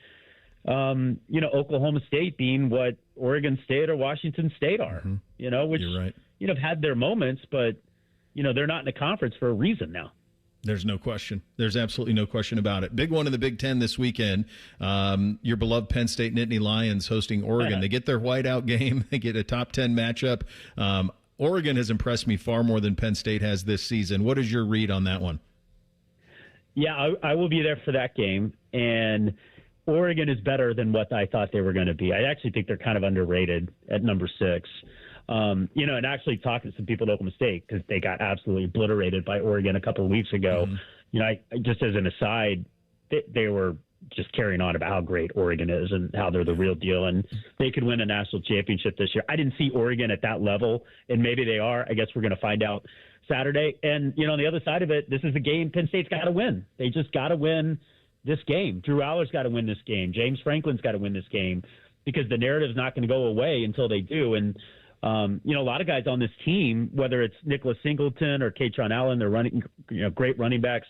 [SPEAKER 12] Oklahoma State being what Oregon State or Washington State are. Which
[SPEAKER 3] You're right.
[SPEAKER 12] Have had their moments, but they're not in a conference for a reason now.
[SPEAKER 3] There's no question. There's absolutely no question about it. Big one in the Big Ten this weekend. Your beloved Penn State Nittany Lions hosting Oregon. They get their whiteout game. They get a top 10 matchup. Oregon has impressed me far more than Penn State has this season. What is your read on that one?
[SPEAKER 12] Yeah, I will be there for that game. And Oregon is better than what I thought they were going to be. I actually think they're kind of underrated at number 6. And actually talking to some people at Oklahoma State, because they got absolutely obliterated by Oregon a couple of weeks ago. I just as an aside, they were just carrying on about how great Oregon is and how they're the real deal, and they could win a national championship this year. I didn't see Oregon at that level, and maybe they are. I guess we're going to find out Saturday. And, on the other side of it, this is a game Penn State's got to win. They just got to win this game. Drew Aller's got to win this game. James Franklin's got to win this game, because the narrative's not going to go away until they do. And, a lot of guys on this team, whether it's Nicholas Singleton or Katron Allen, they're running, great running backs.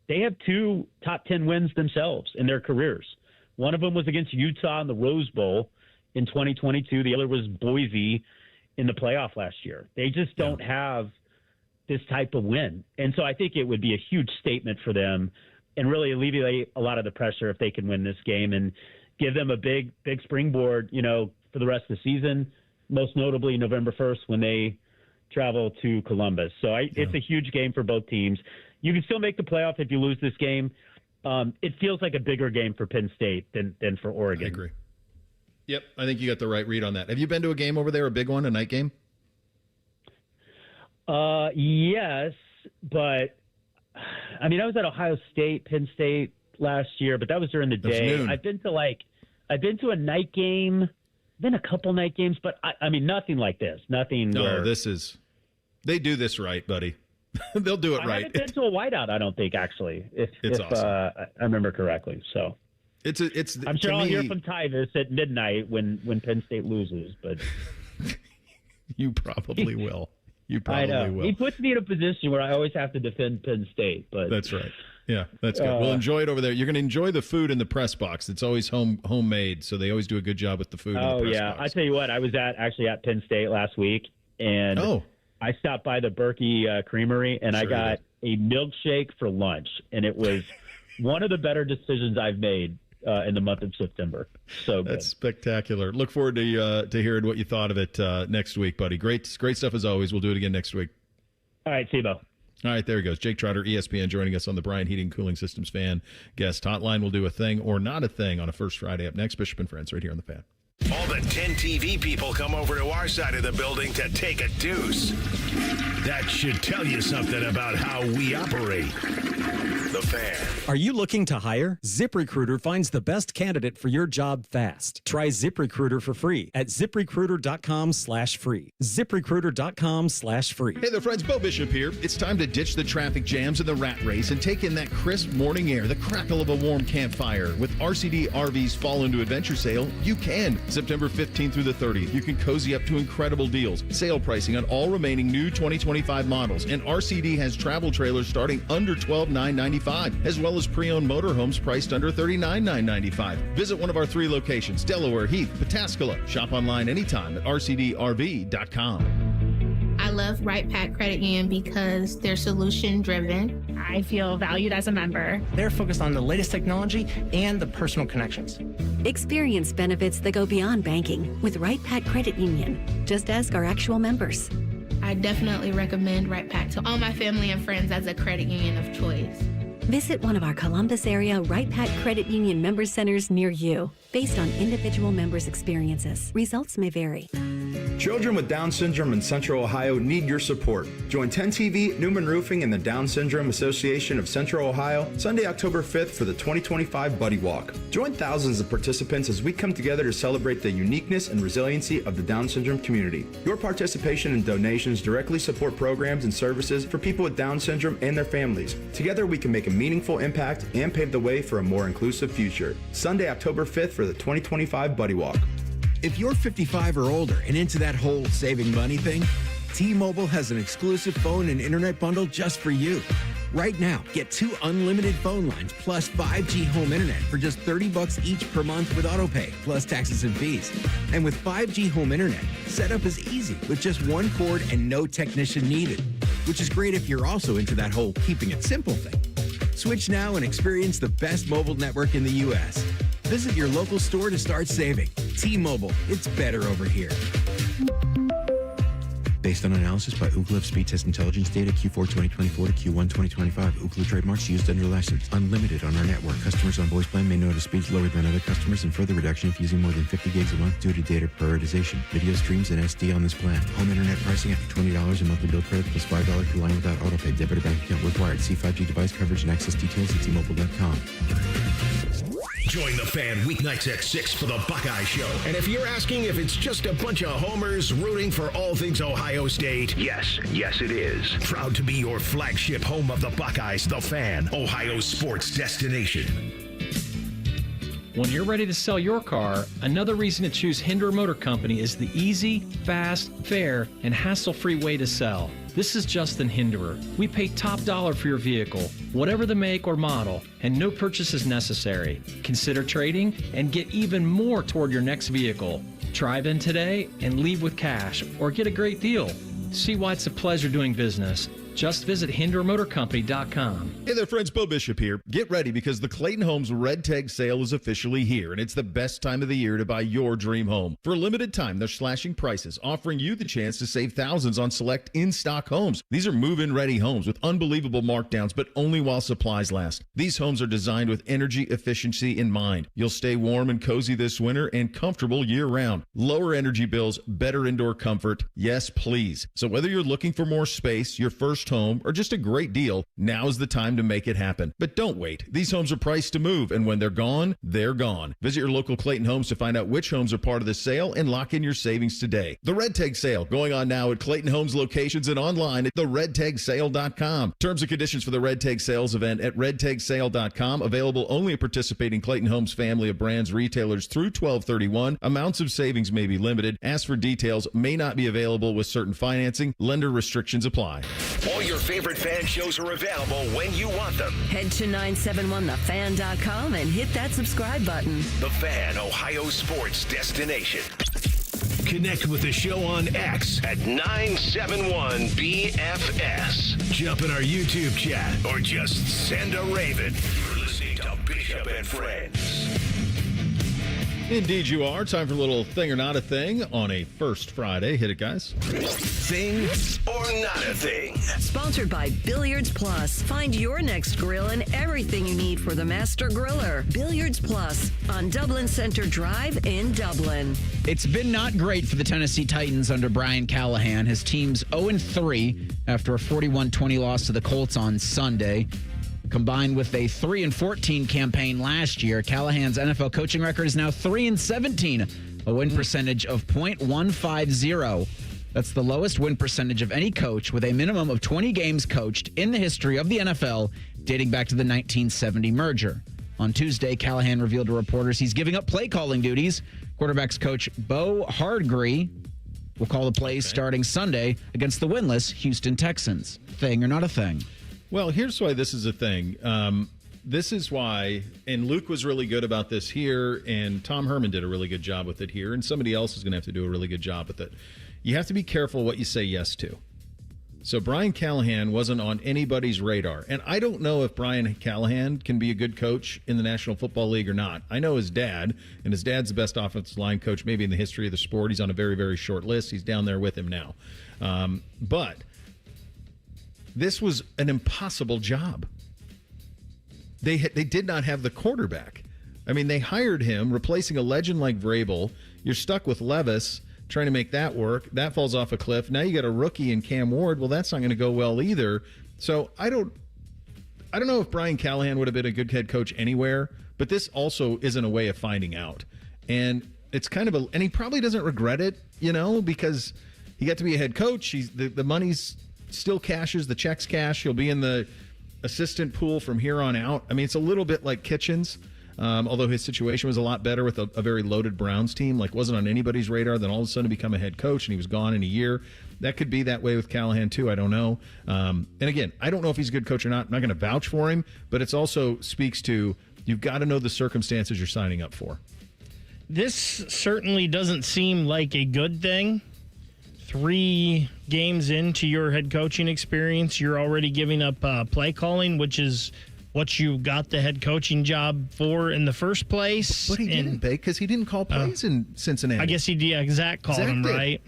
[SPEAKER 12] They have 2 top 10 wins themselves in their careers. One of them was against Utah in the Rose Bowl in 2022. The other was Boise in the playoff last year. They just don't have this type of win. And so I think it would be a huge statement for them and really alleviate a lot of the pressure if they can win this game and give them a big springboard, for the rest of the season. Most notably November 1st when they travel to Columbus. So it's a huge game for both teams. You can still make the playoff if you lose this game. It feels like a bigger game for Penn State than for Oregon.
[SPEAKER 3] I agree. Yep, I think you got the right read on that. Have you been to a game over there, a big one, a night game?
[SPEAKER 12] Yes, but I was at Ohio State, Penn State last year, but that was during the day. I've been to a night game. Been a couple night games, but nothing like this. Nothing.
[SPEAKER 3] No, they do this right, buddy. They'll do it right.
[SPEAKER 12] I haven't been to a whiteout, I don't think, actually. If
[SPEAKER 3] awesome.
[SPEAKER 12] I remember correctly. So I'm sure I'll hear from Tyvis at midnight when Penn State loses, but
[SPEAKER 3] you probably will. You probably will.
[SPEAKER 12] He puts me in a position where I always have to defend Penn State, but
[SPEAKER 3] that's right. Yeah, that's good. We'll enjoy it over there. You're going to enjoy the food in the press box. It's always homemade, so they always do a good job with the food in the press box.
[SPEAKER 12] I tell you what, I was actually at Penn State last week, and I stopped by the Berkey Creamery, and I got a milkshake for lunch, and it was one of the better decisions I've made in the month of September. So good.
[SPEAKER 3] That's spectacular. Look forward to hearing what you thought of it next week, buddy. Great stuff as always. We'll do it again next week.
[SPEAKER 12] All right, see you, Bo.
[SPEAKER 3] All right, there he goes. Jake Trotter, ESPN, joining us on the Bryant Heating Cooling Systems Fan Guest Hotline. We'll do a thing or not a thing on a First Friday. Up next, Bishop and Friends right here on the Fan.
[SPEAKER 2] All the 10 TV people come over to our side of the building to take a deuce. That should tell you something about how we operate. The Fan.
[SPEAKER 14] Are you looking to hire? ZipRecruiter finds the best candidate for your job fast. Try ZipRecruiter for free at ZipRecruiter.com/free. ZipRecruiter.com/free.
[SPEAKER 3] Hey there, friends. Bo Bishop here. It's time to ditch the traffic jams and the rat race and take in that crisp morning air, the crackle of a warm campfire. With RCD RV's Fall Into Adventure Sale, you can. September 15th through the 30th, you can cozy up to incredible deals. Sale pricing on all remaining new 2025 models. And RCD has travel trailers starting under $12,995, as well as pre-owned motorhomes priced under $39,995. Visit one of our 3 locations, Delaware, Heath, Pataskala. Shop online anytime at rcdrv.com.
[SPEAKER 16] I love Right Pack Credit Union because they're solution driven.
[SPEAKER 17] I feel valued as a member.
[SPEAKER 18] They're focused on the latest technology and the personal connections.
[SPEAKER 11] Experience benefits that go beyond banking with Right Pack Credit Union. Just ask our actual members.
[SPEAKER 16] I definitely recommend Right Pack to all my family and friends as a credit union of choice.
[SPEAKER 11] Visit one of our Columbus area Right Pack Credit Union member centers near you. Based on individual members' experiences, results may vary.
[SPEAKER 8] Children with Down syndrome in Central Ohio need your support. Join 10TV, Newman Roofing, and the Down Syndrome Association of Central Ohio Sunday, October 5th for the 2025 Buddy Walk. Join thousands of participants as we come together to celebrate the uniqueness and resiliency of the Down syndrome community. Your participation and donations directly support programs and services for people with Down syndrome and their families. Together we can make a meaningful impact and pave the way for a more inclusive future. Sunday, October 5th for the 2025 Buddy Walk.
[SPEAKER 28] If you're 55 or older and into that whole saving money thing, T-Mobile has an exclusive phone and internet bundle just for you. Right now, get 2 unlimited phone lines plus 5G home internet for just $30 each per month with autopay, plus taxes and fees. And with 5G home internet, setup is easy with just 1 cord and no technician needed, which is great if you're also into that whole keeping it simple thing. Switch now and experience the best mobile network in the U.S. Visit your local store to start saving. T-Mobile, it's better over here.
[SPEAKER 29] Based on analysis by Ookla of speed test intelligence data Q4 2024 to Q1 2025. Ookla trademarks used under license. Unlimited on our network. Customers on voice plan may notice speeds lower than other customers and further reduction if using more than 50 gigs a month due to data prioritization. Video streams and SD on this plan. Home internet pricing after $20 a monthly bill credit plus $5 per line without autopay. Debit or bank account required. See 5G device coverage and access details at T-Mobile.com.
[SPEAKER 2] Join the Fan weeknights at 6 for the Buckeye Show. And if you're asking if it's just a bunch of homers rooting for all things Ohio State, yes, it is. Proud to be your flagship home of the Buckeyes, the Fan, Ohio sports destination.
[SPEAKER 19] When you're ready to sell your car, another reason to choose Hinder Motor Company is the easy, fast, fair, and hassle-free way to sell. This is Justin Hinderer. We pay top dollar for your vehicle, whatever the make or model, and no purchase is necessary. Consider trading and get even more toward your next vehicle. Drive in today and leave with cash or get a great deal. See why it's a pleasure doing business. Just visit HinderMotorCompany.com.
[SPEAKER 3] Hey there, friends. Bo Bishop here. Get ready because the Clayton Homes Red Tag Sale is officially here, and it's the best time of the year to buy your dream home. For a limited time, they're slashing prices, offering you the chance to save thousands on select in-stock homes. These are move-in ready homes with unbelievable markdowns, but only while supplies last. These homes are designed with energy efficiency in mind. You'll stay warm and cozy this winter and comfortable year-round. Lower energy bills, better indoor comfort. Yes, please. So whether you're looking for more space, your first home, or just a great deal, now's the time to make it happen. But don't wait. These homes are priced to move, and when they're gone, they're gone. Visit your local Clayton Homes to find out which homes are part of the sale and lock in your savings today. The Red Tag Sale going on now at Clayton Homes locations and online at theredtagsale.com. Terms and conditions for the Red Tag Sales event at redtagsale.com. Available only at participating Clayton Homes family of brands retailers through 12/31. Amounts of savings may be limited. Ask for details. May not be available with certain financing. Lender restrictions apply.
[SPEAKER 2] All your favorite fan shows are available when you want them.
[SPEAKER 22] Head to 971thefan.com and hit that subscribe button.
[SPEAKER 2] The Fan, Ohio sports destination. Connect with the show on X at 971BFS. Jump in our YouTube chat or just send a raven. You're listening to Bishop and Friends.
[SPEAKER 3] Indeed you are. Time for a little thing or not a thing on a first Friday. Hit it, guys.
[SPEAKER 2] Thing or not a thing.
[SPEAKER 22] Sponsored by Billiards Plus. Find your next grill and everything you need for the master griller. Billiards Plus on Dublin Center Drive in Dublin.
[SPEAKER 1] It's been not great for the Tennessee Titans under Brian Callahan. His team's 0-3 after a 41-20 loss to the Colts on Sunday. Combined with a 3-14 campaign last year, Callahan's NFL coaching record is now 3-17, a win percentage of .150. That's the lowest win percentage of any coach with a minimum of 20 games coached in the history of the NFL, dating back to the 1970 merger. On Tuesday, Callahan revealed to reporters he's giving up play calling duties. Quarterbacks coach Bo Hardgree will call the plays starting Sunday against the winless Houston Texans. Thing or not a thing?
[SPEAKER 3] Well, here's why this is a thing. This is why, and Luke was really good about this here, and Tom Herman did a really good job with it here, and somebody else is going to have to do a really good job with it. You have to be careful what you say yes to. So Brian Callahan wasn't on anybody's radar. And I don't know if Brian Callahan can be a good coach in the National Football League or not. I know his dad, and his dad's the best offensive line coach maybe in the history of the sport. He's on a very, very short list. He's down there with him now. But this was an impossible job. They did not have the quarterback. I mean, they hired him, replacing a legend like Vrabel. You're stuck with Levis, trying to make that work. That falls off a cliff. Now you got a rookie in Cam Ward. Well, that's not going to go well either. So I don't know if Brian Callahan would have been a good head coach anywhere, but this also isn't a way of finding out. And it's kind of and he probably doesn't regret it, because he got to be a head coach. The money's still cashes, the checks cash. He'll be in the assistant pool from here on out. I mean, it's a little bit like Kitchens. Although his situation was a lot better with a very loaded Browns team, like wasn't on anybody's radar, then all of a sudden become a head coach and he was gone in a year. That could be that way with Callahan too. I don't know. And again, I don't know if he's a good coach or not. I'm not going to vouch for him, but it's also speaks to you've got to know the circumstances you're signing up for.
[SPEAKER 4] This certainly doesn't seem like a good thing. 3 games into your head coaching experience, you're already giving up play calling, which is what you got the head coaching job for in the first place.
[SPEAKER 3] But he didn't, because he didn't call plays in Cincinnati.
[SPEAKER 4] I guess he did. Zach called him, right?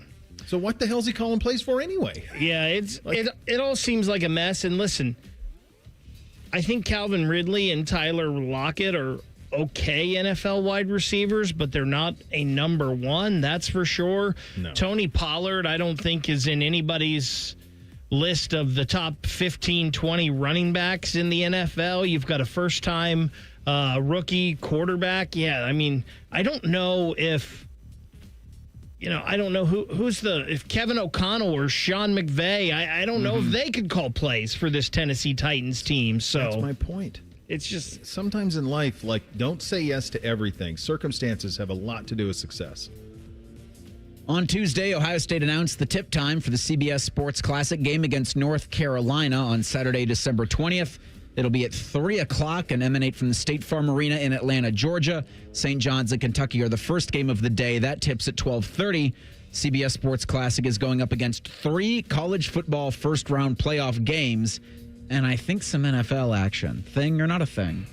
[SPEAKER 3] So what the hell's he calling plays for anyway?
[SPEAKER 4] Yeah, it all seems like a mess. And listen, I think Calvin Ridley and Tyler Lockett are okay NFL wide receivers, but they're not a number one, that's for sure. No. Tony Pollard, I don't think is in anybody's list of the top 15, 20 running backs in the NFL. You've got a first-time rookie quarterback. Yeah, I mean, I don't know if, I don't know if Kevin O'Connell or Sean McVay, I don't know if they could call plays for this Tennessee Titans team. So
[SPEAKER 3] that's my point.
[SPEAKER 4] It's just
[SPEAKER 3] sometimes in life, don't say yes to everything. Circumstances have a lot to do with success.
[SPEAKER 1] On Tuesday, Ohio State announced the tip time for the CBS Sports Classic game against North Carolina on Saturday, December 20th. It'll be at 3 o'clock and emanate from the State Farm Arena in Atlanta, Georgia. St. John's and Kentucky are the first game of the day. That tips at 12:30. CBS Sports Classic is going up against 3 college football first-round playoff games, and I think some NFL action. Thing or not a thing?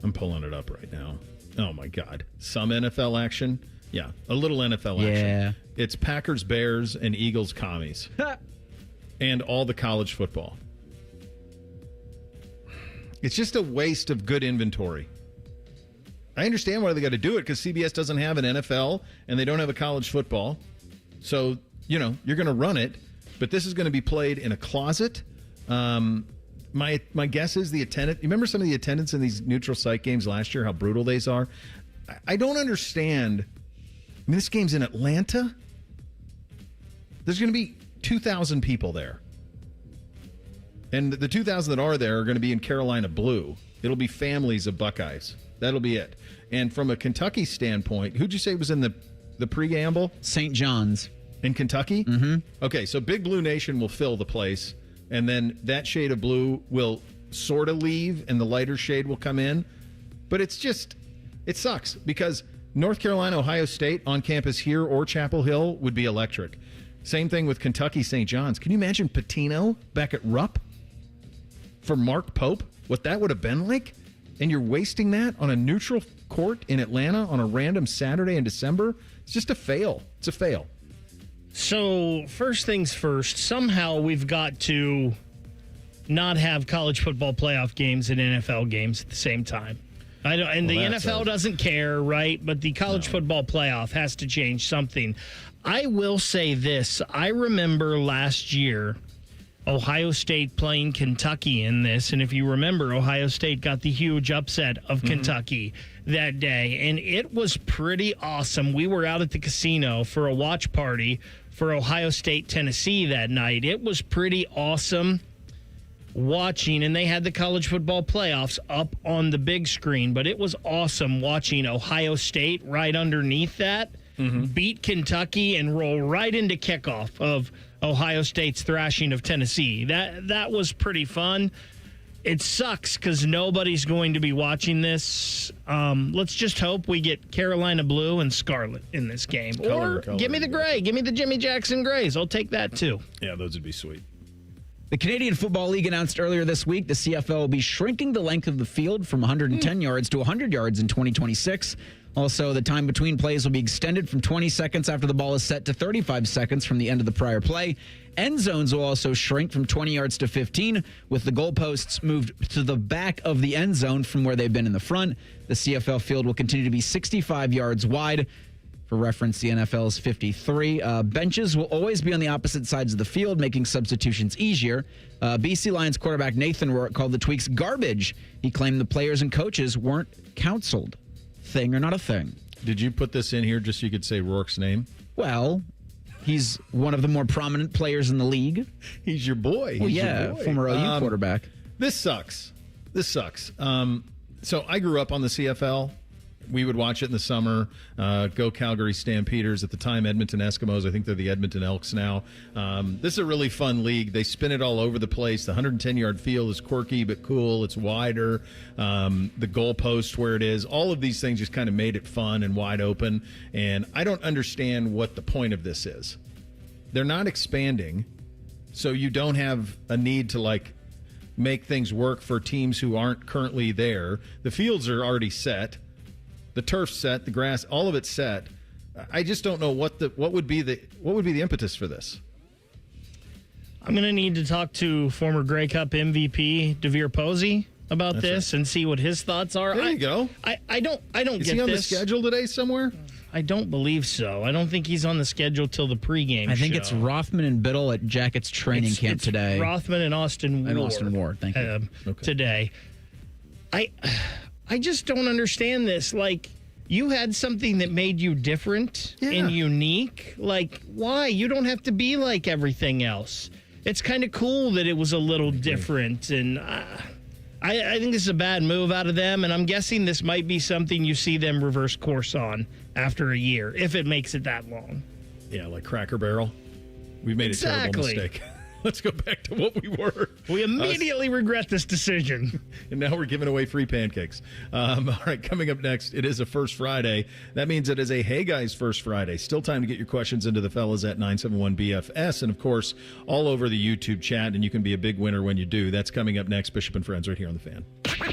[SPEAKER 3] I'm pulling it up right now. Oh, my God. Some NFL action? Yeah, a little NFL action.
[SPEAKER 1] Yeah.
[SPEAKER 3] It's Packers, Bears, and Eagles commies. And all the college football. It's just a waste of good inventory. I understand why they got to do it, because CBS doesn't have an NFL and they don't have a college football. So, you're going to run it, but this is going to be played in a closet. My guess is the attendance. You remember some of the attendance in these neutral site games last year, how brutal these are? I don't understand. I mean, this game's in Atlanta. There's going to be 2,000 people there. And the 2,000 that are there are going to be in Carolina blue. It'll be families of Buckeyes. That'll be it. And from a Kentucky standpoint, who'd you say was in the preamble?
[SPEAKER 1] St. John's.
[SPEAKER 3] In Kentucky?
[SPEAKER 1] Mm-hmm.
[SPEAKER 3] Okay, so Big Blue Nation will fill the place. And then that shade of blue will sort of leave and the lighter shade will come in. But it sucks because North Carolina, Ohio State on campus here or Chapel Hill would be electric. Same thing with Kentucky, St. John's. Can you imagine Patino back at Rupp for Mark Pope? What that would have been like? And you're wasting that on a neutral court in Atlanta on a random Saturday in December? It's just a fail. It's a fail.
[SPEAKER 4] So, first things first, somehow we've got to not have college football playoff games and NFL games at the same time. The NFL doesn't care, right? But the college football playoff has to change something. I will say this. I remember last year Ohio State playing Kentucky in this. And if you remember, Ohio State got the huge upset of Kentucky that day. And it was pretty awesome. We were out at the casino for a watch party for Ohio State, Tennessee that night. It was pretty awesome watching, and they had the college football playoffs up on the big screen, but it was awesome watching Ohio State right underneath that beat Kentucky and roll right into kickoff of Ohio State's thrashing of Tennessee. That was pretty fun. It sucks because nobody's going to be watching this. Let's just hope we get Carolina blue and scarlet in this game.
[SPEAKER 3] Color,
[SPEAKER 4] give me the gray. Give me the Jimmy Jackson grays. I'll take that too.
[SPEAKER 3] Yeah, those would be sweet.
[SPEAKER 1] The Canadian Football League announced earlier this week the CFL will be shrinking the length of the field from 110 yards to 100 yards in 2026. Also, the time between plays will be extended from 20 seconds after the ball is set to 35 seconds from the end of the prior play. End zones will also shrink from 20 yards to 15, with the goalposts moved to the back of the end zone from where they've been in the front. The CFL field will continue to be 65 yards wide. For reference, the NFL is 53. Benches will always be on the opposite sides of the field, making substitutions easier. BC Lions quarterback Nathan Rourke called the tweaks garbage. He claimed the players and coaches weren't counseled. Thing or not a thing?
[SPEAKER 3] Did you put this in here just so you could say Rourke's name?
[SPEAKER 1] Well, he's one of the more prominent players in the league.
[SPEAKER 3] He's your boy. He's your boy.
[SPEAKER 1] Former OU quarterback.
[SPEAKER 3] This sucks. So I grew up on the CFL. We would watch it in the summer. Go Calgary Stampeders. At the time, Edmonton Eskimos. I think they're the Edmonton Elks now. This is a really fun league. They spin it all over the place. The 110-yard field is quirky but cool. It's wider. The goalpost where it is. All of these things just kind of made it fun and wide open. And I don't understand what the point of this is. They're not expanding, so you don't have a need to, make things work for teams who aren't currently there. The fields are already set. The turf's set, the grass, all of it's set. I just don't know what would be the impetus for this.
[SPEAKER 4] I'm going to need to talk to former Grey Cup MVP DeVere Posey about this and see what his thoughts are.
[SPEAKER 3] There you go.
[SPEAKER 4] I don't get this.
[SPEAKER 3] Is he on the schedule today somewhere?
[SPEAKER 4] I don't believe so. I don't think he's on the schedule till the pregame
[SPEAKER 1] I think
[SPEAKER 4] show.
[SPEAKER 1] it's Rothman and Biddle at Jackets training camp today.
[SPEAKER 4] Rothman and Austin Ward.
[SPEAKER 1] Thank you.
[SPEAKER 4] Today. I just don't understand this. You had something that made you different and unique. Why? You don't have to be like everything else. It's kind of cool that it was a little different. And I think this is a bad move out of them. And I'm guessing this might be something you see them reverse course on after a year, if it makes it that long.
[SPEAKER 3] Yeah, like Cracker Barrel. We've made a terrible mistake. Let's go back to what we were.
[SPEAKER 4] We immediately regret this decision.
[SPEAKER 3] And now we're giving away free pancakes. All right, coming up next, it is a First Friday. That means it is a Hey Guys First Friday. Still time to get your questions into the fellas at 971-BFS. And, of course, all over the YouTube chat. And you can be a big winner when you do. That's coming up next. Bishop and Friends right here on The Fan.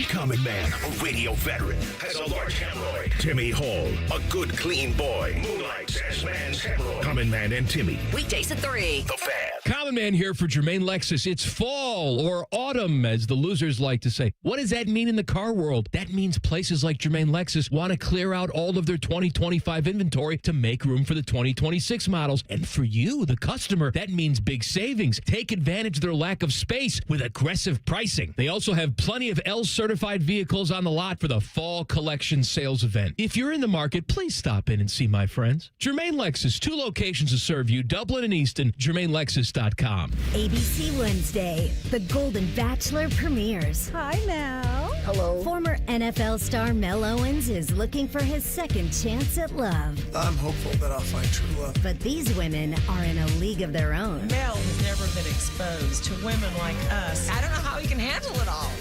[SPEAKER 2] Common man, a radio veteran, has a large hemorrhoid. Timmy Hall, a good, clean boy, moonlights as man's hemorrhoid. Common Man and Timmy.
[SPEAKER 22] Weekdays at 3.
[SPEAKER 2] The Fan.
[SPEAKER 6] Common Man here for Jermaine Lexus. It's fall or autumn, as the losers like to say. What does that mean in the car world? That means places like Jermaine Lexus want to clear out all of their 2025 inventory to make room for the 2026 models. And for you, the customer, that means big savings. Take advantage of their lack of space with aggressive pricing. They also have plenty of L-certified vehicles on the lot for the fall collection sales event. If you're in the market, please stop in and see my friends. Jermaine Lexus, 2 locations to serve you, Dublin and Easton, JermaineLexus.com.
[SPEAKER 5] ABC Wednesday, The Golden Bachelor premieres. Hi, Mel.
[SPEAKER 9] Hello.
[SPEAKER 5] Former NFL star Mel Owens is looking for his second chance at love.
[SPEAKER 9] I'm hopeful that I'll find true love.
[SPEAKER 5] But these women are in a league of their own.
[SPEAKER 15] Mel has never been exposed to women like us. I don't know how he can handle it all.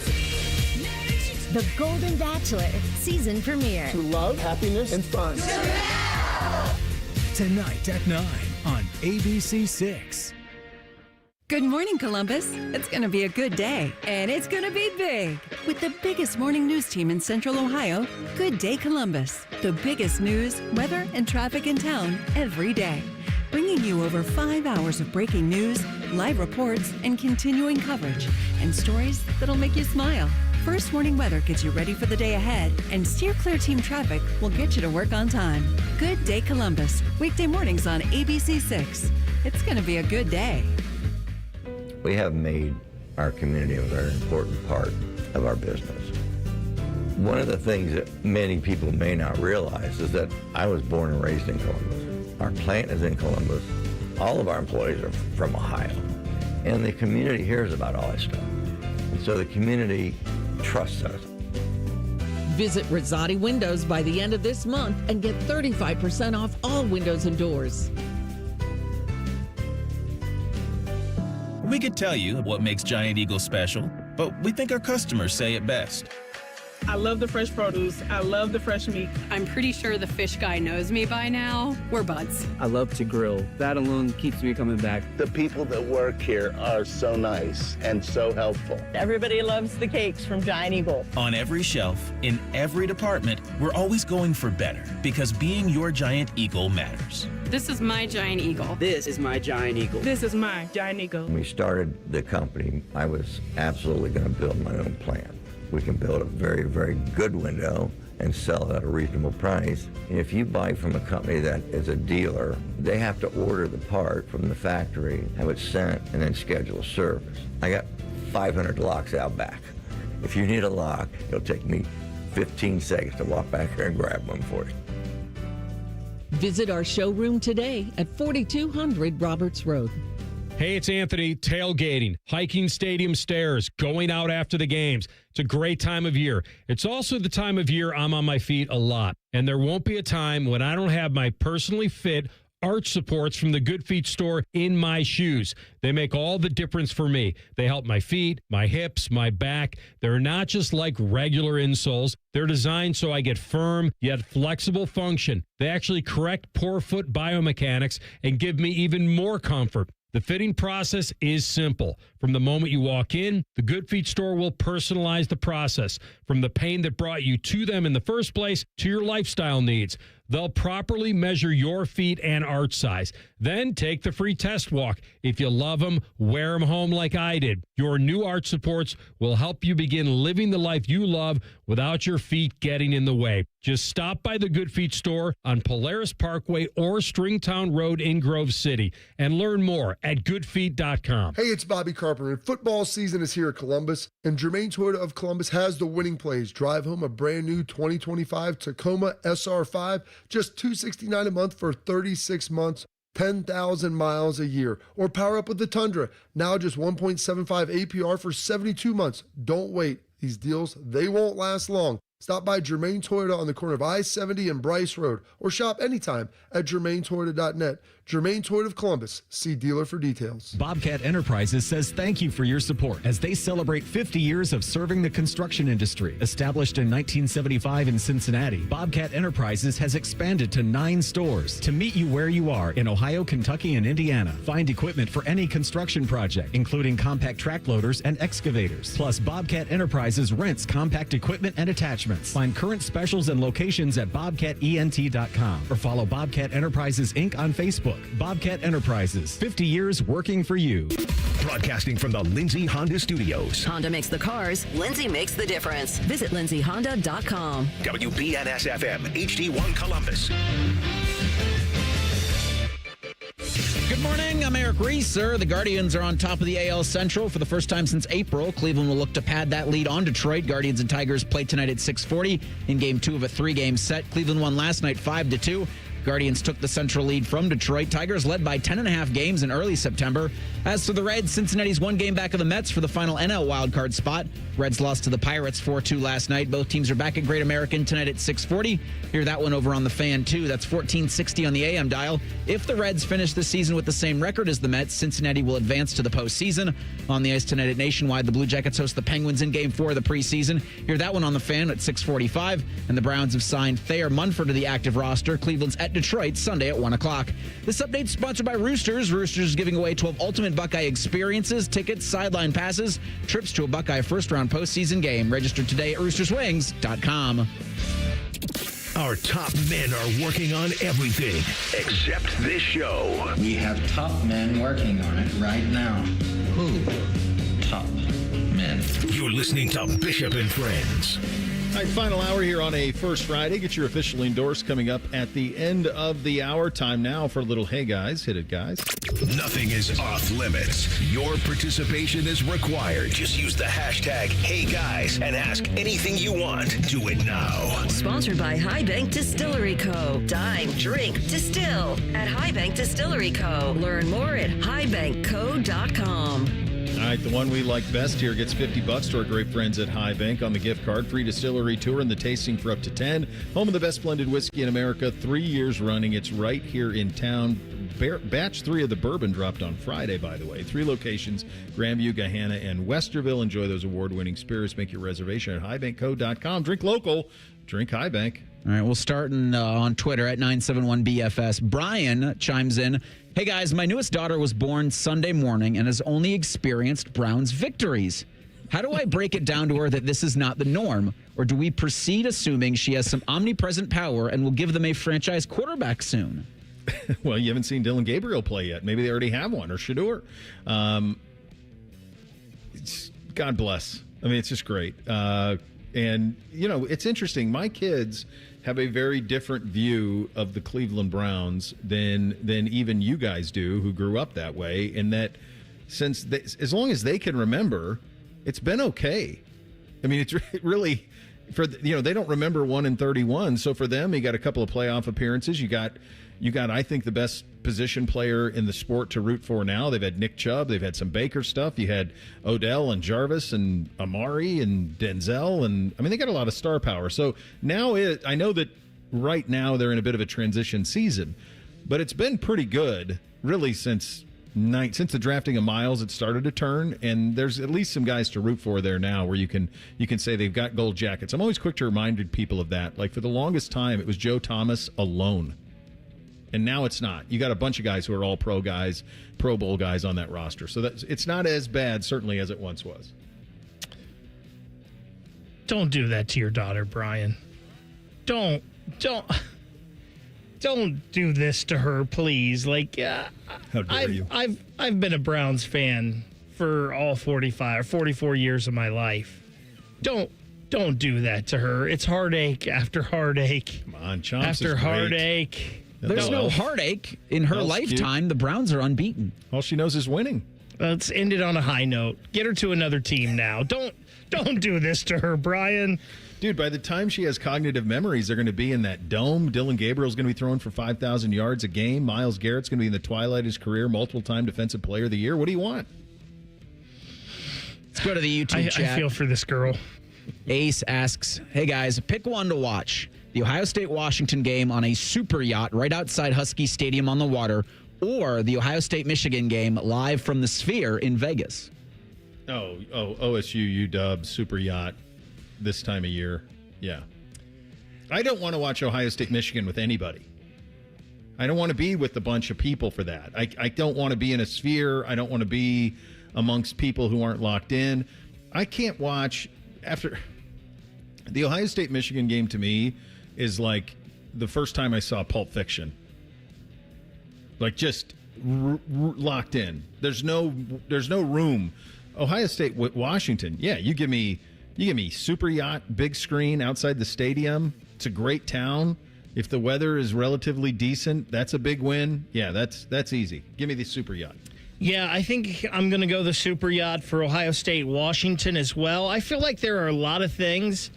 [SPEAKER 5] The Golden Bachelor season premiere.
[SPEAKER 9] To love, happiness, and fun.
[SPEAKER 10] Tonight at 9 on ABC6.
[SPEAKER 11] Good morning, Columbus. It's going to be a good day, and it's going to be big. With the biggest morning news team in Central Ohio, Good Day Columbus. The biggest news, weather, and traffic in town every day. Bringing you over 5 hours of breaking news, live reports, and continuing coverage, and stories that'll make you smile. First Warning Weather gets you ready for the day ahead, and Steer Clear Team Traffic will get you to work on time. Good Day Columbus, weekday mornings on ABC6. It's going to be a good day.
[SPEAKER 13] We have made our community a very important part of our business. One of the things that many people may not realize is that I was born and raised in Columbus. Our plant is in Columbus. All of our employees are from Ohio. And the community hears about all this stuff. And so the community trusts us.
[SPEAKER 20] Visit Rosati Windows by the end of this month and get 35% off all windows and doors.
[SPEAKER 21] We could tell you what makes Giant Eagle special, but we think our customers say it best.
[SPEAKER 7] I love the fresh produce. I love the fresh meat.
[SPEAKER 12] I'm pretty sure the fish guy knows me by now. We're buds.
[SPEAKER 14] I love to grill. That alone keeps me coming back.
[SPEAKER 21] The people that work here are so nice and so helpful.
[SPEAKER 15] Everybody loves the cakes from Giant Eagle.
[SPEAKER 23] On every shelf, in every department, we're always going for better because being your Giant Eagle matters.
[SPEAKER 12] This is my Giant Eagle.
[SPEAKER 14] This is my Giant Eagle.
[SPEAKER 7] This is my Giant Eagle.
[SPEAKER 13] When we started the company, I was absolutely going to build my own plant. We can build a very, very good window and sell it at a reasonable price. And if you buy from a company that is a dealer, they have to order the part from the factory, have it sent, and then schedule a service. I got 500 locks out back. If you need a lock, it'll take me 15 seconds to walk back here and grab one for you.
[SPEAKER 20] Visit our showroom today at 4200 Roberts Road.
[SPEAKER 6] Hey, it's Anthony. Tailgating, hiking stadium stairs, going out after the games. It's a great time of year. It's also the time of year I'm on my feet a lot. And there won't be a time when I don't have my personally fit arch supports from the Good Feet store in my shoes. They make all the difference for me. They help my feet, my hips, my back. They're not just like regular insoles. They're designed so I get firm yet flexible function. They actually correct poor foot biomechanics and give me even more comfort. The fitting process is simple. From the moment you walk in, the Good Feet store will personalize the process. From the pain that brought you to them in the first place to your lifestyle needs. They'll properly measure your feet and arch size. Then take the free test walk. If you love them, wear them home like I did. Your new arch supports will help you begin living the life you love without your feet getting in the way. Just stop by the Good Feet store on Polaris Parkway or Stringtown Road in Grove City and learn more at goodfeet.com.
[SPEAKER 24] Hey, it's Bobby Carpenter. Football season is here at Columbus, and Germain Toyota of Columbus has the winning plays. Drive home a brand new 2025 Tacoma SR5, just $269 a month for 36 months. 10,000 miles a year. Or power up with the Tundra, now just 1.75 APR for 72 months. Don't wait. These deals, they won't last long. Stop by Germain Toyota on the corner of I-70 and Bryce Road, or shop anytime at germaintoyota.net. Germain Toyota of Columbus. See dealer for details.
[SPEAKER 25] Bobcat Enterprises says thank you for your support as they celebrate 50 years of serving the construction industry. Established in 1975 in Cincinnati, Bobcat Enterprises has expanded to 9 stores to meet you where you are in Ohio, Kentucky, and Indiana. Find equipment for any construction project, including compact track loaders and excavators. Plus, Bobcat Enterprises rents compact equipment and attachments. Find current specials and locations at bobcatent.com or follow Bobcat Enterprises Inc. on Facebook. Bobcat Enterprises, 50 years working for you.
[SPEAKER 2] Broadcasting from the Lindsay Honda Studios.
[SPEAKER 22] Honda makes the cars, Lindsay makes the difference. Visit lindsayhonda.com.
[SPEAKER 2] WBNS-FM, HD1 Columbus.
[SPEAKER 1] Good morning, I'm Eric Reeser. The Guardians are on top of the AL Central for the first time since April. Cleveland will look to pad that lead on Detroit. Guardians and Tigers play tonight at 6:40 in Game 2 of a 3-game set. Cleveland won last night 5-2. Guardians took the Central lead from Detroit. Tigers led by 10.5 games in early September. As for the Reds, Cincinnati's 1 game back of the Mets for the final NL wildcard spot. Reds lost to the Pirates 4-2 last night. Both teams are back at Great American tonight at 6:40. Hear that one over on the Fan, too. That's 1460 on the AM dial. If the Reds finish the season with the same record as the Mets, Cincinnati will advance to the postseason. On the ice tonight at Nationwide, the Blue Jackets host the Penguins in Game 4 of the preseason. Hear that one on the Fan at 6:45. And the Browns have signed Thayer Munford to the active roster. Cleveland's at Detroit Sunday at 1 o'clock. This update is sponsored by Roosters. Roosters is giving away 12 ultimate Buckeye experiences, tickets, sideline passes, trips to a Buckeye first-round postseason game. Register today at roosterswings.com.
[SPEAKER 2] Our top men are working on everything except this show.
[SPEAKER 26] We have top men working on it right now. Who? Top men.
[SPEAKER 2] You're listening to Bishop and Friends.
[SPEAKER 3] All right, final hour here on a First Friday. Get your officially endorsed coming up at the end of the hour. Time now for a little Hey Guys. Hit it, guys.
[SPEAKER 2] Nothing is off limits. Your participation is required. Just use the hashtag HeyGuys and ask anything you want. Do it now.
[SPEAKER 22] Sponsored by High Bank Distillery Co. Dine, drink, distill at High Bank Distillery Co. Learn more at highbankco.com.
[SPEAKER 3] All right, the one we like best here gets $50 to our great friends at High Bank on the gift card. Free distillery tour and the tasting for up to 10. Home of the best blended whiskey in America, 3 years running. It's right here in town. Batch 3 of the bourbon dropped on Friday, by the way. 3 locations, Grandview, Gahanna, and Westerville. Enjoy those award-winning spirits. Make your reservation at highbankco.com. Drink local. Drink High Bank.
[SPEAKER 1] All right, we'll start on Twitter at 971BFS. Brian chimes in. Hey, guys, my newest daughter was born Sunday morning and has only experienced Browns victories. How do I break it down to her that this is not the norm? Or do we proceed assuming she has some omnipresent power and will give them a franchise quarterback soon?
[SPEAKER 3] Well, you haven't seen Dylan Gabriel play yet. Maybe they already have one, or Shador. God bless. I mean, it's just great. And, it's interesting. My kids have a very different view of the Cleveland Browns than even you guys do, who grew up that way, in that as long as they can remember, it's been okay. I mean, it's really, they don't remember 1-31. So for them, you got a couple of playoff appearances. You got, I think, the best position player in the sport to root for now. They've had Nick Chubb. They've had some Baker stuff. You had Odell and Jarvis and Amari and Denzel. And, I mean, they got a lot of star power. So now I know that right now they're in a bit of a transition season. But it's been pretty good, really, since the drafting of Miles. It started to turn. And there's at least some guys to root for there now where you can say they've got gold jackets. I'm always quick to remind people of that. Like, for the longest time, it was Joe Thomas alone. And now it's not. You got a bunch of guys who are all pro guys, Pro Bowl guys on that roster. So it's not as bad, certainly, as it once was.
[SPEAKER 4] Don't do that to your daughter, Brian. Don't do this to her, please. Like,
[SPEAKER 3] how dare you?
[SPEAKER 4] I've been a Browns fan for all 44 years of my life. Don't do that to her. It's heartache after heartache.
[SPEAKER 3] Come on, Chomps
[SPEAKER 4] after
[SPEAKER 3] is
[SPEAKER 4] heartache.
[SPEAKER 1] There's no heartache. In her lifetime, the Browns are unbeaten.
[SPEAKER 3] All she knows is winning.
[SPEAKER 4] Let's end it on a high note. Get her to another team now. Don't do this to her, Brian.
[SPEAKER 3] Dude, by the time she has cognitive memories, they're going to be in that dome. Dylan Gabriel's going to be throwing for 5,000 yards a game. Myles Garrett's going to be in the twilight of his career, multiple-time Defensive Player of the Year. What do you want?
[SPEAKER 1] Let's go to the YouTube chat.
[SPEAKER 4] I feel for this girl.
[SPEAKER 1] Ace asks, hey, guys, pick one to watch. The Ohio State-Washington game on a super yacht right outside Husky Stadium on the water, or the Ohio State-Michigan game live from the Sphere in Vegas.
[SPEAKER 3] Oh, OSU, UW, super yacht this time of year. Yeah. I don't want to watch Ohio State-Michigan with anybody. I don't want to be with a bunch of people for that. I don't want to be in a Sphere. I don't want to be amongst people who aren't locked in. I can't watch after the Ohio State-Michigan game. To me is like the first time I saw Pulp Fiction. Like, just locked in. There's no room. Ohio State, Washington. Yeah, you give me super yacht, big screen outside the stadium. It's a great town. If the weather is relatively decent, that's a big win. Yeah, that's easy. Give me the super yacht.
[SPEAKER 4] Yeah, I think I'm going to go the super yacht for Ohio State, Washington as well. I feel like there are a lot of things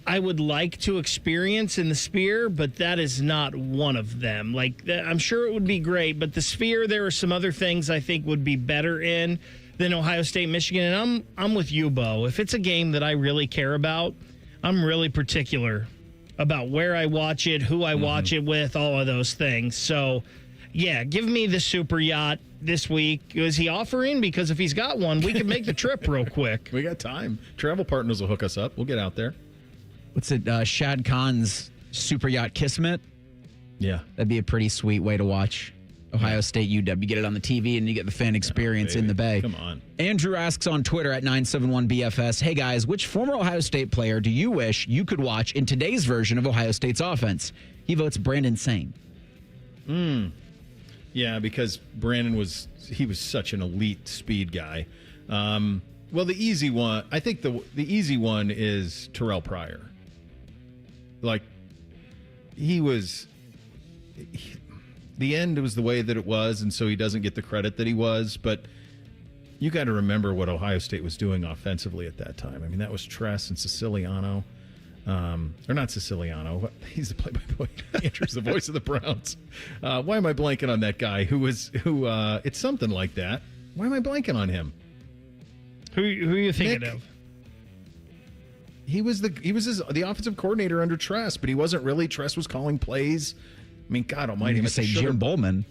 [SPEAKER 4] I would like to experience in the Sphere, but that is not one of them. Like, I'm sure it would be great, but the Sphere, there are some other things I think would be better in than Ohio State, Michigan. And I'm with you, Bo. If it's a game that I really care about, I'm really particular about where I watch it, who I watch it with, all of those things. So, yeah, give me the super yacht this week. Is he offering? Because if he's got one, we can make the trip real quick.
[SPEAKER 3] We got time. Travel Partners will hook us up. We'll get out there.
[SPEAKER 1] What's it? Shad Khan's super yacht Kismet?
[SPEAKER 3] Yeah.
[SPEAKER 1] That'd be a pretty sweet way to watch Ohio State UW. You get it on the TV and you get the fan experience in the Bay.
[SPEAKER 3] Come on.
[SPEAKER 1] Andrew asks on Twitter at 971BFS, hey guys, which former Ohio State player do you wish you could watch in today's version of Ohio State's offense? He votes Brandon Sane.
[SPEAKER 3] Yeah, because Brandon was such an elite speed guy. Well, the easy one, I think the easy one is Terrell Pryor. Like, the end was the way that it was, and so he doesn't get the credit that he was. But you got to remember what Ohio State was doing offensively at that time. I mean, that was Tress and Siciliano. Or not Siciliano. He's the play-by-play. Andrew's the voice of the Browns. Why am I blanking on that guy who it's something like that. Why am I blanking on him?
[SPEAKER 4] Who are you thinking of?
[SPEAKER 3] He was the offensive coordinator under Tress, but he wasn't really. Tress was calling plays. I mean, God Almighty,
[SPEAKER 1] I'm going to say Jim Bowman.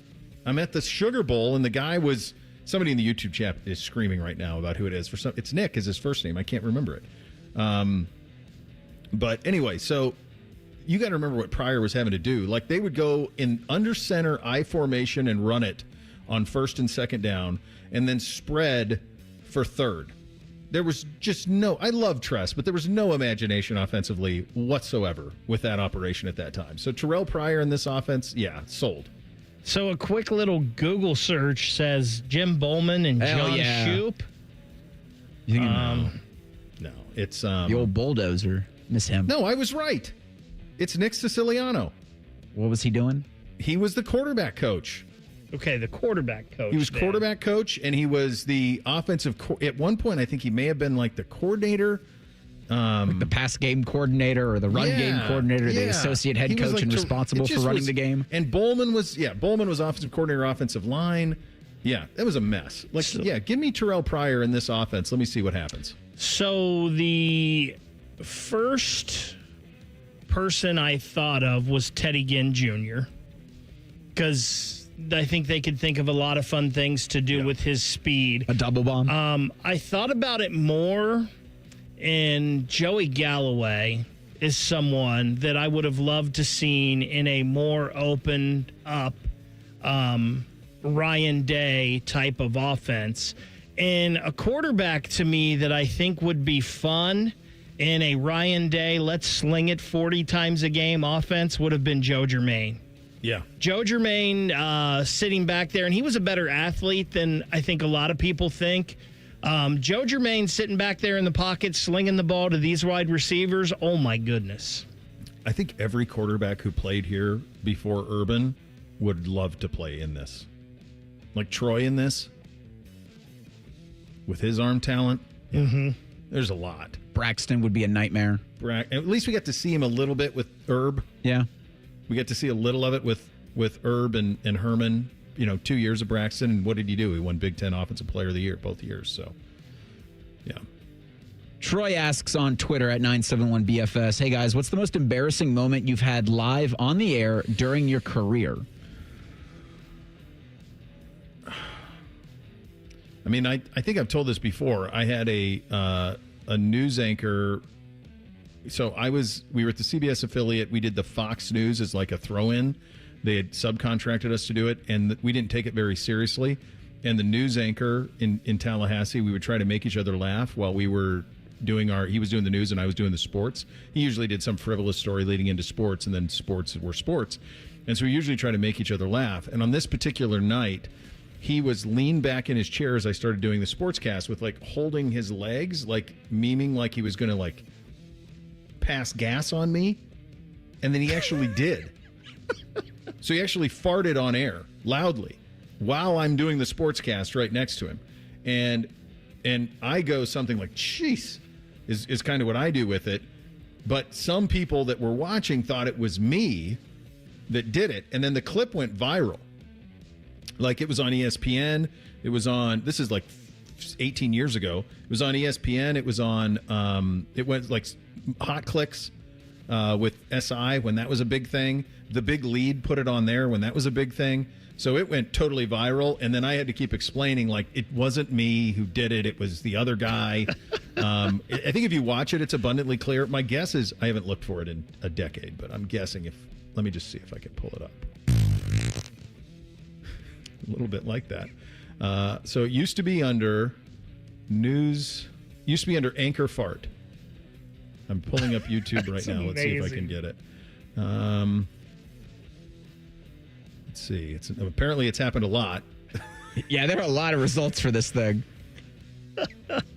[SPEAKER 3] I'm at the Sugar Bowl, and the guy was somebody in the YouTube chat is screaming right now about who it is. It's Nick is his first name. I can't remember it. But anyway, so you got to remember what Pryor was having to do. Like, they would go in under center I formation and run it on first and second down, and then spread for third. There was just I love Tress, but there was no imagination offensively whatsoever with that operation at that time. So Terrell Pryor in this offense, sold.
[SPEAKER 4] So a quick little Google search says Jim Bowman and John Shoup.
[SPEAKER 1] You think
[SPEAKER 3] no, it's
[SPEAKER 1] the old bulldozer. Miss him.
[SPEAKER 3] No, I was right. It's Nick Siciliano.
[SPEAKER 1] What was he doing?
[SPEAKER 3] He was the quarterback coach.
[SPEAKER 4] Okay, the quarterback coach.
[SPEAKER 3] He was quarterback coach, and he was the offensive. At one point, I think he may have been like the coordinator,
[SPEAKER 1] like the pass game coordinator or the run game coordinator, the associate head coach, and responsible for running the game.
[SPEAKER 3] And Bowman was offensive coordinator, offensive line. Yeah, that was a mess. Give me Terrell Pryor in this offense. Let me see what happens.
[SPEAKER 4] So the first person I thought of was Teddy Ginn Jr. because I think they could think of a lot of fun things to do with his speed.
[SPEAKER 1] A double bomb.
[SPEAKER 4] I thought about it more, and Joey Galloway is someone that I would have loved to seen in a more opened up Ryan Day type of offense. And a quarterback to me that I think would be fun in a Ryan Day, let's sling it 40 times a game offense would have been Joe Germain.
[SPEAKER 3] Yeah.
[SPEAKER 4] Joe Germain sitting back there, and he was a better athlete than I think a lot of people think. Joe Germain sitting back there in the pocket, slinging the ball to these wide receivers. Oh, my goodness.
[SPEAKER 3] I think every quarterback who played here before Urban would love to play in this. Like Troy in this, with his arm talent. Yeah.
[SPEAKER 4] Mm-hmm.
[SPEAKER 3] There's a lot.
[SPEAKER 1] Braxton would be a nightmare.
[SPEAKER 3] At least we got to see him a little bit with Herb.
[SPEAKER 1] Yeah.
[SPEAKER 3] We get to see a little of it with Herb and Herman. 2 years of Braxton, and what did he do? He won Big Ten Offensive Player of the Year both years. So, yeah.
[SPEAKER 1] Troy asks on Twitter at 971BFS, hey guys, what's the most embarrassing moment you've had live on the air during your career?
[SPEAKER 3] I mean, I think I've told this before. I had a news anchor. So we were at the CBS affiliate. We did the Fox News as like a throw-in. They had subcontracted us to do it, and we didn't take it very seriously. And the news anchor in Tallahassee, we would try to make each other laugh while we were doing he was doing the news and I was doing the sports. He usually did some frivolous story leading into sports, and then sports were sports. And so we usually try to make each other laugh. And on this particular night, he was leaned back in his chair as I started doing the sportscast with like holding his legs, like memeing like he was going to like pass gas on me. And then he actually did. So he actually farted on air loudly while I'm doing the sportscast right next to him. And I go something like, jeez, is kind of what I do with it. But some people that were watching thought it was me that did it. And then the clip went viral. Like, it was on ESPN. It was on, this is like 18 years ago. It was on ESPN. It was on, it went like Hot Clicks with SI when that was a big thing. The Big Lead put it on there when that was a big thing. So it went totally viral. And then I had to keep explaining, like, it wasn't me who did it. It was the other guy. I think if you watch it, it's abundantly clear. My guess is, I haven't looked for it in a decade, but I'm guessing let me just see if I can pull it up. A little bit like that. So it used to be under Anchor Fart. I'm pulling up YouTube right now. Let's see if I can get it. Let's see. Apparently it's happened a lot.
[SPEAKER 1] Yeah, there are a lot of results for this thing.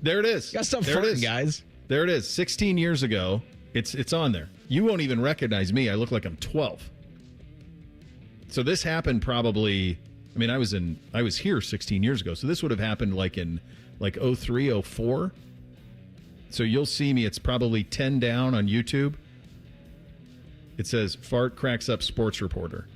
[SPEAKER 3] There it is.
[SPEAKER 1] Got some fun, guys.
[SPEAKER 3] There it is. 16 years ago. It's on there. You won't even recognize me. I look like I'm 12. So this happened probably, I mean, I was here 16 years ago. So this would have happened like in 03, 04. So you'll see me. It's probably 10 down on YouTube. It says Fart cracks up sports reporter.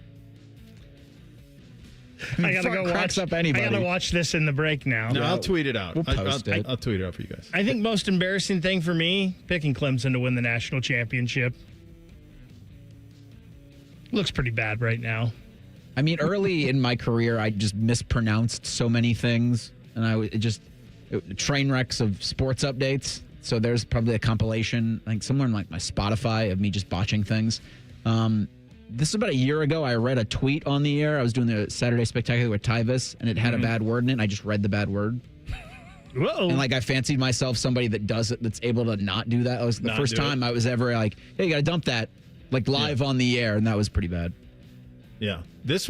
[SPEAKER 4] I gotta go watch.
[SPEAKER 1] Up anybody.
[SPEAKER 4] I gotta watch this in the break now.
[SPEAKER 3] No, I'll tweet it out.
[SPEAKER 1] We'll post it.
[SPEAKER 3] I'll tweet it out for you guys.
[SPEAKER 4] I think most embarrassing thing for me, picking Clemson to win the national championship. Looks pretty bad right now.
[SPEAKER 1] I mean, early in my career, I just mispronounced so many things, and train wrecks of sports updates. So there's probably a compilation, I think somewhere in like my Spotify, of me just botching things. This is about a year ago. I read a tweet on the air. I was doing the Saturday Spectacular with Tyvis, and it had a bad word in it. And I just read the bad word.
[SPEAKER 4] Whoa.
[SPEAKER 1] And I fancied myself somebody that does it, that's able to not do that. It was the first time I was ever like, hey, you got to dump that live on the air. And that was pretty bad.
[SPEAKER 3] Yeah. This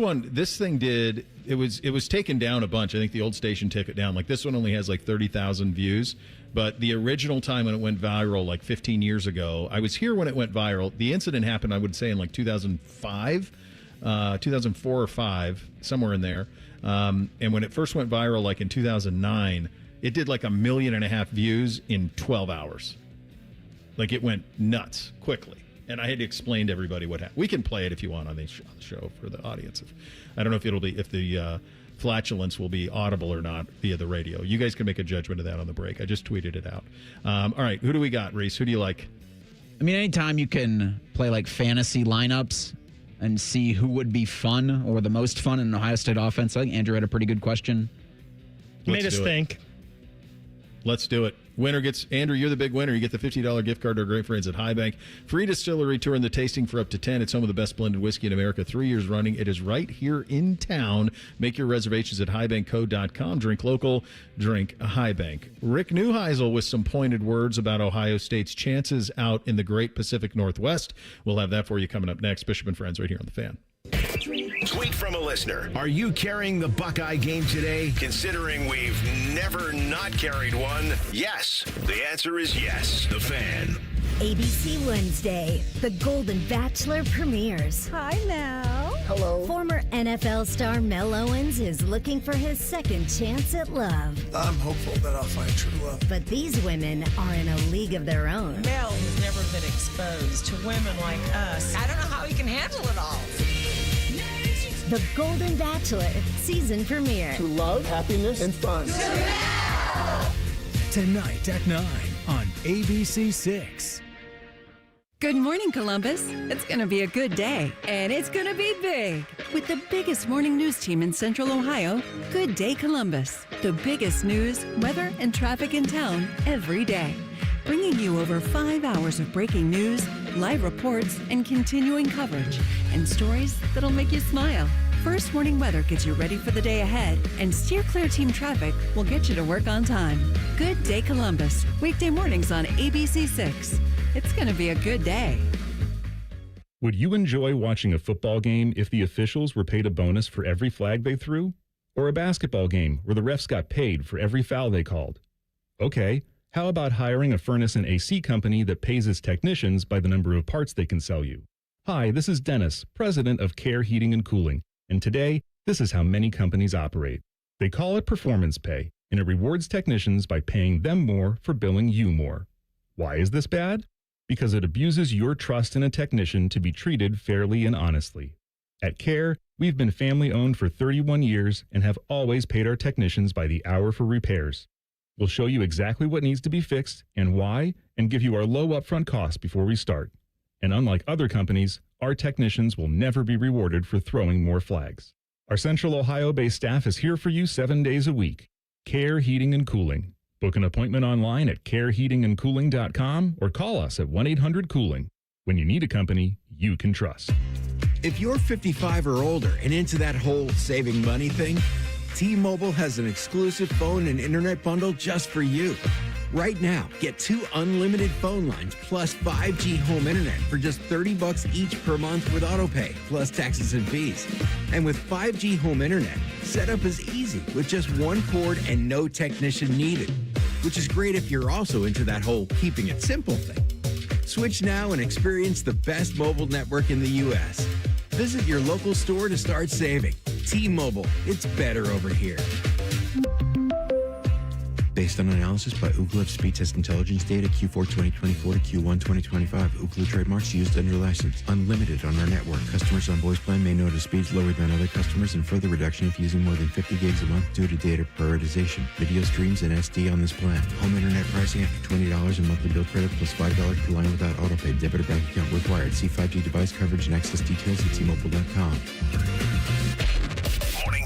[SPEAKER 3] thing did, it was taken down a bunch. I think the old station took it down. Like this one only has 30,000 views. But the original time when it went viral, 15 years ago, I was here when it went viral. The incident happened, I would say, in 2005, 2004 or 5, somewhere in there. And when it first went viral, in 2009, it did 1.5 million views in 12 hours. It went nuts quickly. And I had to explain to everybody what happened. We can play it if you want on the show for the audience. I don't know if the flatulence will be audible or not via the radio. You guys can make a judgment of that on the break. I just tweeted it out. All right, who do we got, Reese? Who do you like?
[SPEAKER 1] I mean, anytime you can play fantasy lineups and see who would be fun or the most fun in an Ohio State offense, I think Andrew had a pretty good question.
[SPEAKER 4] Made us think.
[SPEAKER 3] Let's do it. Winner gets, Andrew, you're the big winner. You get the $50 gift card to our great friends at High Bank. Free distillery tour and the tasting for up to 10. It's home of the best blended whiskey in America, 3 years running. It is right here in town. Make your reservations at highbankco.com. Drink local, drink High Bank. Rick Neuheisel with some pointed words about Ohio State's chances out in the great Pacific Northwest. We'll have that for you coming up next. Bishop and Friends right here on The Fan.
[SPEAKER 2] Tweet from a listener. Are you carrying the Buckeye game today? Considering we've never not carried one, yes. The answer is yes. The Fan.
[SPEAKER 5] ABC Wednesday, The Golden Bachelor premieres. Hi, Mel.
[SPEAKER 9] Hello.
[SPEAKER 5] Former NFL star Mel Owens is looking for his second chance at love.
[SPEAKER 9] I'm hopeful that I'll find true love.
[SPEAKER 5] But these women are in a league of their own.
[SPEAKER 15] Mel has never been exposed to women like us. I don't know how he can handle it all.
[SPEAKER 5] The Golden Bachelor season premiere.
[SPEAKER 9] To love, happiness, and fun.
[SPEAKER 10] Tonight at 9 on ABC 6.
[SPEAKER 11] Good morning, Columbus. It's going to be a good day, and it's going to be big. With the biggest morning news team in Central Ohio, Good Day Columbus. The biggest news, weather, and traffic in town every day. Bringing you over 5 hours of breaking news, live reports, and continuing coverage, and stories that'll make you smile. First Warning Weather gets you ready for the day ahead, and Steer Clear Team Traffic will get you to work on time. Good Day Columbus, weekday mornings on ABC 6. It's going to be a good day.
[SPEAKER 8] Would you enjoy watching a football game if the officials were paid a bonus for every flag they threw? Or a basketball game where the refs got paid for every foul they called? Okay, how about hiring a furnace and AC company that pays its technicians by the number of parts they can sell you? Hi, this is Dennis, president of Care Heating and Cooling, and today, this is how many companies operate. They call it performance pay, and it rewards technicians by paying them more for billing you more. Why is this bad? Because it abuses your trust in a technician to be treated fairly and honestly. At Care, we've been family-owned for 31 years and have always paid our technicians by the hour for repairs. We'll show you exactly what needs to be fixed and why, and give you our low upfront costs before we start. And unlike other companies, our technicians will never be rewarded for throwing more flags. Our Central Ohio-based staff is here for you 7 days a week. Care Heating and Cooling. Book an appointment online at careheatingandcooling.com or call us at 1-800-COOLING. When you need a company you can trust.
[SPEAKER 16] If you're 55 or older and into that whole saving money thing, T-Mobile has an exclusive phone and internet bundle just for you. Right now, get 2 unlimited phone lines plus 5G home internet for just $30 each per month with autopay, plus taxes and fees. And with 5G home internet, setup is easy with just one cord and no technician needed, which is great if you're also into that whole keeping it simple thing. Switch now and experience the best mobile network in the U.S. Visit your local store to start saving. T-Mobile, it's better over here.
[SPEAKER 17] Based on analysis by Ookla of speed test intelligence data Q4 2024 to Q1 2025. Ookla trademarks used under license. Unlimited on our network. Customers on voice plan may notice speeds lower than other customers and further reduction if using more than 50 gigs a month due to data prioritization. Video streams and SD on this plan. Home internet pricing after $20 in monthly bill credit plus $5 per line without autopay. Debit or bank account required. See 5G device coverage and access details at T-Mobile.com.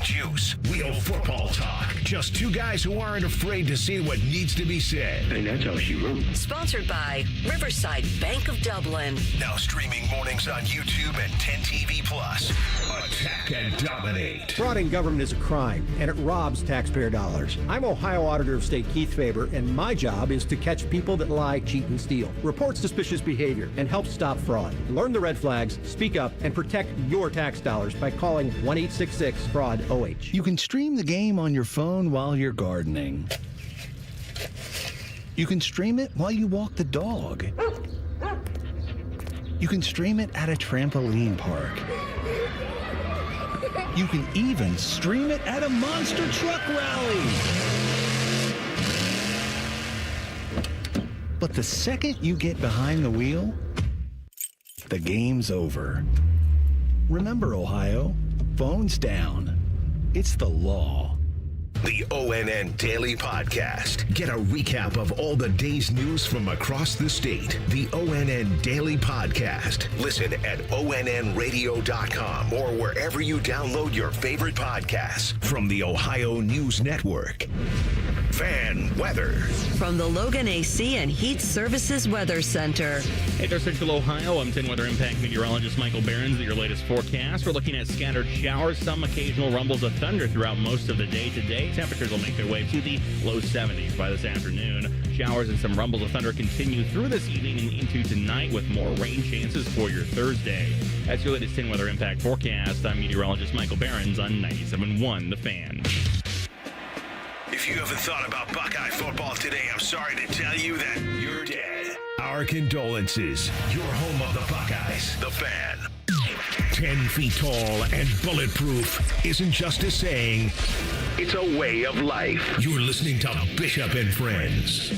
[SPEAKER 2] juice, real football talk. Just two guys who aren't afraid to say what needs to be said. And that's how she wrote.
[SPEAKER 22] Sponsored by Riverside Bank of Dublin.
[SPEAKER 2] Now streaming mornings on YouTube and 10TV Plus. Attack and dominate.
[SPEAKER 12] Fraud in government is a crime, and it robs taxpayer dollars. I'm Ohio Auditor of State Keith Faber, and my job is to catch people that lie, cheat, and steal, report suspicious behavior, and help stop fraud. Learn the red flags, speak up, and protect your tax dollars by calling 1-866-FRAUD-OH.
[SPEAKER 14] You can stream the game on your phone while you're gardening. You can stream it while you walk the dog. You can stream it at a trampoline park. You can even stream it at a monster truck rally. But the second you get behind the wheel, the game's over. Remember, Ohio, phones down. It's the law.
[SPEAKER 2] The ONN Daily Podcast. Get a recap of all the day's news from across the state. The ONN Daily Podcast. Listen at ONNradio.com or wherever you download your favorite podcasts from the Ohio News Network. Fan weather.
[SPEAKER 22] From the Logan AC and Heat Services Weather Center.
[SPEAKER 18] Hey, North Central Ohio. I'm 10 Weather Impact meteorologist Michael Behrens at your latest forecast. We're looking at scattered showers, some occasional rumbles of thunder throughout most of the day today. Temperatures will make their way to the low 70s by this afternoon. Showers and some rumbles of thunder continue through this evening and into tonight with more rain chances for your Thursday. That's your latest 10 Weather Impact forecast. I'm meteorologist Michael Behrens on 97.1 The Fan.
[SPEAKER 2] If you haven't thought about Buckeye football today, I'm sorry to tell you that you're dead. Our condolences. Your home of the Buckeyes, The Fan. 10 feet tall and bulletproof isn't just a saying, it's a way of life. You're listening to Bishop and Friends.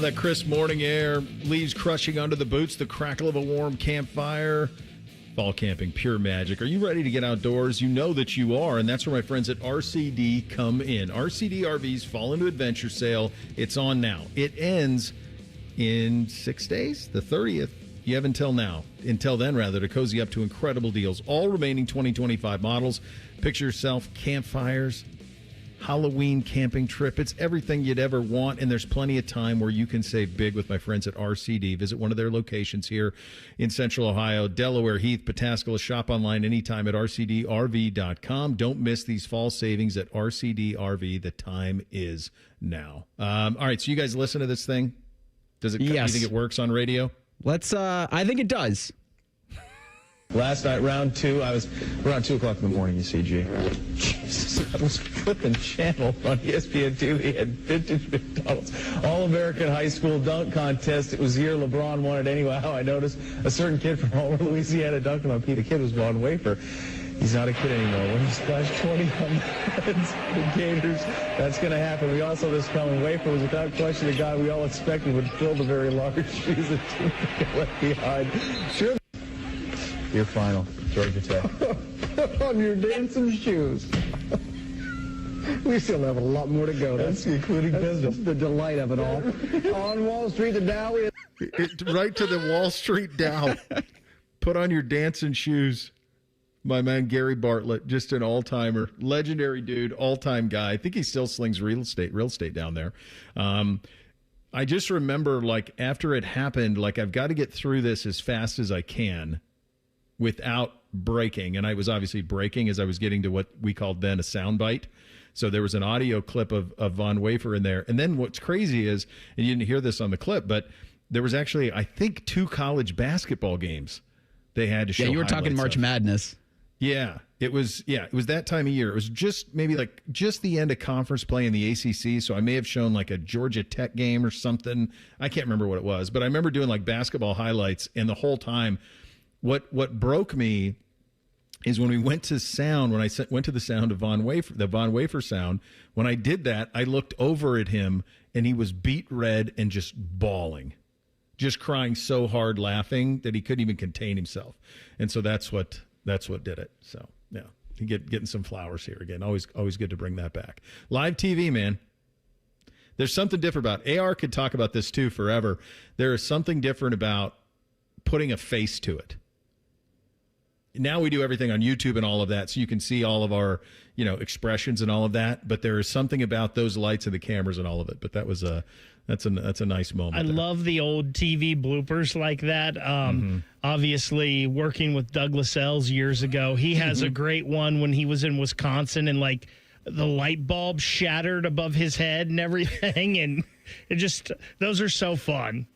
[SPEAKER 3] That crisp morning air, leaves crushing under the boots, the crackle of a warm campfire. Fall camping, pure magic. Are you ready to get outdoors? You know that you are, and that's where my friends at RCD come in. RCD RV's Fall into Adventure sale. It's on now. It ends in 6 days, the 30th. You have until then, to cozy up to incredible deals. All remaining 2025 models. Picture yourself, campfires, Halloween camping trip. It's everything you'd ever want, and there's plenty of time where you can save big with my friends at RCD. Visit one of their locations here in Central Ohio, Delaware, Heath, Pataskala. Shop online anytime at rcdrv.com. Don't miss these fall savings at RCD RV. The time is now. All right, so you guys listen to this thing? Does it?
[SPEAKER 1] Yes.
[SPEAKER 3] You think it works on radio?
[SPEAKER 1] I think it does.
[SPEAKER 19] Last night, round two, around 2 o'clock in the morning, you see, G. Jesus, I was flipping channel on ESPN2. He had vintage McDonald's All-American High School Dunk Contest. It was the year LeBron won it anyway. How I noticed a certain kid from Homer, Louisiana, dunked him on Pete. The kid was Von Wafer. He's not a kid anymore. When he splashed 20 on the Gators, that's going to happen. We also this coming. Wafer was without question the guy we all expected would fill the very large shoes that team left behind. Sure. Your final, Georgia Tech. On your dancing shoes. We still have a lot more to go. That's including business. The delight of it all. On Wall Street, the Dow.
[SPEAKER 3] Right to the Wall Street Dow. Put on your dancing shoes. My man Gary Bartlett, just an all-timer, legendary dude, all-time guy. I think he still slings real estate down there. I just remember, after it happened, I've got to get through this as fast as I can without breaking. And I was obviously breaking as I was getting to what we called then a soundbite. So there was an audio clip of Von Wafer in there. And then what's crazy is, and you didn't hear this on the clip, but there was actually, I think, 2 college basketball games they had to show.
[SPEAKER 1] Yeah, you were talking March Madness.
[SPEAKER 3] Yeah, it was that time of year. It was just maybe just the end of conference play in the ACC. So I may have shown a Georgia Tech game or something. I can't remember what it was, but I remember doing basketball highlights, and the whole time, what broke me is when we went to sound. When I went to the sound of the Von Wafer sound. When I did that, I looked over at him, and he was beet red and just bawling, just crying so hard, laughing that he couldn't even contain himself. And so that's what did it. So yeah, getting some flowers here again. Always good to bring that back. Live TV, man. There's something different about it. AR could talk about this too forever. There is something different about putting a face to it. now we do everything on YouTube and all of that, so you can see all of our, expressions and all of that. But there is something about those lights and the cameras and all of it. But that was that's a nice moment.
[SPEAKER 4] I love the old TV bloopers like that. Obviously, working with Douglas Ells years ago, he has a great one when he was in Wisconsin and like the light bulb shattered above his head and everything, and those are so fun.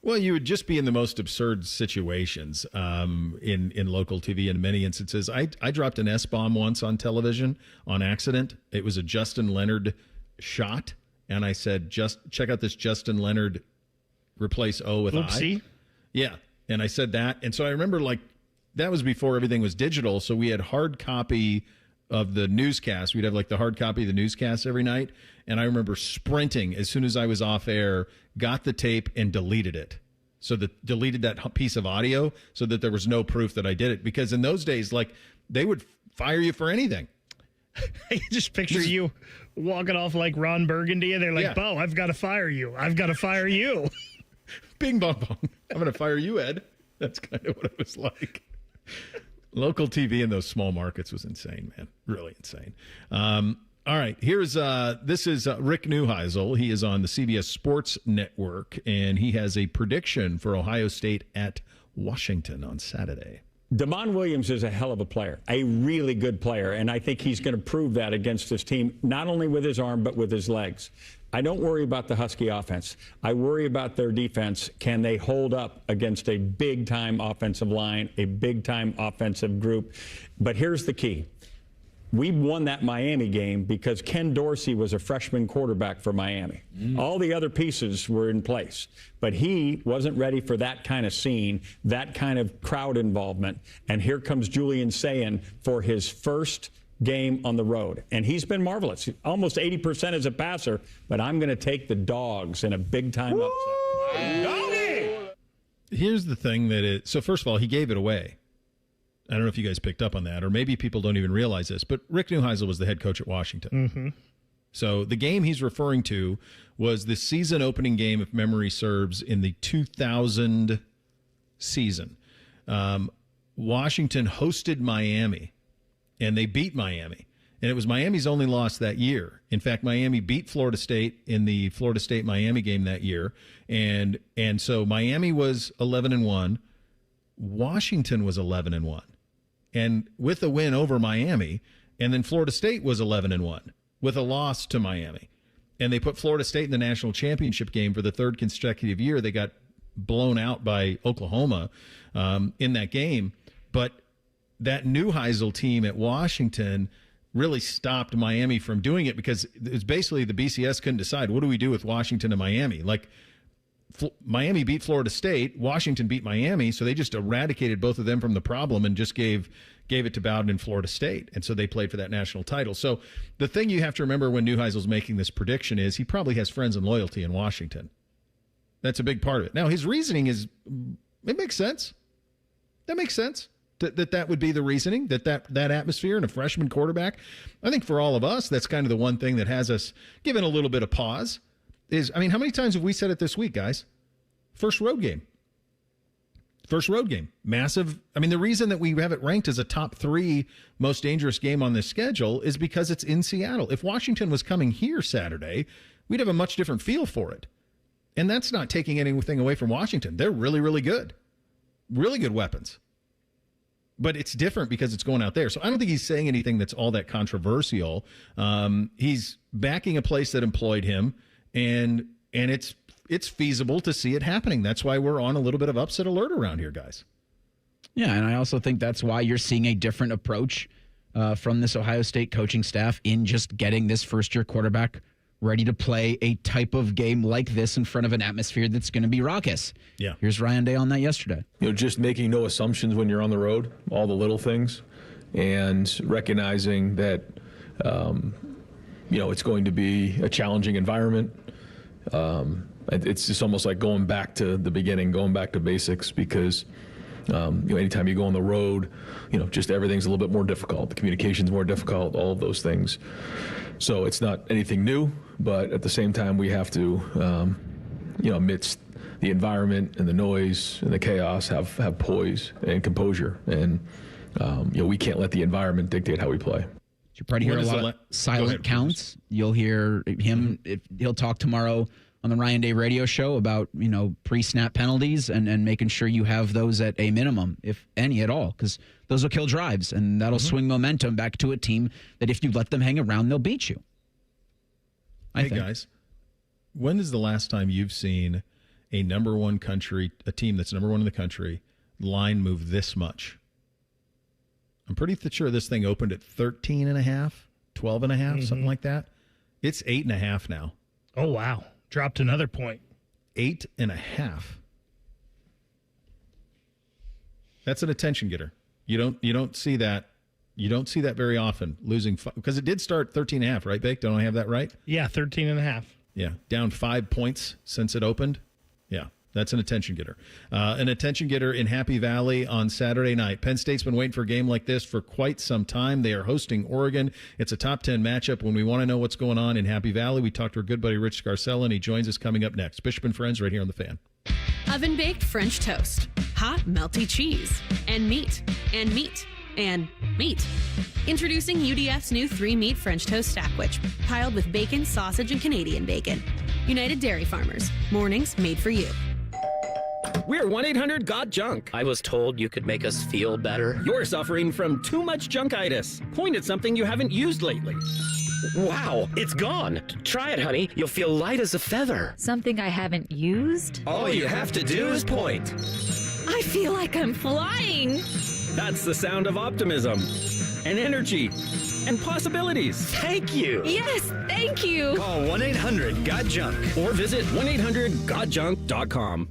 [SPEAKER 3] Well, you would just be in the most absurd situations in local TV in many instances. I dropped an S-bomb once on television on accident. It was a Justin Leonard shot, and I said, "Just check out this Justin Leonard replace O with
[SPEAKER 4] Oopsie.
[SPEAKER 3] I." Yeah, and I said that, and so I remember that was before everything was digital, so we had hard copy of the newscast. We'd have the hard copy of the newscast every night. And I remember sprinting as soon as I was off air, got the tape and deleted it. So deleted that piece of audio so that there was no proof that I did it. Because in those days, they would fire you for anything.
[SPEAKER 4] I just picture you walking off like Ron Burgundy and they're like, Bo, I've got to fire you. I've got to fire you.
[SPEAKER 3] Bing, bong, bong. I'm going to fire you, Ed. That's kind of what it was like. Local TV in those small markets was insane, man. Really insane. All right, this is Rick Neuheisel. He is on the CBS Sports Network, and he has a prediction for Ohio State at Washington on Saturday.
[SPEAKER 6] Damon Williams is a hell of a player, a really good player, and I think he's going to prove that against this team, not only with his arm, but with his legs. I don't worry about the Husky offense. I worry about their defense. Can they hold up against a big-time offensive line, a big-time offensive group? But here's the key. We won that Miami game because Ken Dorsey was a freshman quarterback for Miami. All the other pieces were in place, but he wasn't ready for that kind of scene, that kind of crowd involvement. And here comes Julian Sayin for his first game on the road. And he's been marvelous. Almost 80% as a passer, but I'm going to take the Dogs in a big-time upset. Doggy!
[SPEAKER 3] Here's the thing so first of all, he gave it away. I don't know if you guys picked up on that, or maybe people don't even realize this, but Rick Neuheisel was the head coach at Washington. So the game he's referring to was the season opening game, if memory serves, in the 2000 season. Washington hosted Miami, and they beat Miami. And it was Miami's only loss that year. In fact, Miami beat Florida State in the Florida State-Miami game that year. And so Miami was 11-1. Washington was 11-1. And with a win over Miami, and then Florida State was 11-1 with a loss to Miami. And they put Florida State in the national championship game for the third consecutive year. They got blown out by Oklahoma in that game. But that Neuheisel team at Washington really stopped Miami from doing it because it was basically the BCS couldn't decide, what do we do with Washington and Miami? Miami beat Florida State, Washington beat Miami, so they just eradicated both of them from the problem and just gave it to Bowden and Florida State, and so they played for that national title. So the thing you have to remember when Neuheisel's making this prediction is he probably has friends and loyalty in Washington. That's a big part of it. Now, his reasoning it makes sense. That makes sense. That would be the reasoning, that atmosphere and a freshman quarterback. I think for all of us, that's kind of the one thing that has us given a little bit of pause. How many times have we said it this week, guys? First road game. Massive. The reason that we have it ranked as a top 3 most dangerous game on this schedule is because it's in Seattle. If Washington was coming here Saturday, we'd have a much different feel for it. And that's not taking anything away from Washington. They're really, really good. Really good weapons. But it's different because it's going out there. So I don't think he's saying anything that's all that controversial. He's backing a place that employed him. And it's feasible to see it happening. That's why we're on a little bit of upset alert around here, guys.
[SPEAKER 1] Yeah, and I also think that's why you're seeing a different approach from this Ohio State coaching staff in just getting this first-year quarterback ready to play a type of game like this in front of an atmosphere that's going to be raucous.
[SPEAKER 3] Yeah.
[SPEAKER 1] Here's Ryan Day on that yesterday.
[SPEAKER 7] Just making no assumptions when you're on the road, all the little things, and recognizing that, it's going to be a challenging environment. It's just almost like going back to the beginning, going back to basics, because anytime you go on the road, just everything's a little bit more difficult. The communication's more difficult, all of those things. So it's not anything new, but at the same time, we have to, amidst the environment and the noise and the chaos, have poise and composure. And we can't let the environment dictate how we play.
[SPEAKER 1] You probably hear a lot of silent counts. You'll hear him. He'll talk tomorrow on the Ryan Day radio show about, pre-snap penalties and making sure you have those at a minimum, if any at all, because those will kill drives, and that'll swing momentum back to a team that if you let them hang around, they'll beat you.
[SPEAKER 3] Hey, guys, when is the last time you've seen a team that's number one in the country, line move this much? I'm pretty sure this thing opened at 13.5, 12.5, something like that. It's 8.5 now.
[SPEAKER 4] Oh, wow. Dropped another point.
[SPEAKER 3] 8.5. That's an attention getter. You don't see that. You don't see that very often, losing because it did start 13.5, right, Bake? Don't I have that right?
[SPEAKER 4] Yeah, 13.5.
[SPEAKER 3] Yeah, down 5 points since it opened. Yeah, that's an attention getter. An attention getter in Happy Valley on Saturday night. Penn State's been waiting for a game like this for quite some time. They are hosting Oregon. It's a top 10 matchup. When we want to know what's going on in Happy Valley, we talked to our good buddy Rich Garcella, and he joins us coming up next. Bishop and Friends right here on The Fan.
[SPEAKER 13] Oven-baked French toast, hot melty cheese, and meat, and meat, and meat. Introducing UDF's new 3-meat French toast sandwich, piled with bacon, sausage, and Canadian bacon. United Dairy Farmers. Mornings made for you.
[SPEAKER 20] We're 1-800-GOT-JUNK. I was told you could make us feel better. You're suffering from too much junkitis. Point at something you haven't used lately. Wow, it's gone. Try it, honey. You'll feel light as a feather.
[SPEAKER 21] Something I haven't used?
[SPEAKER 20] All you have to do is point.
[SPEAKER 21] I feel like I'm flying.
[SPEAKER 20] That's the sound of optimism and energy and possibilities. Thank you.
[SPEAKER 21] Yes, thank you.
[SPEAKER 20] Call 1-800-GOT-JUNK or visit 1-800-GOTJUNK.com.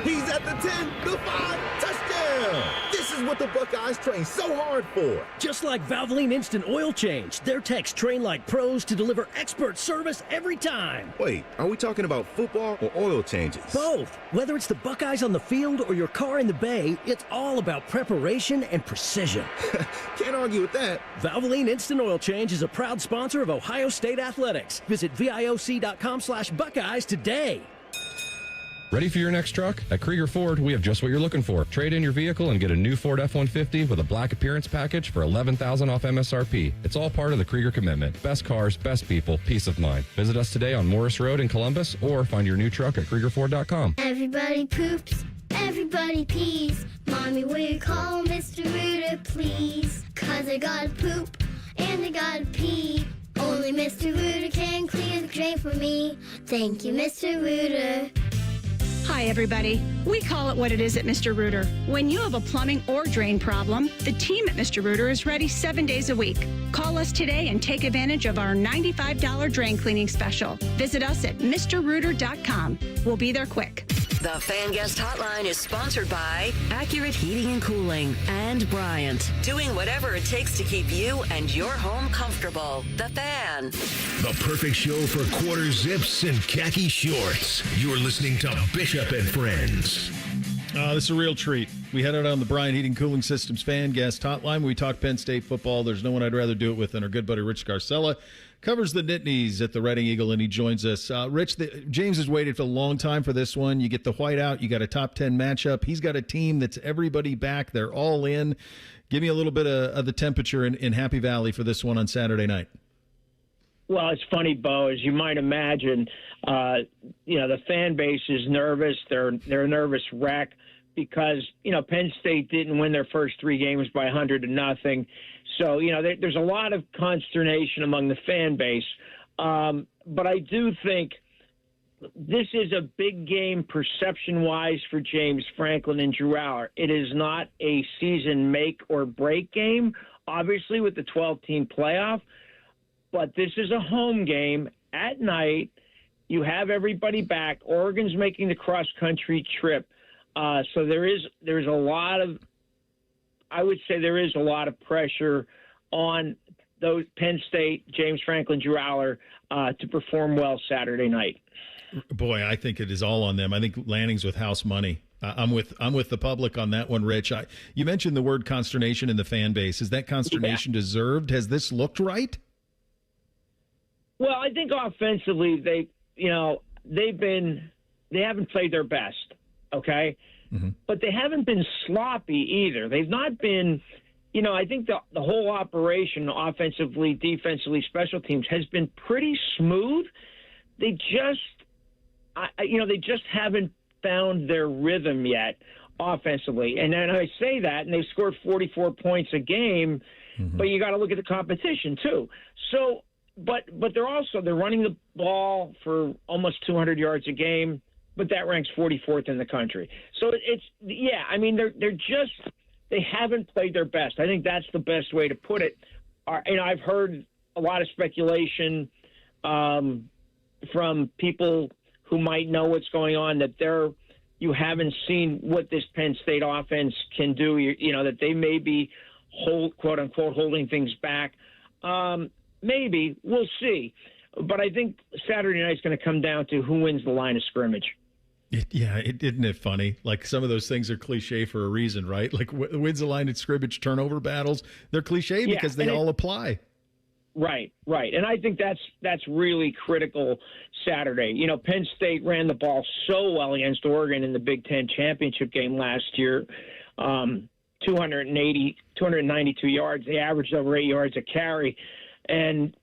[SPEAKER 23] He's at the 10, the 5, touchdown! This is what the Buckeyes train so hard for.
[SPEAKER 24] Just like Valvoline Instant Oil Change, their techs train like pros to deliver expert service every time.
[SPEAKER 23] Wait, are we talking about football or oil changes?
[SPEAKER 24] Both. Whether it's the Buckeyes on the field or your car in the bay, it's all about preparation and precision.
[SPEAKER 23] Can't argue with that.
[SPEAKER 24] Valvoline Instant Oil Change is a proud sponsor of Ohio State Athletics. Visit VIOC.com/Buckeyes today.
[SPEAKER 25] Ready for your next truck? At Krieger Ford, we have just what you're looking for. Trade in your vehicle and get a new Ford F-150 with a black appearance package for $11,000 off MSRP. It's all part of the Krieger commitment. Best cars, best people, peace of mind. Visit us today on Morris Road in Columbus or find your new truck at KriegerFord.com.
[SPEAKER 27] Everybody poops, everybody pees. Mommy, will you call Mr. Rooter, please? 'Cause I gotta poop and I gotta pee. Only Mr. Rooter can clear the drain for me. Thank you, Mr. Rooter.
[SPEAKER 28] Hi, everybody. We call it what it is at Mr. Rooter. When you have a plumbing or drain problem, the team at Mr. Rooter is ready 7 days a week. Call us today and take advantage of our $95 drain cleaning special. Visit us at MrRooter.com. We'll be there quick.
[SPEAKER 22] The Fan Guest Hotline is sponsored by Accurate Heating and Cooling and Bryant, doing whatever it takes to keep you and your home comfortable. The Fan.
[SPEAKER 2] The perfect show for quarter zips and khaki shorts. You're listening to Bishop and Friends.
[SPEAKER 3] This is a real treat. We had it on the Bryant Heating Cooling Systems Fan Guest Hotline. We talk Penn State football. There's no one I'd rather do it with than our good buddy Rich Garcella. Covers the Nittanies at the Reading Eagle, and he joins us. Rich, James has waited for a long time for this one. You get the whiteout. You got a top 10 matchup. He's got a team that's everybody back. They're all in. Give me a little bit of the temperature in Happy Valley for this one on Saturday night.
[SPEAKER 29] Well, it's funny, Bo, as you might imagine, the fan base is nervous. They're a nervous wreck because, Penn State didn't win their first 3 games by 100-0. So, there's a lot of consternation among the fan base. But I do think this is a big game perception-wise for James Franklin and Drew Aller. It is not a season make-or-break game, obviously, with the 12-team playoff. But this is a home game at night. You have everybody back. Oregon's making the cross-country trip. So there's a lot of, I would say there is a lot of pressure on those Penn State, James Franklin, Drew Aller to perform well Saturday night.
[SPEAKER 3] Boy, I think it is all on them. I think Lanning's with house money. I'm with the public on that one, Rich. You mentioned the word consternation in the fan base. Is that consternation deserved? Has this looked right?
[SPEAKER 29] Well, I think offensively they haven't played their best. Okay, but they haven't been sloppy either. They've not been, I think the whole operation, offensively, defensively, special teams, has been pretty smooth. They just, they just haven't found their rhythm yet offensively. And then I say that, and they've scored 44 points a game, but you got to look at the competition too. So, but they're running the ball for almost 200 yards a game, but that ranks 44th in the country. So they haven't played their best. I think that's the best way to put it. I've heard a lot of speculation from people who might know what's going on, that you haven't seen what this Penn State offense can do. That they may be quote unquote holding things back. Maybe we'll see, but I think Saturday night's going to come down to who wins the line of scrimmage.
[SPEAKER 3] Isn't it funny? Like, some of those things are cliche for a reason, right? Like, wins the line of scrimmage, turnover battles. They're cliche because they all apply.
[SPEAKER 29] Right. And I think that's really critical Saturday. Penn State ran the ball so well against Oregon in the Big Ten championship game last year. 292 yards. They averaged over 8 yards a carry. And,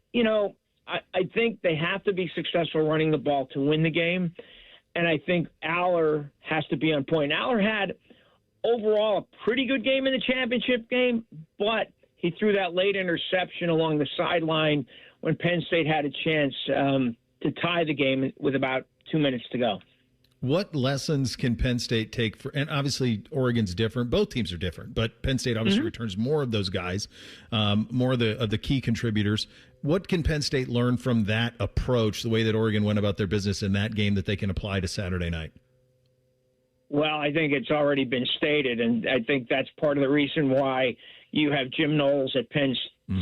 [SPEAKER 29] I think they have to be successful running the ball to win the game. And I think Aller has to be on point. Aller had overall a pretty good game in the championship game, but he threw that late interception along the sideline when Penn State had a chance to tie the game with about 2 minutes to go.
[SPEAKER 3] What lessons can Penn State take and obviously Oregon's different. Both teams are different, but Penn State obviously returns more of those guys, more of the key contributors. What can Penn State learn from that approach, the way that Oregon went about their business in that game, that they can apply to Saturday night?
[SPEAKER 29] Well, I think it's already been stated, and I think that's part of the reason why you have Jim Knowles at Penn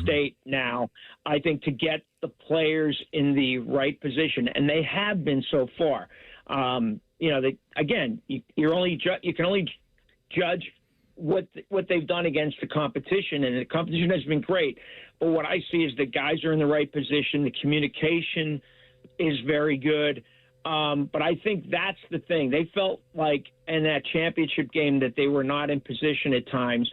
[SPEAKER 29] State now. I think to get the players in the right position, and they have been so far. You can only judge what they've done against the competition, and the competition has been great. But what I see is the guys are in the right position. The communication is very good. But I think that's the thing. They felt like in that championship game that they were not in position at times.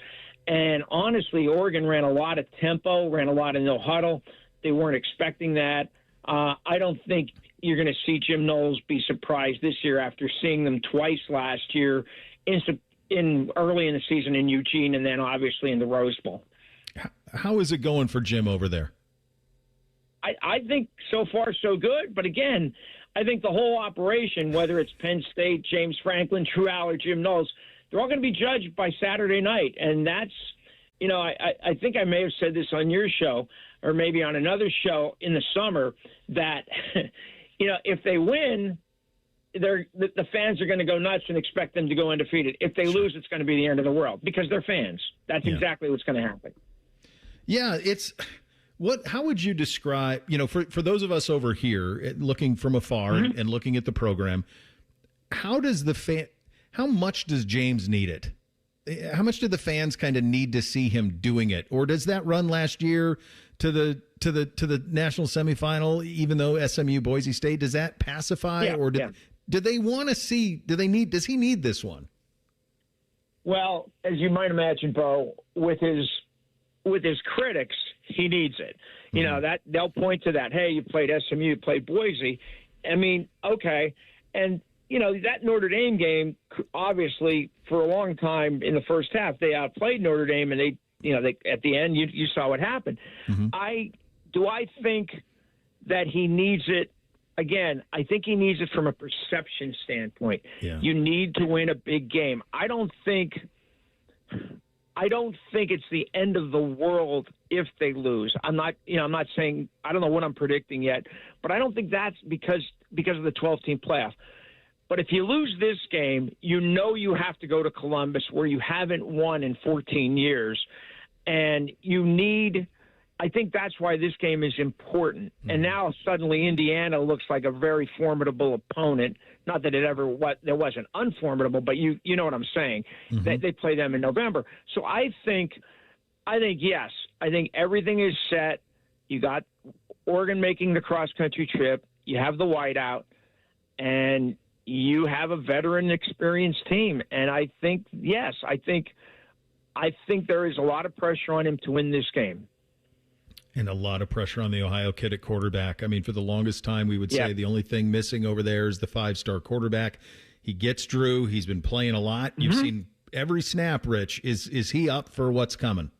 [SPEAKER 29] And honestly, Oregon ran a lot of tempo, ran a lot of no huddle. They weren't expecting that. I don't think you're going to see Jim Knowles be surprised this year after seeing them twice last year in early in the season in Eugene and then obviously in the Rose Bowl.
[SPEAKER 3] How is it going for Jim over there?
[SPEAKER 29] I think so far so good. But again, I think the whole operation, whether it's Penn State, James Franklin, Drew Aller, Jim Knowles, they're all going to be judged by Saturday night. And that's, I think I may have said this on your show or maybe on another show in the summer that, if they win, the fans are going to go nuts and expect them to go undefeated. If they lose, it's going to be the end of the world because they're fans. That's exactly what's going to happen.
[SPEAKER 3] Yeah, how would you describe, for those of us over here looking from afar and looking at the program, how much does James need it? How much do the fans kind of need to see him doing it? Or does that run last year to the national semifinal, even though SMU Boise State, does that pacify do they want to see, does he need this one?
[SPEAKER 29] Well, as you might imagine, Bo, with his critics, he needs it. That they'll point to that. Hey, you played SMU, you played Boise. I mean, okay. And, that Notre Dame game, obviously, for a long time in the first half, they outplayed Notre Dame, and they at the end, you saw what happened. I think that he needs it. Again, I think he needs it from a perception standpoint. Yeah. You need to win a big game. I don't think it's the end of the world if they lose. I'm not saying, I don't know what I'm predicting yet, but I don't think that's because of the 12-team playoff. But if you lose this game, you have to go to Columbus where you haven't won in 14 years. And I think that's why this game is important. And now suddenly Indiana looks like a very formidable opponent. Not that there wasn't unformidable, but you know what I'm saying. They play them in November. So I think yes. I think everything is set. You got Oregon making the cross-country trip. You have the whiteout. And you have a veteran, experienced team. And I think, yes, I think there is a lot of pressure on him to win this game.
[SPEAKER 3] And a lot of pressure on the Ohio kid at quarterback. I mean, for the longest time, we would say the only thing missing over there is the 5-star quarterback. He gets Drew. He's been playing a lot. You've seen every snap, Rich. Is he up for what's coming?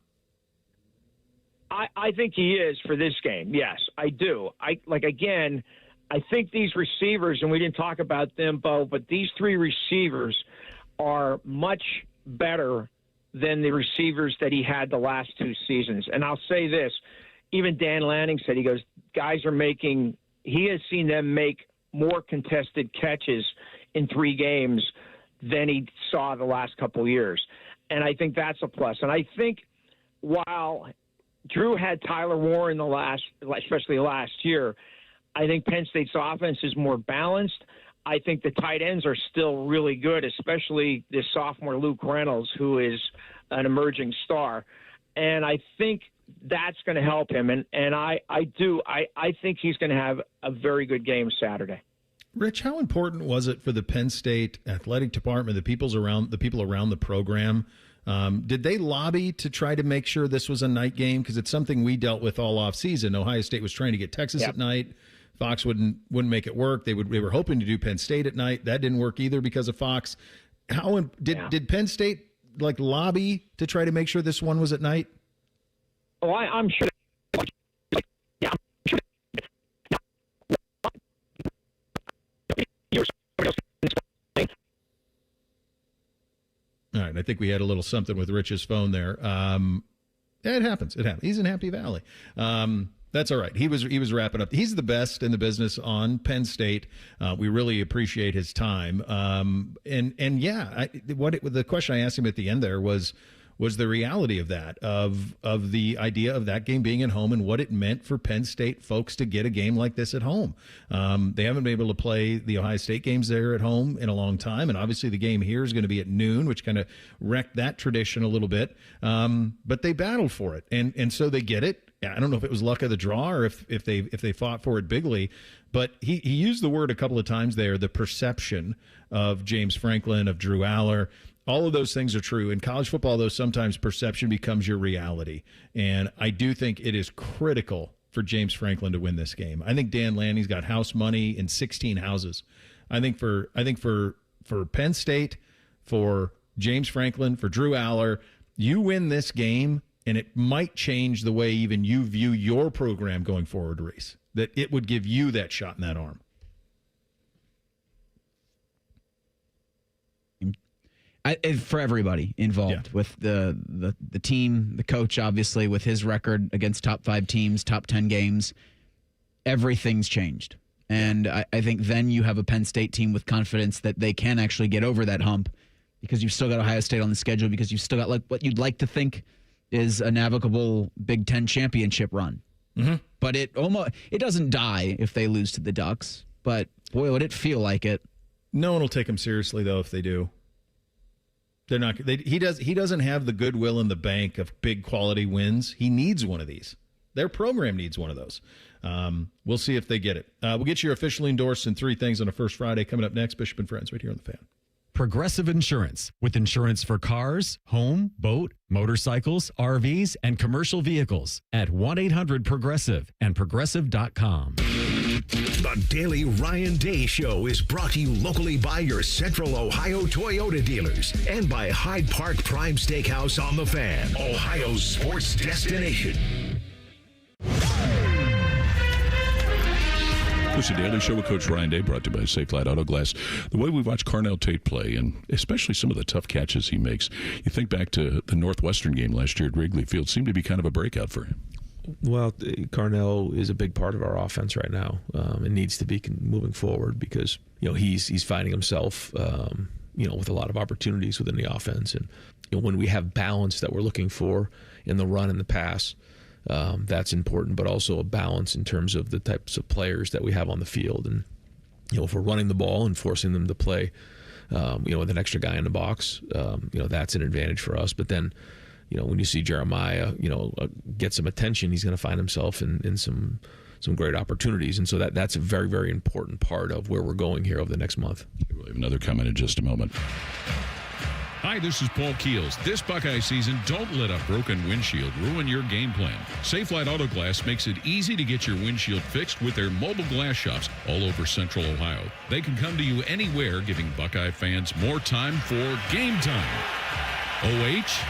[SPEAKER 29] I think he is for this game. Yes, I do. I think these receivers, and we didn't talk about them, Bo, but these three receivers are much better than the receivers that he had the last 2 seasons. And I'll say this, even Dan Lanning said, he goes, guys are making, he has seen them make more contested catches in 3 games than he saw the last couple of years. And I think that's a plus. And I think while Drew had Tyler Warren especially last year, I think Penn State's offense is more balanced. I think the tight ends are still really good, especially this sophomore Luke Reynolds, who is an emerging star. And I think that's going to help him. And I think he's going to have a very good game Saturday.
[SPEAKER 3] Rich, how important was it for the Penn State athletic department, the people around the program? Did they lobby to try to make sure this was a night game? Because it's something we dealt with all off season. Ohio State was trying to get Texas at night. Fox wouldn't make it work. They were hoping to do Penn State at night. That didn't work either because of Fox. Did Penn State lobby to try to make sure this one was at night?
[SPEAKER 29] Oh, I'm sure.
[SPEAKER 3] All right, I think we had a little something with Rich's phone there. It happens. He's in Happy Valley. That's all right. He was wrapping up. He's the best in the business on Penn State. We really appreciate his time. The question I asked him at the end there was the reality of that, of the idea of that game being at home and what it meant for Penn State folks to get a game like this at home. They haven't been able to play the Ohio State games there at home in a long time, and obviously the game here is going to be at noon, which kind of wrecked that tradition a little bit. But they battled for it, and so they get it. I don't know if it was luck of the draw or if they fought for it bigly, but he used the word a couple of times there, the perception of James Franklin, of Drew Aller. All of those things are true. In college football, though, sometimes perception becomes your reality. And I do think it is critical for James Franklin to win this game. I think Dan Lanning's got house money in 16 houses. I think for Penn State, for James Franklin, for Drew Aller, you win this game, and it might change the way even you view your program going forward, Reese. That it would give you that shot in that arm.
[SPEAKER 1] For everybody involved with the team, the coach, obviously, with his record against top 5 teams, top 10 games, everything's changed. And I think then you have a Penn State team with confidence that they can actually get over that hump because you've still got Ohio State on the schedule, because you've still got what you'd like to think is a navigable Big Ten championship run. Mm-hmm. But it doesn't die if they lose to the Ducks. But boy, would it feel like it.
[SPEAKER 3] No one will take them seriously, though, if they do. They're not. He doesn't have the goodwill in the bank of big quality wins. He needs one of these. Their program needs one of those. We'll see if they get it. We'll get you officially endorsed in 3 things on a First Friday coming up next. Bishop and Friends right here on The Fan.
[SPEAKER 5] Progressive Insurance, with insurance for cars, home, boat, motorcycles, RVs, and commercial vehicles at 1-800-PROGRESSIVE and Progressive.com.
[SPEAKER 2] The Daily Ryan Day Show is brought to you locally by your Central Ohio Toyota dealers and by Hyde Park Prime Steakhouse on The Fan, Ohio's sports destination.
[SPEAKER 8] It's the Daily Show with Coach Ryan Day, brought to you by Safe Light Auto Glass. The way we watch Carnell Tate play, and especially some of the tough catches he makes, you think back to the Northwestern game last year at Wrigley Field, seemed to be kind of a breakout for him.
[SPEAKER 7] Well, Carnell is a big part of our offense right now. It needs to be moving forward because he's finding himself with a lot of opportunities within the offense, and when we have balance that we're looking for in the run and the pass, that's important, but also a balance in terms of the types of players that we have on the field. And if we're running the ball and forcing them to play, with an extra guy in the box, that's an advantage for us. But then, when you see Jeremiah, get some attention, he's going to find himself in some great opportunities. And so that's a very, very important part of where we're going here over the next month.
[SPEAKER 8] We'll have another comment in just a moment. Hi, this is Paul Keels. This Buckeye season, don't let a broken windshield ruin your game plan. Safelite Auto Glass makes it easy to get your windshield fixed with their mobile glass shops all over Central Ohio. They can come to you anywhere, giving Buckeye fans more time for game time. OH?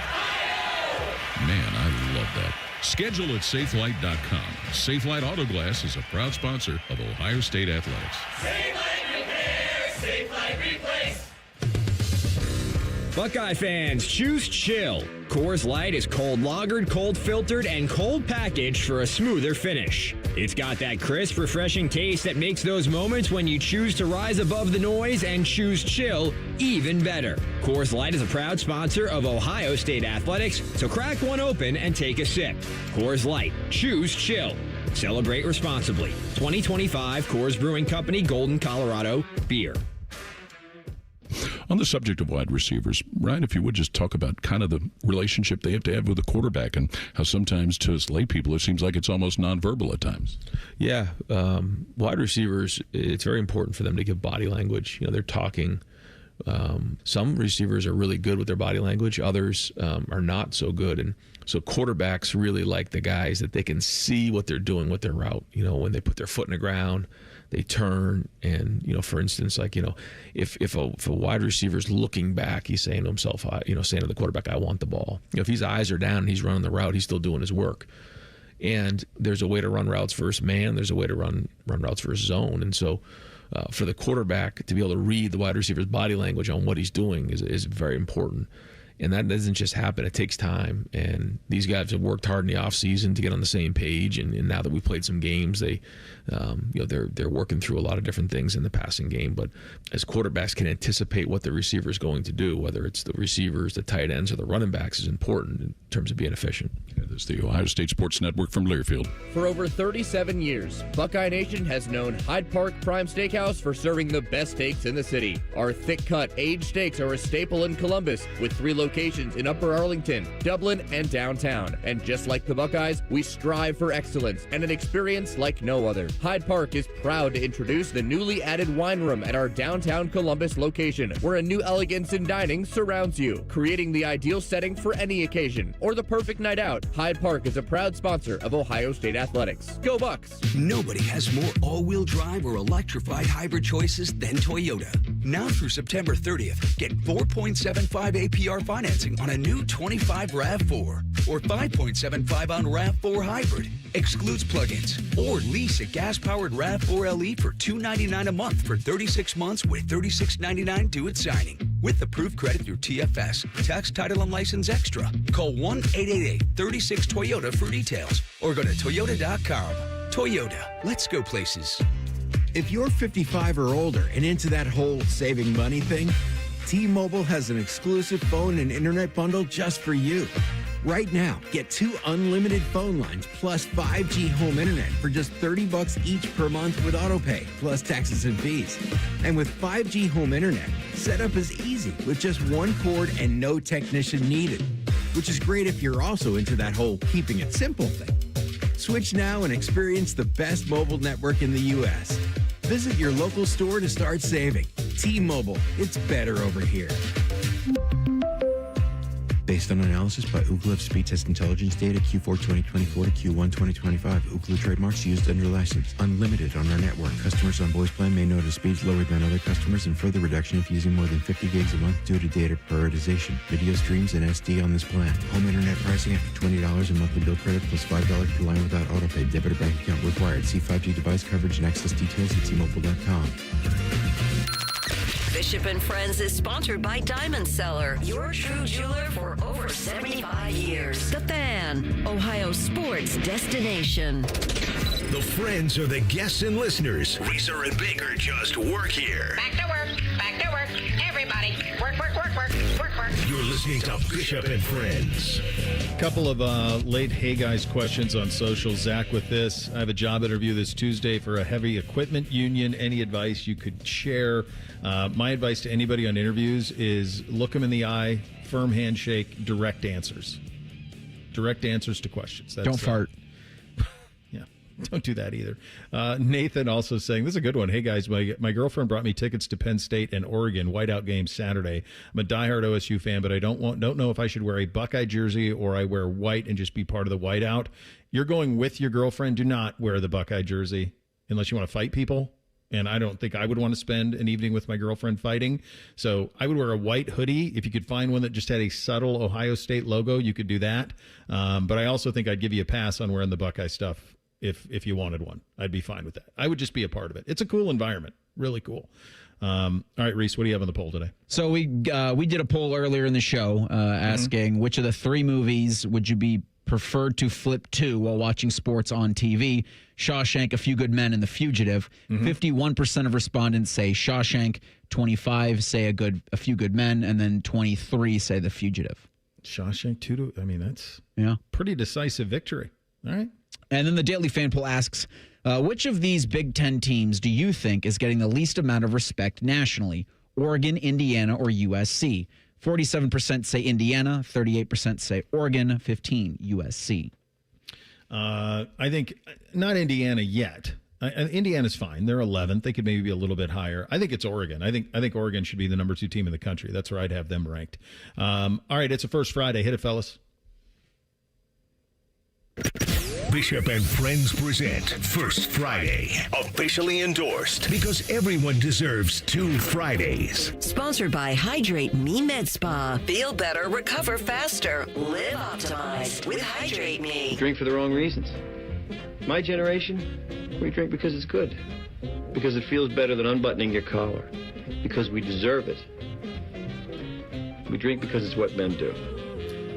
[SPEAKER 8] Man, I love that. Schedule at safelite.com. Safelite Auto Glass is a proud sponsor of Ohio State Athletics.
[SPEAKER 9] Safelite Repair, Safelite Replace.
[SPEAKER 10] Buckeye fans, choose chill. Coors Light is cold lagered, cold filtered, and cold packaged for a smoother finish. It's got that crisp, refreshing taste that makes those moments when you choose to rise above the noise and choose chill even better. Coors Light is a proud sponsor of Ohio State Athletics, so crack one open and take a sip. Coors Light, choose chill. Celebrate responsibly. 2025 Coors Brewing Company, Golden, Colorado, beer.
[SPEAKER 8] On the subject of wide receivers, Ryan, if you would just talk about kind of the relationship they have to have with the quarterback and how sometimes to us lay people it seems like it's almost nonverbal at times.
[SPEAKER 7] Yeah, wide receivers, it's very important for them to give body language. They're talking. Some receivers are really good with their body language. Others are not so good. And so quarterbacks really like the guys that they can see what they're doing with their route. When they put their foot in the ground, they turn, and for instance, if a wide receiver's looking back, he's saying to himself, saying to the quarterback, "I want the ball." If his eyes are down and he's running the route, he's still doing his work. And there's a way to run routes versus man. There's a way to run routes versus zone. And so, for the quarterback to be able to read the wide receiver's body language on what he's doing is very important. And that doesn't just happen. It takes time. And these guys have worked hard in the offseason to get on the same page. And now that we've played some games, they're working through a lot of different things in the passing game. But as quarterbacks can anticipate what the receiver is going to do, whether it's the receivers, the tight ends, or the running backs, is important in terms of being efficient.
[SPEAKER 8] This is the Ohio State Sports Network from Learfield.
[SPEAKER 11] For over 37 years, Buckeye Nation has known Hyde Park Prime Steakhouse for serving the best steaks in the city. Our thick-cut, aged steaks are a staple in Columbus, with 3 locations in Upper Arlington, Dublin, and downtown. And just like the Buckeyes, we strive for excellence and an experience like no other. Hyde Park is proud to introduce the newly added wine room at our downtown Columbus location, where a new elegance in dining surrounds you, creating the ideal setting for any occasion or the perfect night out. Hyde Park is a proud sponsor of Ohio State Athletics. Go Bucks!
[SPEAKER 12] Nobody has more all-wheel drive or electrified hybrid choices than Toyota. Now through September 30th, get 4.75 APR financing on a new 25 RAV4 or 5.75 on RAV4 Hybrid. Excludes plug-ins. Or lease a gas-powered RAV4 LE for $299 a month for 36 months with $36.99 due at signing. With approved credit through TFS. Tax, title, and license extra. Call 1-888-36-TOYOTA for details or go to Toyota.com. Toyota. Let's go places.
[SPEAKER 14] If you're 55 or older and into that whole saving money thing, T-Mobile has an exclusive phone and internet bundle just for you. Right now, get 2 unlimited phone lines plus 5G home internet for just $30 each per month with AutoPay, plus taxes and fees. And with 5G home internet, setup is easy with just 1 cord and no technician needed, which is great if you're also into that whole keeping it simple thing. Switch now and experience the best mobile network in the U.S. Visit your local store to start saving. T-Mobile, it's better over here.
[SPEAKER 15] Based on analysis by Ookla Speed Test Intelligence data Q4 2024 to Q1 2025. Ookla trademarks used under license. Unlimited on our network. Customers on voice plan may notice speeds lower than other customers and further reduction if using more than 50 gigs a month due to data prioritization. Video streams and SD on this plan. Home internet pricing after $20 in monthly bill credit plus $5 per line without autopay. Debit or bank account required. See 5G device coverage and access details at T-Mobile.com.
[SPEAKER 22] Bishop and Friends is sponsored by Diamond Seller, your true jeweler for over 75 years. The Fan, Ohio sports destination.
[SPEAKER 2] The friends are the guests and listeners. Reeser and Baker just work here.
[SPEAKER 21] Back to work. Back to work. Everybody, work, work, work, work, work, work.
[SPEAKER 2] You're listening to Bishop and Friends.
[SPEAKER 3] Couple of late Hey Guys questions on social. Zach with this. I have a job interview this Tuesday for a heavy equipment union. Any advice you could share? My advice to anybody on interviews is look them in the eye, firm handshake, direct answers. Direct answers to questions.
[SPEAKER 1] Don't fart.
[SPEAKER 3] Yeah. Don't do that either. Nathan also saying, this is a good one. Hey, guys, my girlfriend brought me tickets to Penn State and Oregon whiteout game Saturday. I'm a diehard OSU fan, but I don't know if I should wear a Buckeye jersey or I wear white and just be part of the whiteout. You're going with your girlfriend. Do not wear the Buckeye jersey unless you want to fight people. And I don't think I would want to spend an evening with my girlfriend fighting. So I would wear a white hoodie. If you could find one that just had a subtle Ohio State logo, you could do that. But I also think I'd give you a pass on wearing the Buckeye stuff. If you wanted one, I'd be fine with that. I would just be a part of it. It's a cool environment. Really cool. All right, Reese, what do you have on the poll today?
[SPEAKER 1] So we did a poll earlier in the show asking which of the 3 movies would you be preferred to flip to while watching sports on TV? Shawshank, A Few Good Men, and The Fugitive. 51% of respondents say Shawshank, 25 say A Few Good Men, and then 23 say The Fugitive.
[SPEAKER 3] Shawshank 2 that's
[SPEAKER 1] yeah,
[SPEAKER 3] pretty decisive victory. All right.
[SPEAKER 1] And then the Daily Fan Poll asks, which of these Big Ten teams do you think is getting the least amount of respect nationally? Oregon, Indiana, or USC? 47% say Indiana, 38% say Oregon, 15% USC.
[SPEAKER 3] I think not Indiana yet. Indiana's fine. They're 11th. They could maybe be a little bit higher. I think it's Oregon. I think Oregon should be the number 2 team in the country. That's where I'd have them ranked. All right, it's a First Friday. Hit it, fellas.
[SPEAKER 2] Bishop and Friends present First Friday. Officially endorsed because everyone deserves 2 Fridays.
[SPEAKER 22] Sponsored by Hydrate Me Med Spa. Feel better, recover faster, live optimized with Hydrate Me.
[SPEAKER 4] Drink for the wrong reasons. My generation, we drink because it's good. Because it feels better than unbuttoning your collar. Because we deserve it. We drink because it's what men do.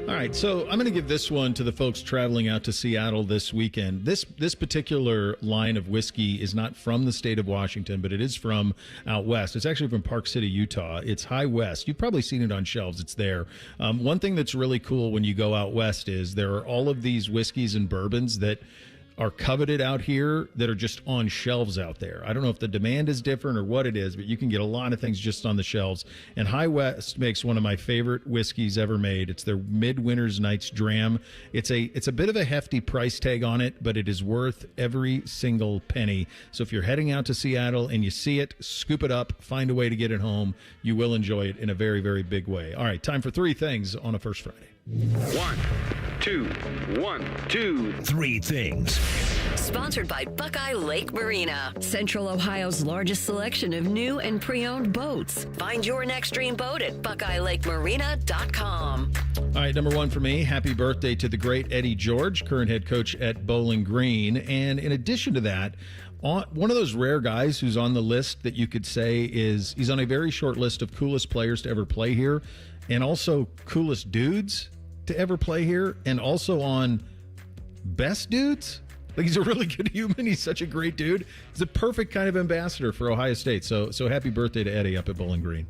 [SPEAKER 3] All right, so I'm going to give this one to the folks traveling out to Seattle this weekend. This particular line of whiskey is not from the state of Washington, but it is from out west. It's actually from Park City, Utah. It's High West. You've probably seen it on shelves. It's there. One thing that's really cool when you go out west is there are all of these whiskeys and bourbons that are coveted out here that are just on shelves out there. I don't know if the demand is different or what it is, but you can get a lot of things just on the shelves. And High West makes one of my favorite whiskeys ever made. It's their Midwinter's Night's Dram. It's a bit of a hefty price tag on it, but it is worth every single penny. So if you're heading out to Seattle and you see it, scoop it up, find a way to get it home. You will enjoy it in a very, very big way. All right, time for 3 things on a First Friday.
[SPEAKER 2] 1, 2, 3 things.
[SPEAKER 22] Sponsored by Buckeye Lake Marina. Central Ohio's largest selection of new and pre-owned boats. Find your next dream boat at BuckeyeLakeMarina.com.
[SPEAKER 3] All right, number 1 for me, happy birthday to the great Eddie George, current head coach at Bowling Green. And in addition to that, one of those rare guys who's on the list that you could say he's on a very short list of coolest players to ever play here and also coolest dudes to ever play here and also on best dudes. Like, he's a really good human. He's such a great dude. He's a perfect kind of ambassador for Ohio State. So happy birthday to Eddie up at Bowling Green.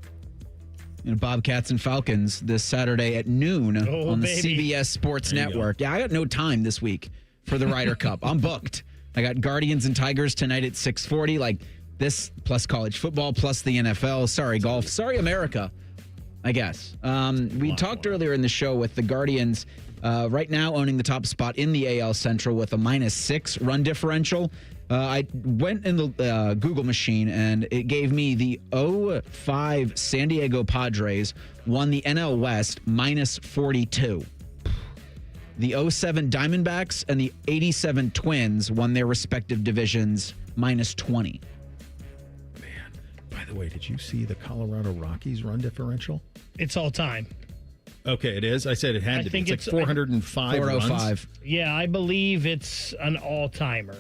[SPEAKER 1] And Bobcats and Falcons this Saturday at noon on the CBS Sports Network. Yeah, I got no time this week for the Ryder Cup. I'm booked. I got Guardians and Tigers tonight at 6:40. Like, this plus college football plus the NFL. Sorry, golf. Sorry, America, I guess. We talked earlier in the show with the Guardians right now owning the top spot in the AL Central with a -6 run differential. I went in the Google machine, and it gave me the 05 San Diego Padres won the NL West -42. The 07 Diamondbacks and the 87 Twins won their respective divisions -20.
[SPEAKER 3] Man, by the way, did you see the Colorado Rockies run differential?
[SPEAKER 6] It's all time.
[SPEAKER 3] Okay, it is. I said it had to be. It's like 405
[SPEAKER 1] 405.
[SPEAKER 3] runs.
[SPEAKER 6] Yeah, I believe it's an all-timer.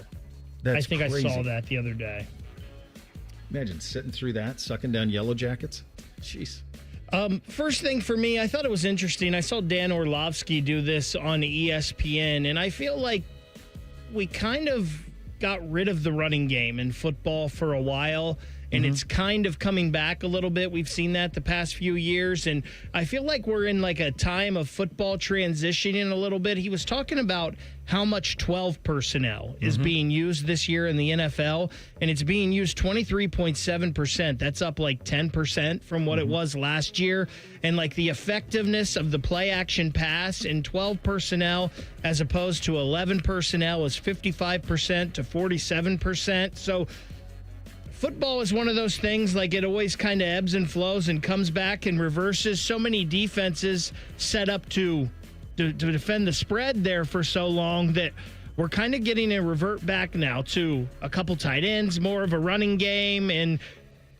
[SPEAKER 3] That's
[SPEAKER 6] I think
[SPEAKER 3] crazy.
[SPEAKER 6] I saw that the other day.
[SPEAKER 3] Imagine sitting through that, sucking down Yellow Jackets. Jeez.
[SPEAKER 6] First thing for me, I thought it was interesting. I saw Dan Orlovsky do this on ESPN, and I feel like we kind of got rid of the running game in football for a while. and it's kind of coming back a little bit. We've seen that the past few years, and I feel like we're in like a time of football transitioning a little bit. He was talking about how much 12 personnel is being used this year in the NFL, and it's being used 23.7%. That's up like 10% from what it was last year. And like the effectiveness of the play action pass in 12 personnel as opposed to 11 personnel is 55% to 47%. So football is one of those things, like it always kind of ebbs and flows and comes back and reverses. So many defenses set up to defend the spread there for so long that we're kind of getting a revert back now to a couple tight ends, more of a running game. And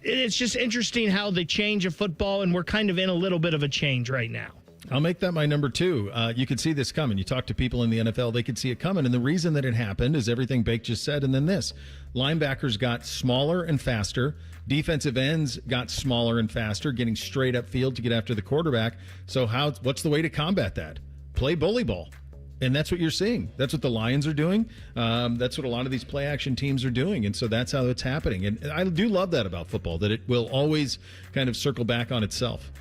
[SPEAKER 6] it's just interesting how the change of football, and we're kind of in a little bit of a change right now.
[SPEAKER 3] I'll make that my number 2. You could see this coming. You talk to people in the NFL, they could see it coming. And the reason that it happened is everything Bake just said, and then this. Linebackers got smaller and faster. Defensive ends got smaller and faster, getting straight up field to get after the quarterback. So what's the way to combat that? Play bully ball. And that's what you're seeing. That's what the Lions are doing. That's what a lot of these play action teams are doing. And so that's how it's happening. And I do love that about football, that it will always kind of circle back on itself.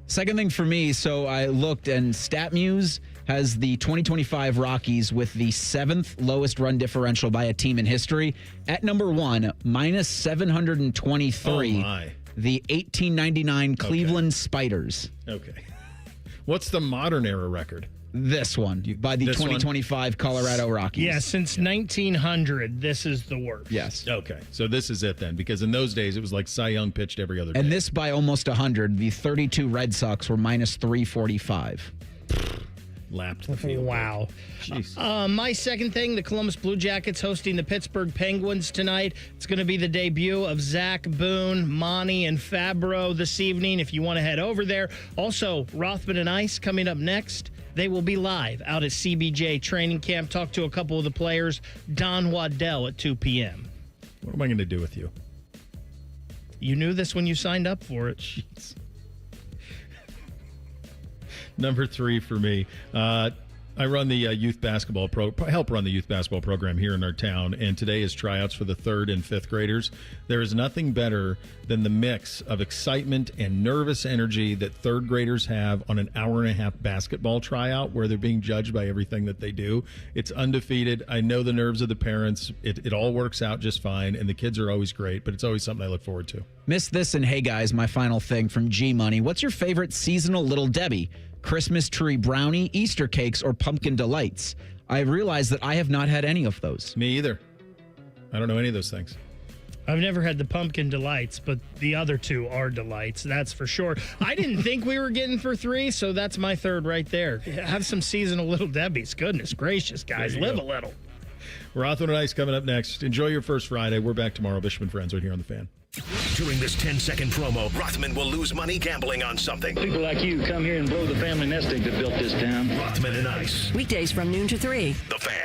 [SPEAKER 1] Second thing for me, so I looked, and StatMuse has the 2025 Rockies with the 7th lowest run differential by a team in history. At number 1, minus 723, the 1899 Cleveland Spiders.
[SPEAKER 3] Okay. What's the modern era record?
[SPEAKER 1] This one, by the 2025 Colorado Rockies.
[SPEAKER 6] Yeah, since 1900, this is the worst.
[SPEAKER 1] Yes.
[SPEAKER 3] Okay, so this is it then, because in those days, it was like Cy Young pitched every other day.
[SPEAKER 1] And this by almost 100. The 32 Red Sox were minus 345.
[SPEAKER 3] Lapped the field.
[SPEAKER 6] Wow.
[SPEAKER 3] Jeez.
[SPEAKER 6] My second thing, the Columbus Blue Jackets hosting the Pittsburgh Penguins tonight. It's going to be the debut of Zach Boone, Monty, and Fabro this evening if you want to head over there. Also, Rothman and Ice coming up next. They will be live out at CBJ training camp. Talk to a couple of the players. Don Waddell at 2 p.m.
[SPEAKER 3] What am I going to do with you?
[SPEAKER 6] You knew this when you signed up for it.
[SPEAKER 3] Jeez. Number 3 for me. I run the youth basketball help run the youth basketball program here in our town, and today is tryouts for the 3rd and 5th graders. There is nothing better than the mix of excitement and nervous energy that 3rd graders have on an hour-and-a-half basketball tryout where they're being judged by everything that they do. It's undefeated. I know the nerves of the parents. It all works out just fine, and the kids are always great, but it's always something I look forward to.
[SPEAKER 1] Miss this, and hey guys, my final thing from G Money. What's your favorite seasonal Little Debbie? Christmas tree brownie, Easter cakes, or pumpkin delights? I realize that I have not had any of those.
[SPEAKER 3] Me either. I don't know any of those things.
[SPEAKER 6] I've never had the pumpkin delights, but the other 2 are delights, that's for sure. I didn't think we were getting for 3, so that's my 3rd right there. Have some seasonal Little Debbies. Goodness gracious, guys. Live a little.
[SPEAKER 3] Rothman and Ice coming up next. Enjoy your first Friday. We're back tomorrow. Bishop and Friends right here on The Fan.
[SPEAKER 2] During this 10-second promo, Rothman will lose money gambling on something.
[SPEAKER 13] People like you come here and blow the family nest egg that built this town.
[SPEAKER 2] Rothman and Ice.
[SPEAKER 22] Weekdays from noon to 3.
[SPEAKER 2] The Fan.